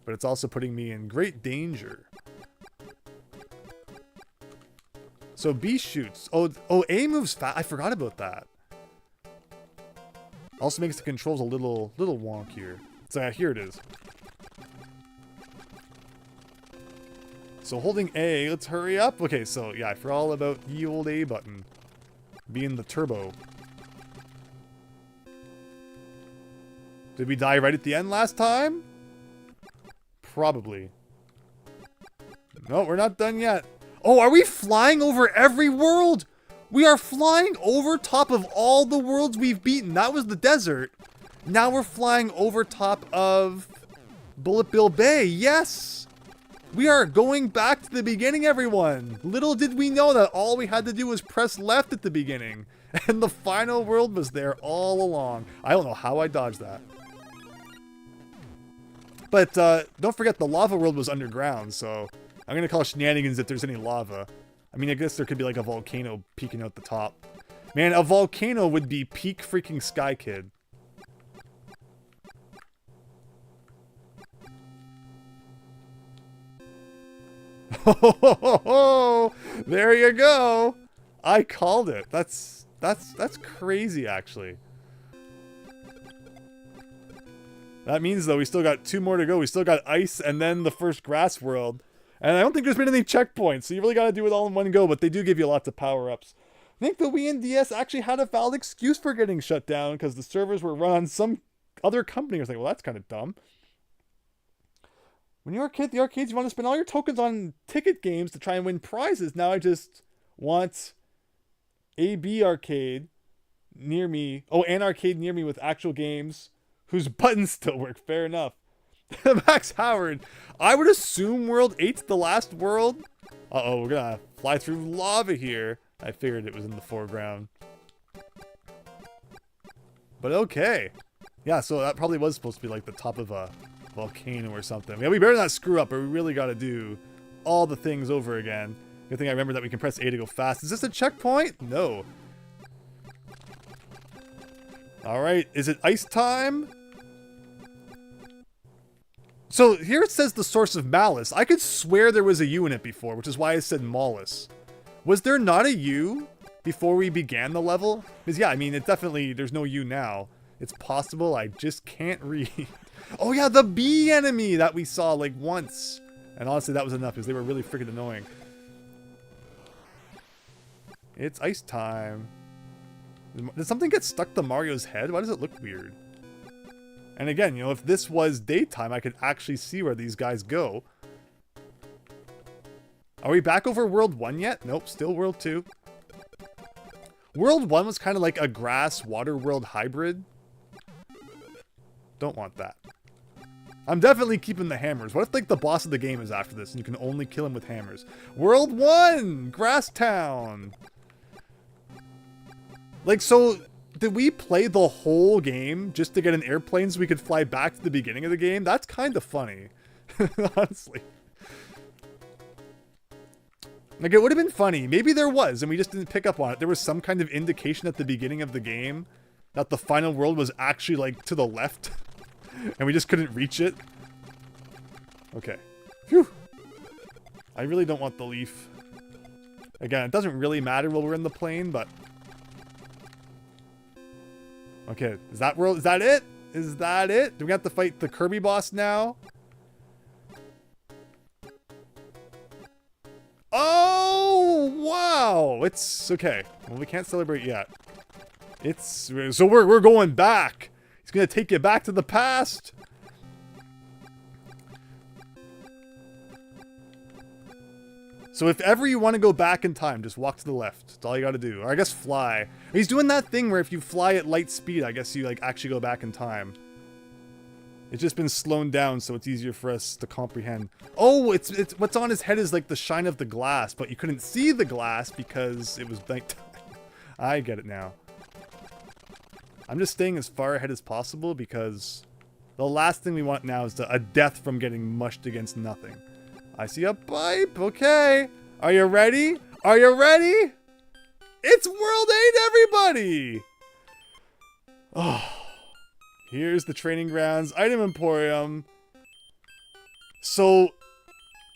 But it's also putting me in great danger. So B shoots. Oh, A moves fast. I forgot about that. Also makes the controls a little wonkier. So yeah, here it is. So holding A, let's hurry up. Okay, so yeah, I forgot all about the old A button being the turbo. Did we die right at the end last time? Probably. No, we're not done yet. Oh, are we flying over every world? We are flying over top of all the worlds we've beaten. That was the desert. Now we're flying over top of Bullet Bill Bay. Yes! We are going back to the beginning, everyone. Little did we know that all we had to do was press left at the beginning. And the final world was there all along. I don't know how I dodged that. But don't forget the lava world was underground, so I'm going to call shenanigans if there's any lava. I mean, I guess there could be like a volcano peeking out the top. Man, a volcano would be peak freaking Sky Kid. Oh, there you go. I called it. That's crazy, actually. That means, though, we still got 2 more to go. We still got ice and then the first grass world. And I don't think there's been any checkpoints, so you really got to do it all in one go, but they do give you lots of power-ups. I think the Wii and DS actually had a valid excuse for getting shut down because the servers were run on some other company. I was like, well, that's kind of dumb. When you were a kid at the arcades, you want to spend all your tokens on ticket games to try and win prizes. Now I just want AB arcade near me. Oh, an arcade near me with actual games whose buttons still work. Fair enough. Max Howard. I would assume World 8's the last world. Uh-oh, we're gonna fly through lava here. I figured it was in the foreground. But okay. Yeah, so that probably was supposed to be like the top of a volcano or something. Yeah, we better not screw up, or we really gotta do all the things over again. Good thing I remember that we can press A to go fast. Is this a checkpoint? No. Alright, is it ice time? So here it says the source of malice. I could swear there was a U in it before, which is why I said malice. Was there not a U before we began the level? Because yeah, I mean, it definitely, there's no U now. It's possible, I just can't read. Oh yeah, the bee enemy that we saw like once. And honestly, that was enough because they were really freaking annoying. It's ice time. Did something get stuck to Mario's head? Why does it look weird? And again, you know, if this was daytime, I could actually see where these guys go. Are we back over World 1 yet? Nope, still World 2. World 1 was kind of like a grass water world hybrid. Don't want that. I'm definitely keeping the hammers. What if like the boss of the game is after this and you can only kill him with hammers? World 1! Grass Town! Like, so did we play the whole game just to get an airplane so we could fly back to the beginning of the game? That's kind of funny, honestly. Like, it would have been funny. Maybe there was, and we just didn't pick up on it. There was some kind of indication at the beginning of the game that the final world was actually, like, to the left. And we just couldn't reach it. Okay. Phew. I really don't want the leaf. Again, it doesn't really matter while we're in the plane, but... Okay, is that world? Is that it? Is that it? Do we have to fight the Kirby boss now? Oh, wow! It's okay. Well, we can't celebrate yet. It's so we're going back. He's gonna take you back to the past. So if ever you want to go back in time, just walk to the left. That's all you got to do. Or I guess fly. He's doing that thing where if you fly at light speed, I guess you like actually go back in time. It's just been slowed down, so it's easier for us to comprehend. Oh, it's what's on his head is like the shine of the glass, but you couldn't see the glass because it was nighttime. I get it now. I'm just staying as far ahead as possible because the last thing we want now is a death from getting mushed against nothing. I see a pipe. Okay. Are you ready? Are you ready? It's World 8, everybody! Oh. Here's the training grounds. Item Emporium. So,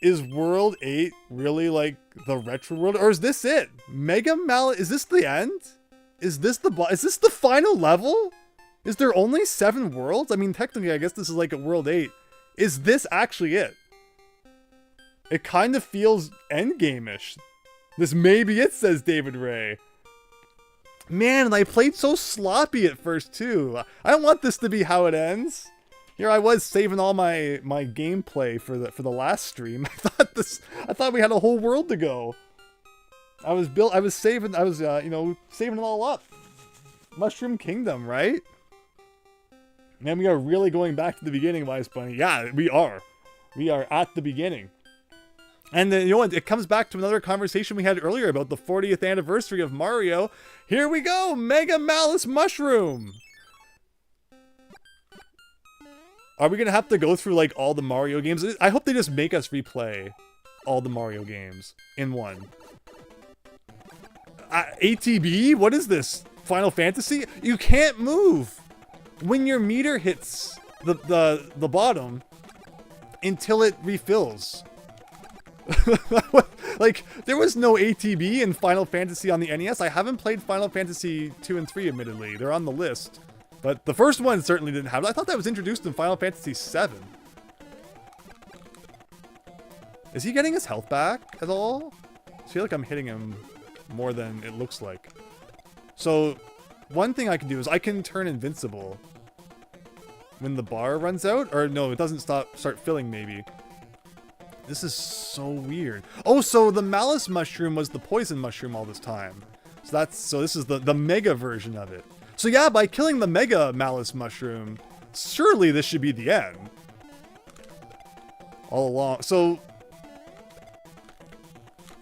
is World 8 really like the retro world? Or is this it? Mega Mal... Is this the end? Is this the final level? Is there only 7 worlds? I mean, technically, I guess this is like a World 8. Is this actually it? It kind of feels endgame-ish. This may be it, says David Ray. Man, I played so sloppy at first, too. I don't want this to be how it ends. Here I was saving all my gameplay for the last stream. I thought we had a whole world to go. I was saving it all up. Mushroom Kingdom, right? Man, we are really going back to the beginning, Wise Bunny. Yeah, we are. We are at the beginning. And then, you know what? It comes back to another conversation we had earlier about the 40th anniversary of Mario. Here we go! Mega Malice Mushroom! Are we going to have to go through, like, all the Mario games? I hope they just make us replay all the Mario games in one. ATB? What is this? Final Fantasy? You can't move when your meter hits the bottom until it refills. Like, there was no ATB in Final Fantasy on the NES. I haven't played Final Fantasy 2 and 3, admittedly. They're on the list. But the first one certainly didn't have it. I thought that was introduced in Final Fantasy 7. Is he getting his health back at all? I feel like I'm hitting him more than it looks like. So, one thing I can do is I can turn invincible when the bar runs out. Or no, it doesn't start filling maybe. This is so weird. Oh, so the Malice Mushroom was the poison mushroom all this time. So this is the Mega version of it. So yeah, by killing the Mega Malice Mushroom, surely this should be the end. All along. So...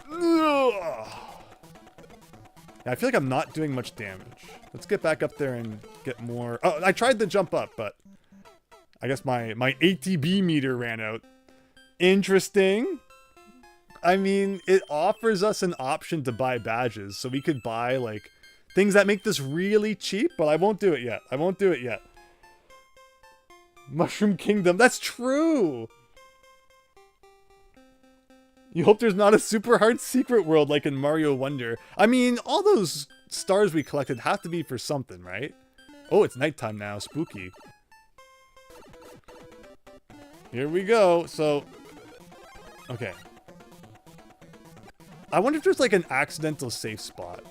Ugh. Yeah, I feel like I'm not doing much damage. Let's get back up there and get more... Oh, I tried to jump up, but... I guess my ATB meter ran out. Interesting. I mean, it offers us an option to buy badges, so we could buy, like, things that make this really cheap, but I won't do it yet. I won't do it yet. Mushroom Kingdom, that's true! You hope there's not a super hard secret world like in Mario Wonder. I mean, all those stars we collected have to be for something, right? Oh, it's nighttime now. Spooky. Here we go. So... Okay. I wonder if there's like an accidental safe spot.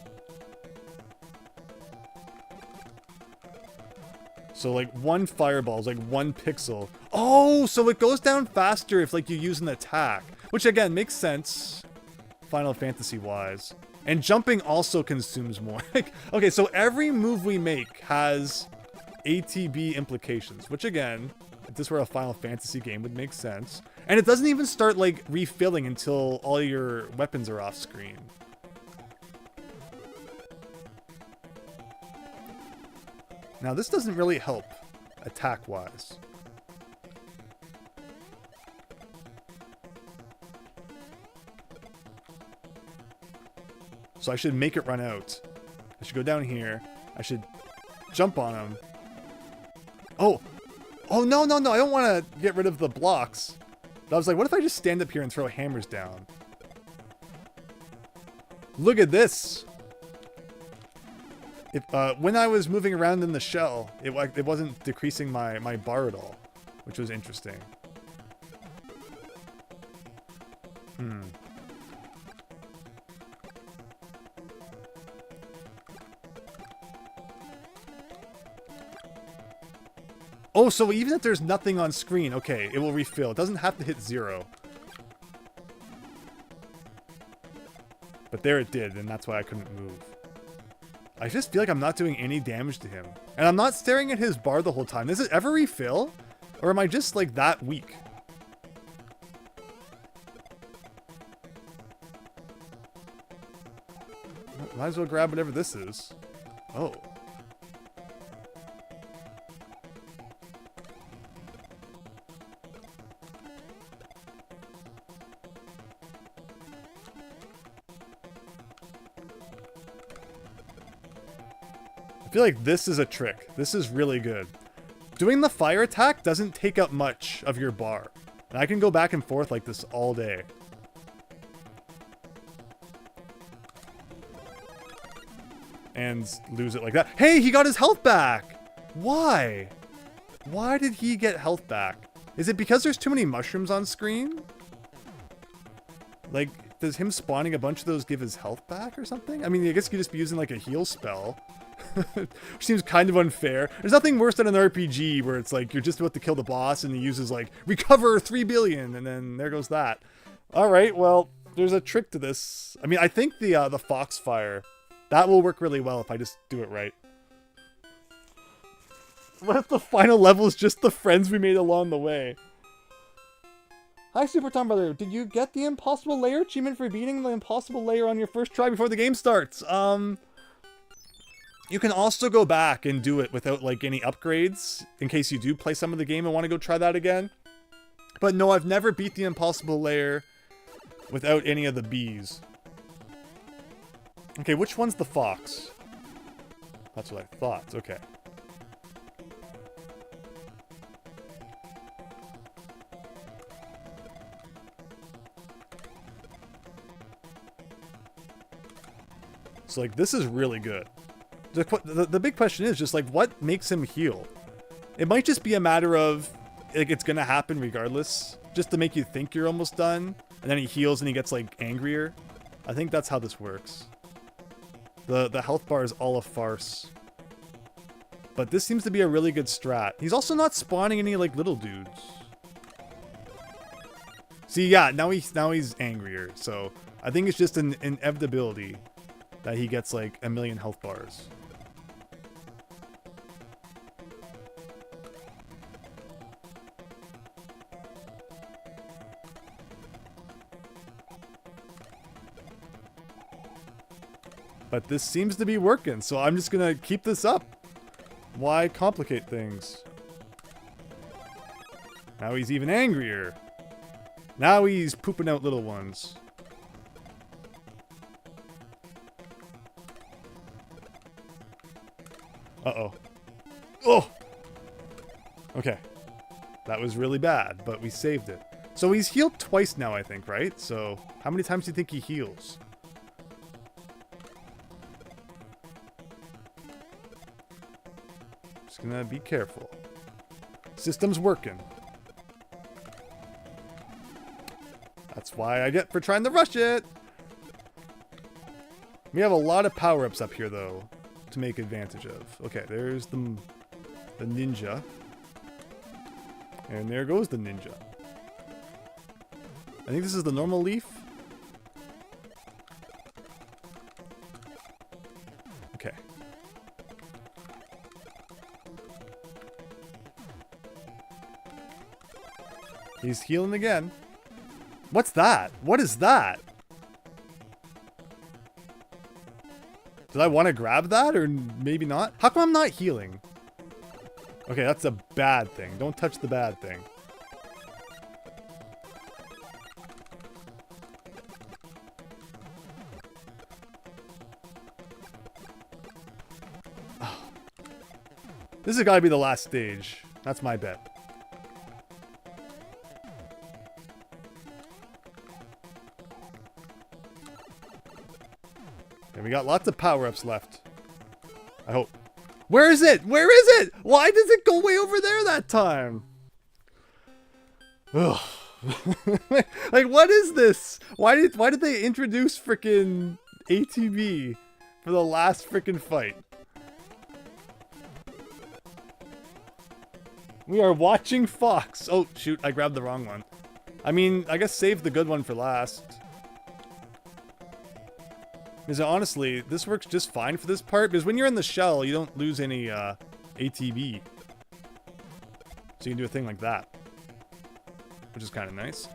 So like one fireball is like 1 pixel. Oh, so it goes down faster if like you use an attack. Which again, makes sense Final Fantasy wise. And jumping also consumes more. Okay, so every move we make has ATB implications. Which again, if this were a Final Fantasy game, would make sense. And it doesn't even start, like, refilling until all your weapons are off screen. Now, this doesn't really help attack-wise. So I should make it run out. I should go down here. I should jump on him. Oh! Oh, no, no, no. I don't want to get rid of the blocks. But I was like, what if I just stand up here and throw hammers down? Look at this! If, when I was moving around in the shell, it wasn't decreasing my bar at all, which was interesting. Oh, so even if there's nothing on screen, okay, it will refill. It doesn't have to hit 0. But there it did, and that's why I couldn't move. I just feel like I'm not doing any damage to him. And I'm not staring at his bar the whole time. Does it ever refill? Or am I just, like, that weak? Might as well grab whatever this is. Oh. I feel like this is a trick. This is really good. Doing the fire attack doesn't take up much of your bar. And I can go back and forth like this all day. And lose it like that. Hey, he got his health back! Why? Why did he get health back? Is it because there's too many mushrooms on screen? Like, does him spawning a bunch of those give his health back or something? I mean, I guess you could just be using like a heal spell. Which seems kind of unfair. There's nothing worse than an RPG where it's like you're just about to kill the boss and he uses like recover 3 billion and then there goes that. All right, well, there's a trick to this. I mean, I think the Foxfire, that will work really well if I just do it right. What if the final level is just the friends we made along the way? Hi, Super Tom Brother. Did you get the impossible layer achievement for beating the impossible layer on your first try before the game starts? You can also go back and do it without like any upgrades in case you do play some of the game and want to go try that again. But no, I've never beat the impossible layer without any of the bees. Okay, which one's the fox? That's what I thought. Okay. So like this is really good. The big question is just like, what makes him heal? It might just be a matter of, like, it's gonna happen regardless, just to make you think you're almost done, and then he heals and he gets, like, angrier. I think that's how this works. The health bar is all a farce. But this seems to be a really good strat. He's also not spawning any, like, little dudes. See, yeah, now he's angrier, so I think it's just an inevitability that he gets, like, 1,000,000 health bars. But this seems to be working, so I'm just gonna keep this up. Why complicate things? Now he's even angrier. Now he's pooping out little ones. Uh-oh. Oh! Okay. That was really bad, but we saved it. So he's healed twice now, I think, right? So how many times do you think he heals? Just gonna be careful. System's working. That's why I get for trying to rush it. We have a lot of power-ups up here, though, to make advantage of. Okay, there's the ninja. And there goes the ninja. I think this is the normal leaf. Okay. He's healing again. What's that? What is that? Did I want to grab that or maybe not? How come I'm not healing? Okay, that's a bad thing. Don't touch the bad thing. Oh. This has got to be the last stage. That's my bet. And we got lots of power-ups left. I hope. Where is it? Where is it? Why does it go way over there that time? Ugh. Like, what is this? Why did they introduce frickin' ATV for the last frickin' fight? We are watching Fox. Oh, shoot, I grabbed the wrong one. I mean, I guess save the good one for last. Because honestly, this works just fine for this part, because when you're in the shell, you don't lose any ATB. So you can do a thing like that. Which is kind of nice.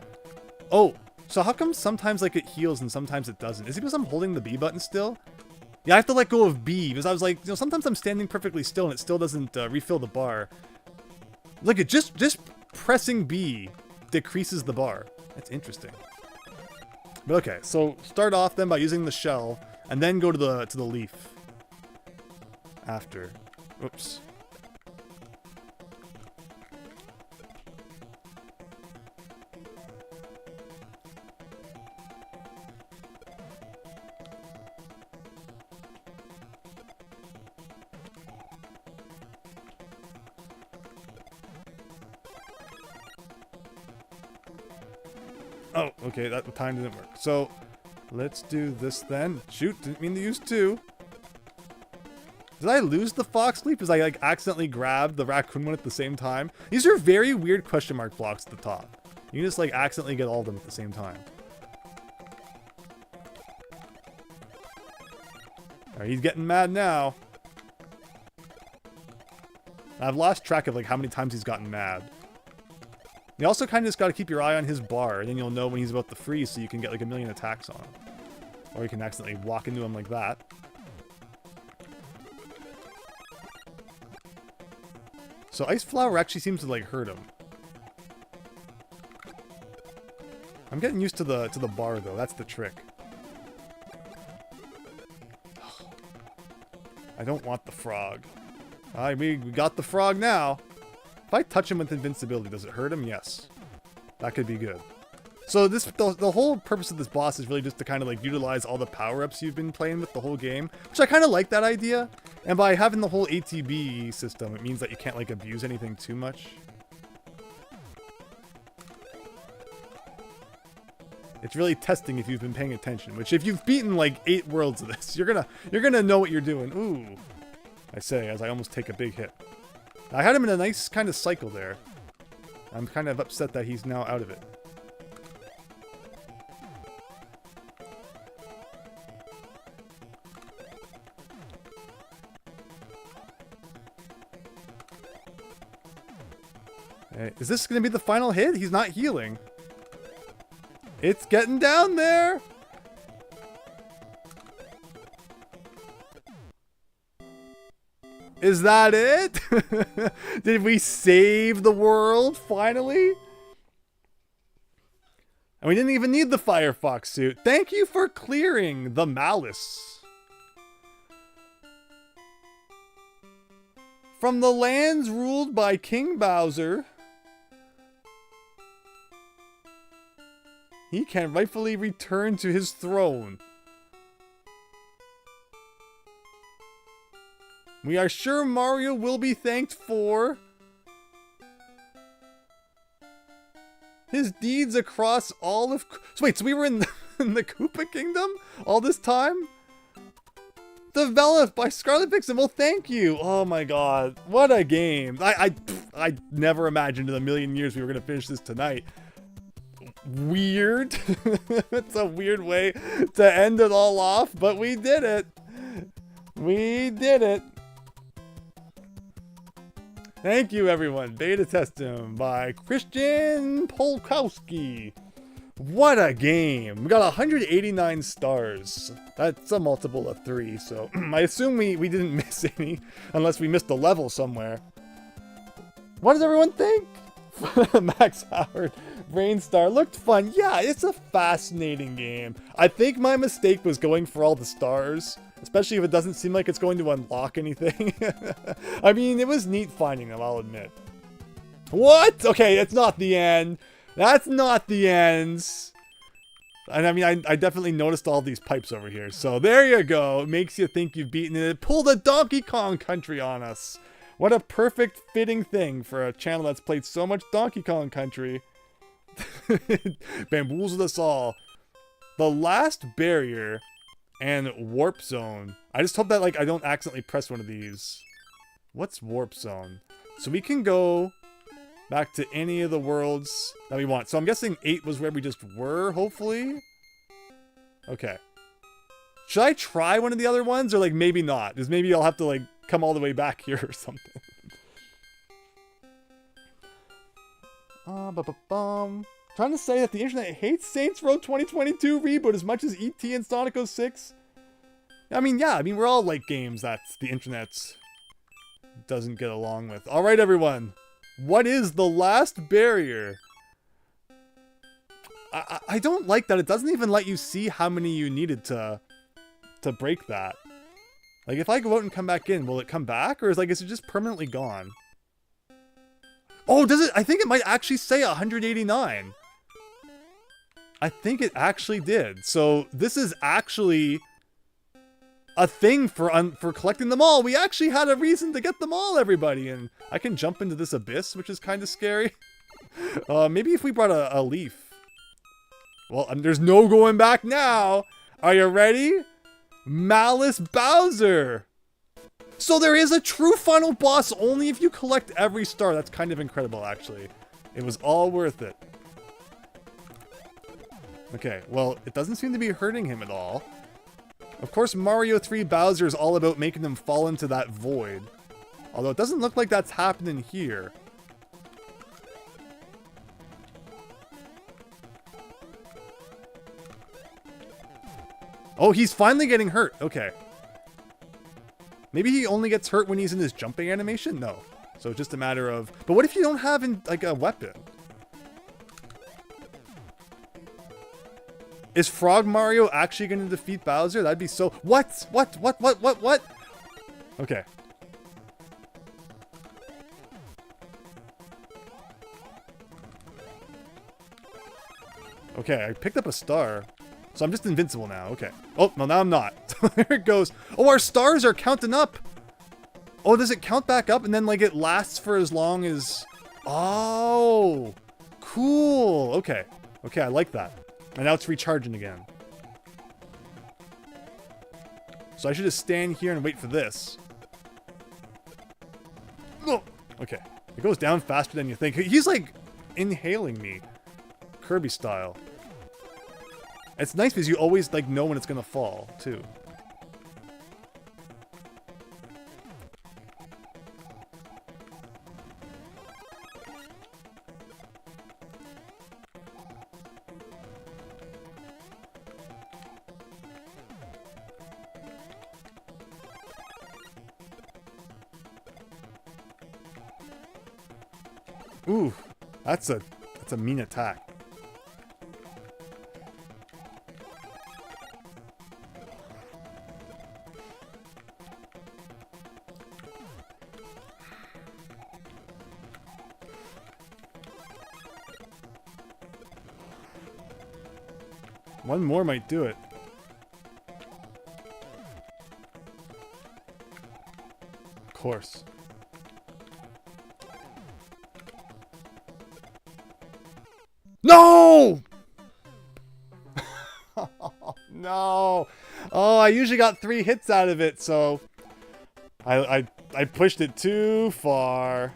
Oh, so how come sometimes like it heals and sometimes it doesn't? Is it because I'm holding the B button still? Yeah, I have to let go of B, because I was like, you know, sometimes I'm standing perfectly still and it still doesn't refill the bar. Look, it just pressing B decreases the bar. That's interesting. But okay, so start off then by using the shell, and then go to the leaf. After. Oops. Oh, okay, that time didn't work. So, let's do this then. Shoot, didn't mean to use two. Did I lose the fox leaf? Because I like accidentally grabbed the raccoon one at the same time? These are very weird question mark blocks at the top. You can just like accidentally get all of them at the same time. Alright, he's getting mad now. I've lost track of like how many times he's gotten mad. You also kind of just got to keep your eye on his bar, and then you'll know when he's about to freeze so you can get like a million attacks on him. Or you can accidentally walk into him like that. So Ice Flower actually seems to like hurt him. I'm getting used to the bar though, that's the trick. I don't want the frog. We got the frog now. If I touch him with invincibility, does it hurt him? Yes. That could be good. So the whole purpose of this boss is really just to kind of like utilize all the power-ups you've been playing with the whole game, which I kind of like that idea. And by having the whole ATB system, it means that you can't like abuse anything too much. It's really testing if you've been paying attention, which if you've beaten like 8 worlds of this, you're gonna know what you're doing. Ooh. I say as I almost take a big hit. I had him in a nice kind of cycle there. I'm kind of upset that he's now out of it. Hey, is this going to be the final hit? He's not healing. It's getting down there. Is that it? Did we save the world finally? And we didn't even need the Firefox suit. Thank you for clearing the malice. From the lands ruled by King Bowser, he can rightfully return to his throne. We are sure Mario will be thanked for his deeds across all of... So wait, so we were in the Koopa Kingdom all this time? Developed by Scarlet Vixen. Well, thank you. Oh my god. What a game. I never imagined in a million years we were going to finish this tonight. Weird. It's a weird way to end it all off, but we did it. We did it. Thank you, everyone. Beta Testum by Christian Polkowski. What a game. We got 189 stars. That's a multiple of 3, so I assume we didn't miss any, unless we missed a level somewhere. What does everyone think? Max Howard, Rainstar looked fun. Yeah, it's a fascinating game. I think my mistake was going for all the stars, especially if it doesn't seem like it's going to unlock anything. I mean, it was neat finding them, I'll admit. What? Okay, that's not the end. That's not the end. And I mean, I definitely noticed all these pipes over here. So there you go. It makes you think you've beaten it. It pulled a Donkey Kong Country on us. What a perfect fitting thing for a channel that's played so much Donkey Kong Country. Bamboozled us all. The last barrier and warp zone. I just hope that like I don't accidentally press one of these. What's warp zone? So we can go back to any of the worlds that we want. So I'm guessing 8 was where we just were, hopefully. Okay. Should I try one of the other ones or like maybe not? Because maybe I'll have to like come all the way back here or something. Trying to say that the internet hates Saints Row 2022 reboot as much as ET and Sonic 06. I mean, yeah, we're all like games that the internet doesn't get along with. All right, everyone. What is the last barrier? I don't like that it doesn't even let you see how many you needed to break that. Like, if I go out and come back in, will it come back? Or is it just permanently gone? Oh, does it? I think it might actually say 189. I think it actually did. So, this is actually a thing for collecting them all. We actually had a reason to get them all, everybody. And I can jump into this abyss, which is kind of scary. Maybe if we brought a leaf. Well, there's no going back now. Are you ready? Malice Bowser. So there is a true final boss only if you collect every star. That's kind of incredible, actually. It was all worth it. Okay, well, it doesn't seem to be hurting him at all. Of course, Mario 3 Bowser is all about making them fall into that void. Although it doesn't look like that's happening here. Oh, he's finally getting hurt. Okay. Maybe he only gets hurt when he's in his jumping animation? No. So it's just a matter of... But what if you don't have like a weapon? Is Frog Mario actually going to defeat Bowser? That'd be so... What? What? Okay. Okay, I picked up a star. So I'm just invincible now. Okay. Oh, no, now I'm not. There it goes. Oh, our stars are counting up. Oh, does it count back up and then like it lasts for as long as... Oh, cool. Okay. Okay, I like that. And now it's recharging again. So I should just stand here and wait for this. Oh, okay. It goes down faster than you think. He's like inhaling me. Kirby style. It's nice because you always like know when it's gonna fall, too. Ooh, that's a mean attack. One more might do it. Of course. No! No! Oh, I usually got 3 hits out of it, so I pushed it too far.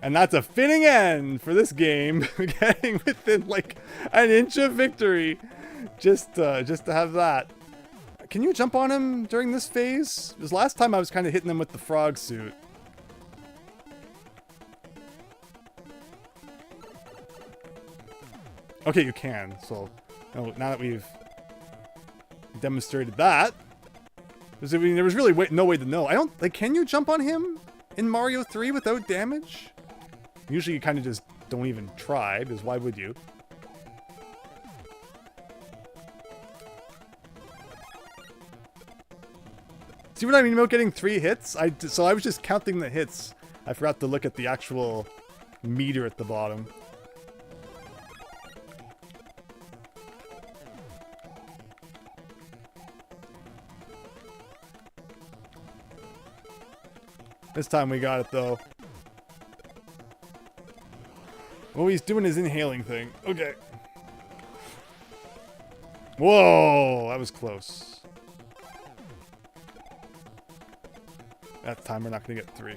And that's a fitting end for this game. Getting within like an inch of victory. Just to have that. Can you jump on him during this phase? Because last time I was kind of hitting him with the frog suit. Okay, you can. So now that we've demonstrated that, there was really no way to know. I don't like. Can you jump on him in Mario 3 without damage? Usually you kind of just don't even try, because why would you? See what I mean about getting 3 hits? So I was just counting the hits. I forgot to look at the actual meter at the bottom. This time we got it, though. Oh, he's doing his inhaling thing. Okay. Whoa, that was close. That time we're not going to get 3.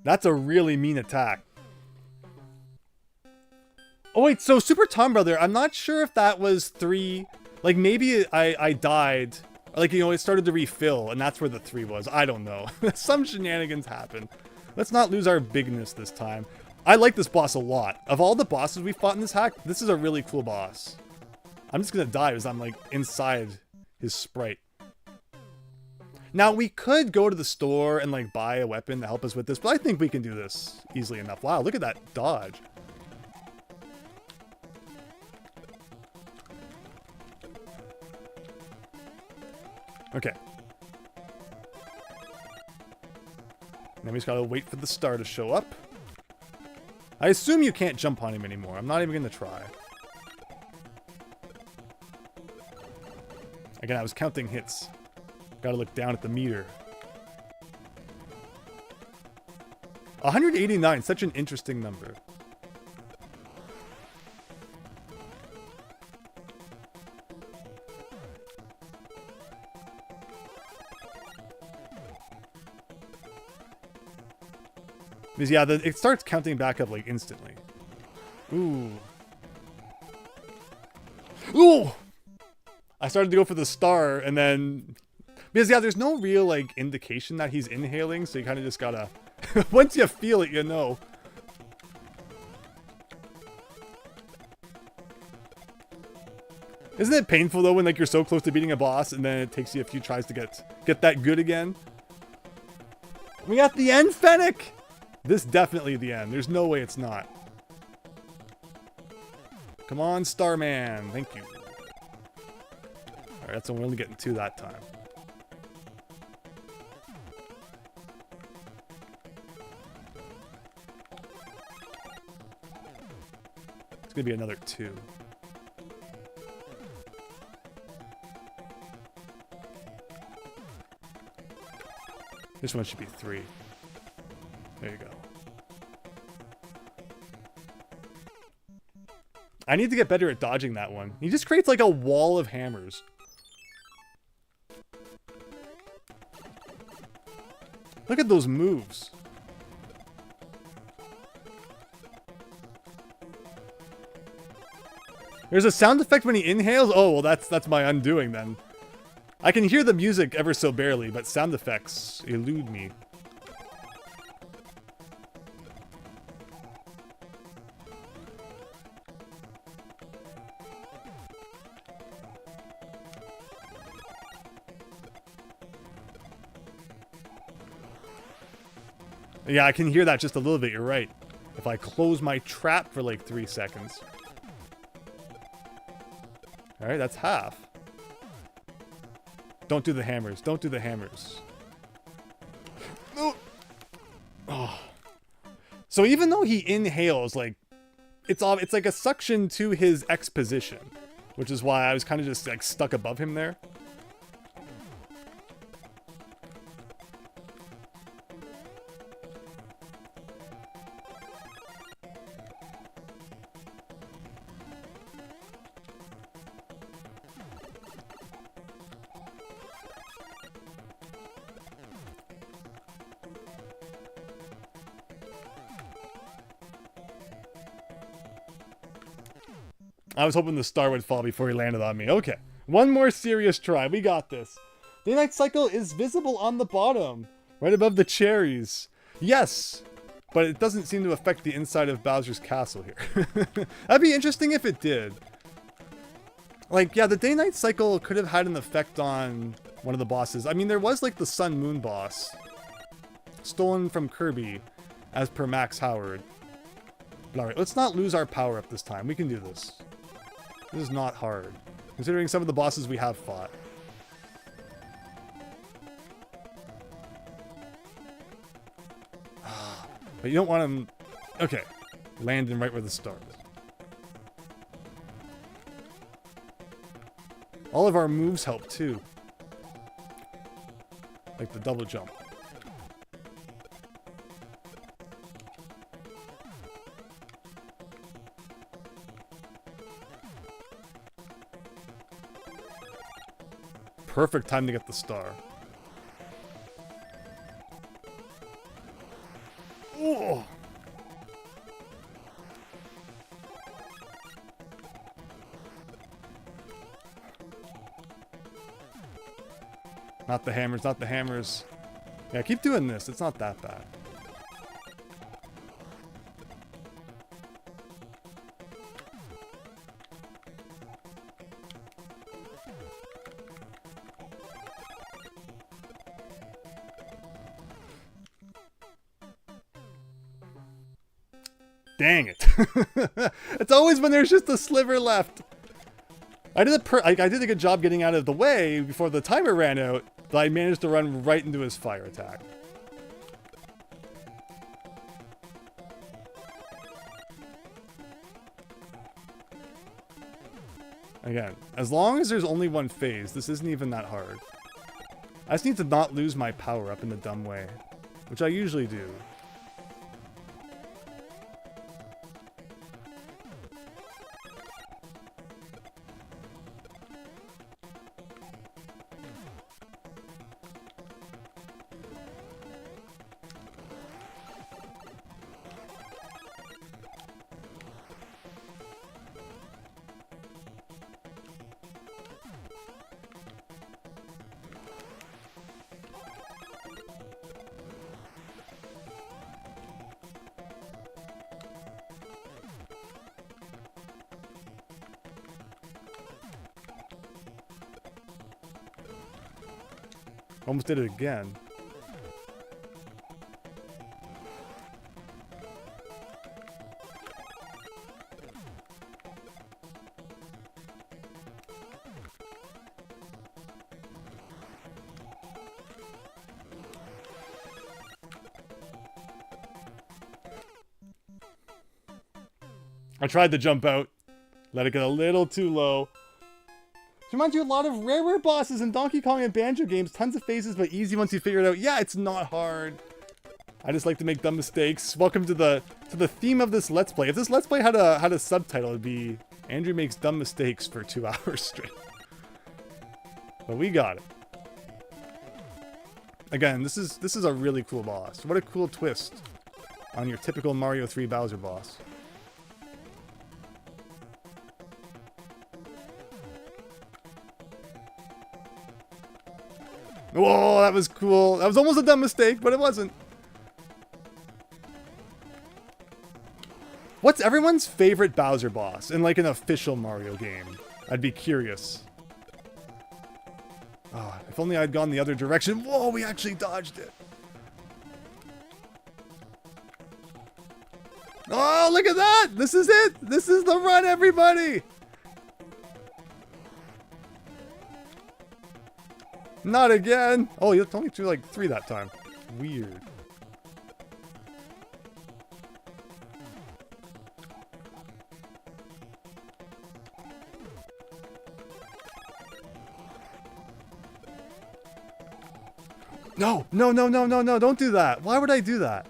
That's a really mean attack. Oh wait, so Super Tom Brother, I'm not sure if that was 3. Like maybe I died. Like, you know, it started to refill, and that's where the 3 was. I don't know. Some shenanigans happen. Let's not lose our bigness this time. I like this boss a lot. Of all the bosses we fought in this hack, this is a really cool boss. I'm just gonna die because I'm, like, inside his sprite. Now, we could go to the store and, like, buy a weapon to help us with this, but I think we can do this easily enough. Wow, look at that dodge. Okay. Now we just gotta wait for the star to show up. I assume you can't jump on him anymore. I'm not even gonna try. Again, I was counting hits. Gotta look down at the meter. 189, such an interesting number. Because, yeah, it starts counting back up, like, instantly. Ooh. Ooh! I started to go for the star, and then... Because, yeah, there's no real, like, indication that he's inhaling, so you kind of just gotta... Once you feel it, you know. Isn't it painful, though, when, like, you're so close to beating a boss, and then it takes you a few tries to get that good again? We got the end, Fennec! This definitely the end. There's no way it's not. Come on, Starman. Thank you. Alright, that's only getting 2 that time. It's gonna be another 2. This one should be 3. There you go. I need to get better at dodging that one. He just creates like a wall of hammers. Look at those moves. There's a sound effect when he inhales? Oh, well that's my undoing then. I can hear the music ever so barely, but sound effects elude me. Yeah, I can hear that just a little bit, you're right. If I close my trap for like 3 seconds. Alright, that's half. Don't do the hammers. Don't do the hammers. Oh. So even though he inhales, like, it's like a suction to his X position. Which is why I was kind of just like stuck above him there. I was hoping the star would fall before he landed on me. Okay. One more serious try. We got this. Day-night cycle is visible on the bottom. Right above the cherries. Yes. But it doesn't seem to affect the inside of Bowser's castle here. That'd be interesting if it did. Like, yeah, the day-night cycle could have had an effect on one of the bosses. I mean, there was like the Sun Moon boss, stolen from Kirby, as per Max Howard. But alright, let's not lose our power up this time. We can do this. This is not hard, considering some of the bosses we have fought. But you don't want him... Okay. Landing right where the star is. All of our moves help too. Like the double jump. Perfect time to get the star. Oh. Not the hammers, not the hammers. Yeah, keep doing this. It's not that bad. Dang it. It's always when there's just a sliver left. I did a good job getting out of the way before the timer ran out, but I managed to run right into his fire attack. Again, as long as there's only one phase, this isn't even that hard. I just need to not lose my power up in the dumb way, which I usually do. Almost did it again. I tried to jump out. Let it get a little too low. Reminds you a lot of rare bosses in Donkey Kong and Banjo games. Tons of phases, but easy once you figure it out. Yeah, it's not hard. I just like to make dumb mistakes. Welcome to the theme of this Let's Play. If this Let's Play had a subtitle, it'd be Andrew makes dumb mistakes for 2 hours straight. But we got it. Again, this is a really cool boss. What a cool twist on your typical Mario 3 Bowser boss. Whoa, that was cool. That was almost a dumb mistake, but it wasn't. What's everyone's favorite Bowser boss in like an official Mario game? I'd be curious. Oh, if only I'd gone the other direction. Whoa, we actually dodged it. Oh, look at that. This is it. This is the run, everybody. Not again! Oh, you only threw like 3 that time. Weird. No! No, no, no, no, no, don't do that! Why would I do that?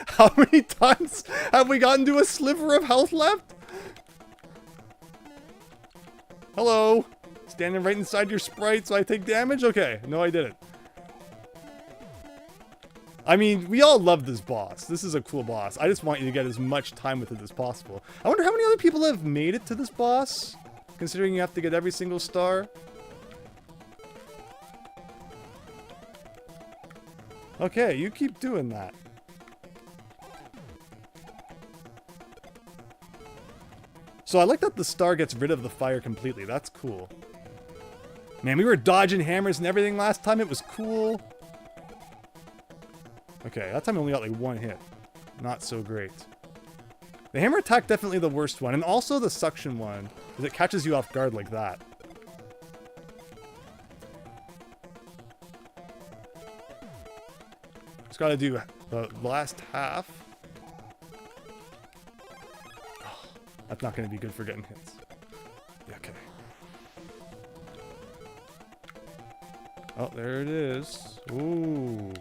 How many times have we gotten to a sliver of health left? Hello? Standing right inside your sprite so I take damage? Okay, no I didn't. I mean, we all love this boss. This is a cool boss. I just want you to get as much time with it as possible. I wonder how many other people have made it to this boss, considering you have to get every single star. Okay, you keep doing that. So I like that the star gets rid of the fire completely. That's cool. Man, we were dodging hammers and everything last time. It was cool. Okay, that time I only got like one hit. Not so great. The hammer attack definitely the worst one. And also the suction one, because it catches you off guard like that. Just gotta do the last half. Oh, that's not gonna be good for getting hits. Okay. Oh, there it is. Ooh.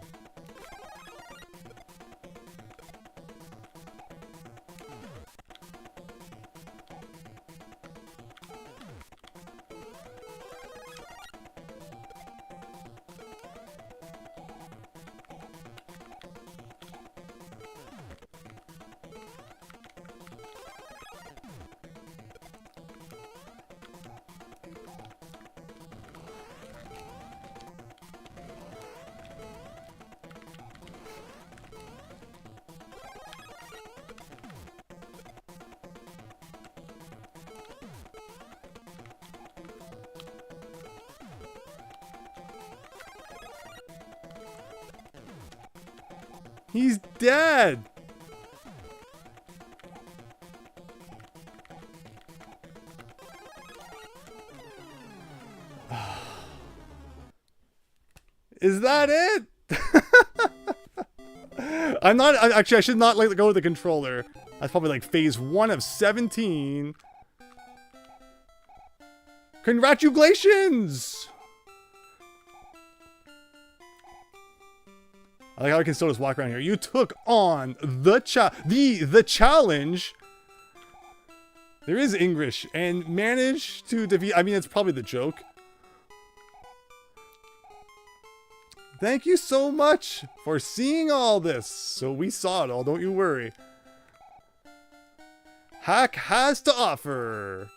He's dead! Is that it? Actually, I should not let go of the controller. That's probably like phase 1 of 17. Congratulations! I like how I can still just walk around here. You took on the challenge. There is English and managed to defeat. I mean, it's probably the joke. Thank you so much for seeing all this. So we saw it all, don't you worry. Hack has to offer.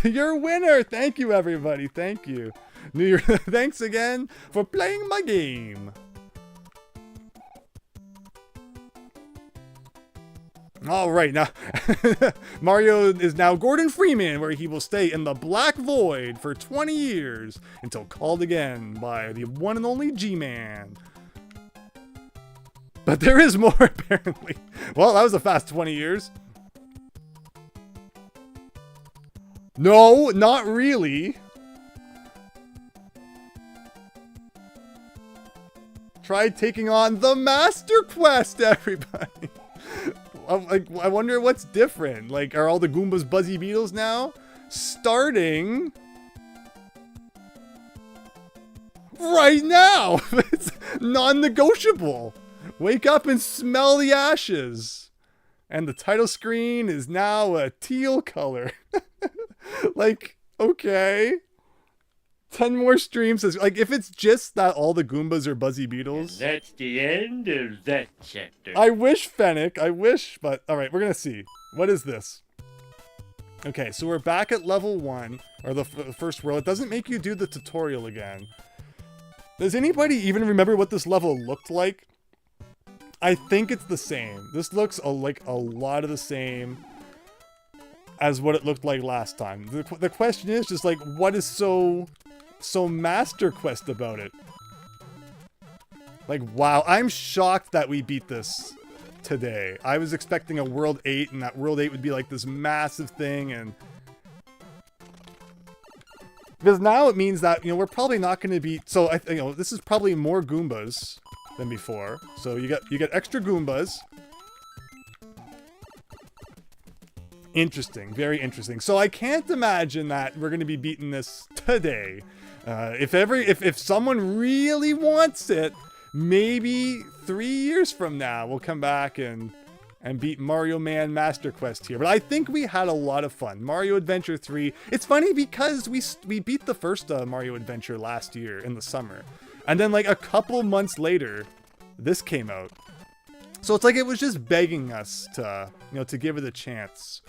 Your winner. Thank you, everybody. Thank you. New Year. Thanks again for playing my game. All right, now Mario is now Gordon Freeman, where he will stay in the Black Void for 20 years until called again by the one and only G-Man. But there is more, apparently. Well, that was a fast 20 years. No, not really. Try taking on the Master Quest, everybody. I wonder what's different. Like, are all the Goombas Buzzy Beetles now? Starting right now. It's non-negotiable. Wake up and smell the ashes. And the title screen is now a teal color. Like, okay. 10 more streams. Like, if it's just that all the Goombas are Buzzy Beetles. And that's the end of that chapter. I wish, Fennec. I wish. But, alright, we're going to see. What is this? Okay, so we're back at level 1. Or the first world. It doesn't make you do the tutorial again. Does anybody even remember what this level looked like? I think it's the same. This looks like a lot of the same as what it looked like last time. The question is just like, what is so Master Quest about it? Like, wow, I'm shocked that we beat this today. I was expecting a World 8, and that World 8 would be like this massive thing, and because now it means that, you know, we're probably not going to beat. So this is probably more Goombas than before. So you get extra Goombas. Interesting, very interesting. So I can't imagine that we're going to be beating this today. If someone really wants it, maybe 3 years from now we'll come back and beat Mario Man Master Quest here. But I think we had a lot of fun. Mario Adventure 3. It's funny because we beat the first Mario Adventure last year in the summer, and then like a couple months later, this came out. So it's like it was just begging us to, you know, to give it a chance.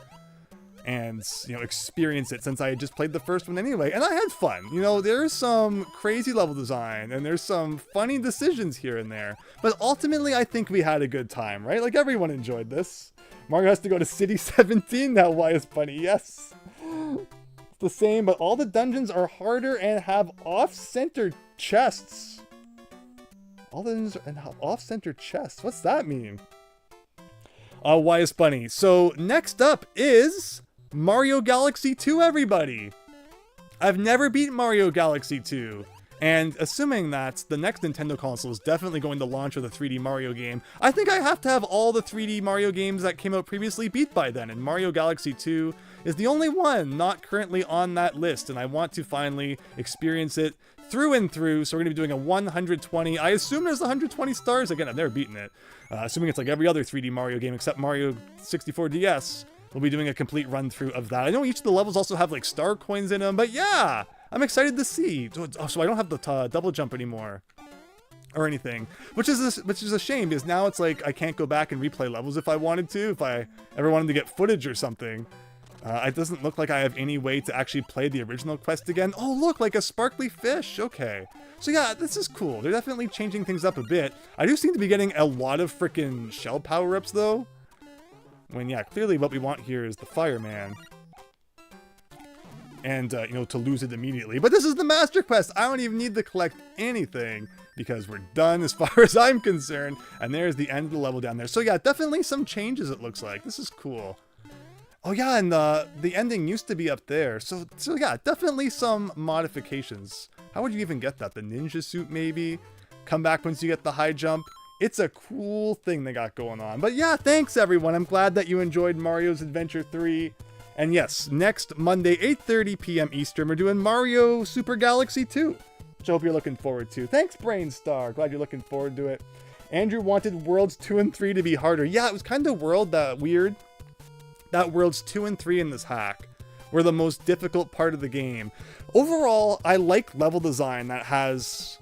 and, experience it since I had just played the first one anyway. And I had fun. There's some crazy level design and there's some funny decisions here and there. But ultimately, I think we had a good time, right? Like, everyone enjoyed this. Mario has to go to City 17 now. Why is funny? Yes. It's the same, but all the dungeons are harder and have off-center chests. All the dungeons have off-center chests. What's that mean? Why is funny? So next up is Mario Galaxy 2, everybody. I've never beat Mario Galaxy 2. And assuming that the next Nintendo console is definitely going to launch with a 3D Mario game, I think I have to have all the 3D Mario games that came out previously beat by then. And Mario Galaxy 2 is the only one not currently on that list. And I want to finally experience it through and through. So we're going to be doing a 120. I assume there's 120 stars. Again, I've never beaten it. Assuming it's like every other 3D Mario game except Mario 64 DS. We'll be doing a complete run through of that. I know each of the levels also have like star coins in them, but yeah, I'm excited to see. Oh, so I don't have the double jump anymore or anything, which is a shame because now it's like I can't go back and replay levels if I wanted to, if I ever wanted to get footage or something. It doesn't look like I have any way to actually play the original quest again. Oh, look, like a sparkly fish. Okay. So yeah, this is cool. They're definitely changing things up a bit. I do seem to be getting a lot of freaking shell power-ups though. When, yeah, clearly what we want here is the fireman. And, to lose it immediately. But this is the Master Quest! I don't even need to collect anything, because we're done as far as I'm concerned. And there's the end of the level down there. So yeah, definitely some changes it looks like. This is cool. Oh yeah, and the ending used to be up there. So yeah, definitely some modifications. How would you even get that? The ninja suit, maybe? Come back once you get the high jump? It's a cool thing they got going on. But yeah, thanks everyone. I'm glad that you enjoyed Mario's Adventure 3. And yes, next Monday, 8:30 p.m. Eastern, we're doing Mario Super Galaxy 2, which I hope you're looking forward to. Thanks, Brainstar. Glad you're looking forward to it. Andrew wanted Worlds 2 and 3 to be harder. Yeah, it was kind of weird that Worlds 2 and 3 in this hack were the most difficult part of the game. Overall, I like level design that has,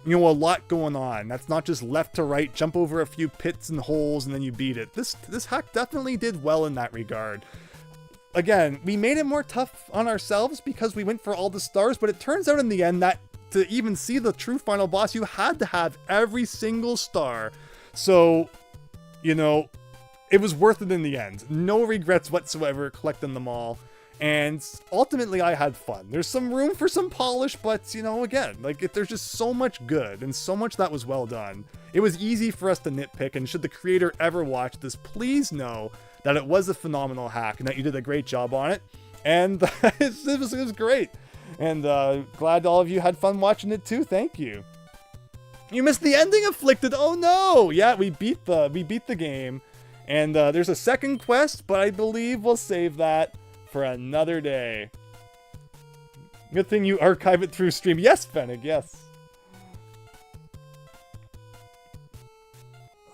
a lot going on. That's not just left to right, jump over a few pits and holes, and then you beat it. This hack definitely did well in that regard. Again, we made it more tough on ourselves because we went for all the stars, but it turns out in the end that to even see the true final boss, you had to have every single star. So, it was worth it in the end. No regrets whatsoever collecting them all. And ultimately, I had fun. There's some room for some polish, but, again, there's just so much good and so much that was well done. It was easy for us to nitpick, and should the creator ever watch this, please know that it was a phenomenal hack and that you did a great job on it. And it was great. And glad all of you had fun watching it too. Thank you. You missed the ending, Afflicted. Oh no! Yeah, we beat the game. And there's a second quest, but I believe we'll save that for another day. Good thing you archive it through stream. Yes, Fennec, yes.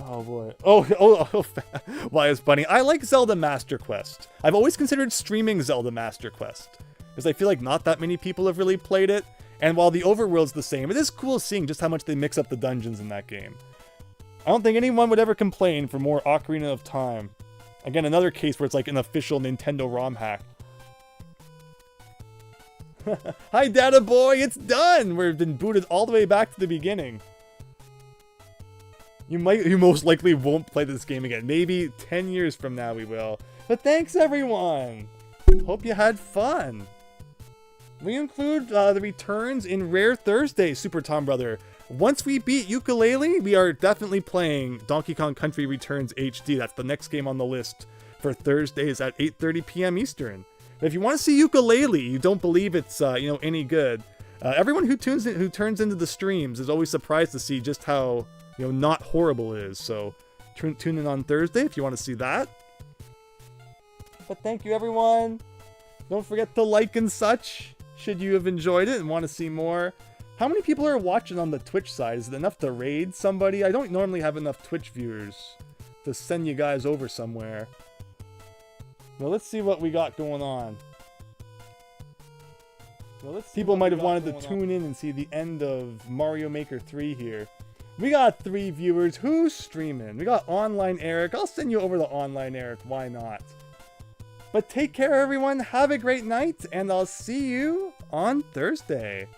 Oh boy. Oh, why is Bunny? I like Zelda Master Quest. I've always considered streaming Zelda Master Quest, because I feel like not that many people have really played it. And while the overworld's the same, it is cool seeing just how much they mix up the dungeons in that game. I don't think anyone would ever complain for more Ocarina of Time. Again, another case where it's like an official Nintendo ROM hack. Hi, Data Boy, it's done! We've been booted all the way back to the beginning. You most likely won't play this game again. Maybe 10 years from now we will. But thanks, everyone! Hope you had fun. We include the returns in Rare Thursday, Super Tom Brother. Once we beat Yooka-Laylee, we are definitely playing Donkey Kong Country Returns HD. That's the next game on the list for Thursdays at 8:30 p.m. Eastern. But if you want to see Yooka-Laylee, you don't believe it's any good. Everyone who turns into the streams is always surprised to see just how not horrible it is. So tune in on Thursday if you want to see that. But thank you, everyone. Don't forget to like and such should you have enjoyed it and want to see more. How many people are watching on the Twitch side? Is it enough to raid somebody? I don't normally have enough Twitch viewers to send you guys over somewhere. Well, let's see what we got going on. People might have wanted to tune in and see the end of Mario Maker 3 here. We got 3 viewers. Who's streaming? We got Online Eric. I'll send you over to Online Eric. Why not? But take care, everyone. Have a great night, and I'll see you on Thursday.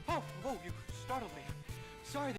Oh, whoa, you startled me. Sorry.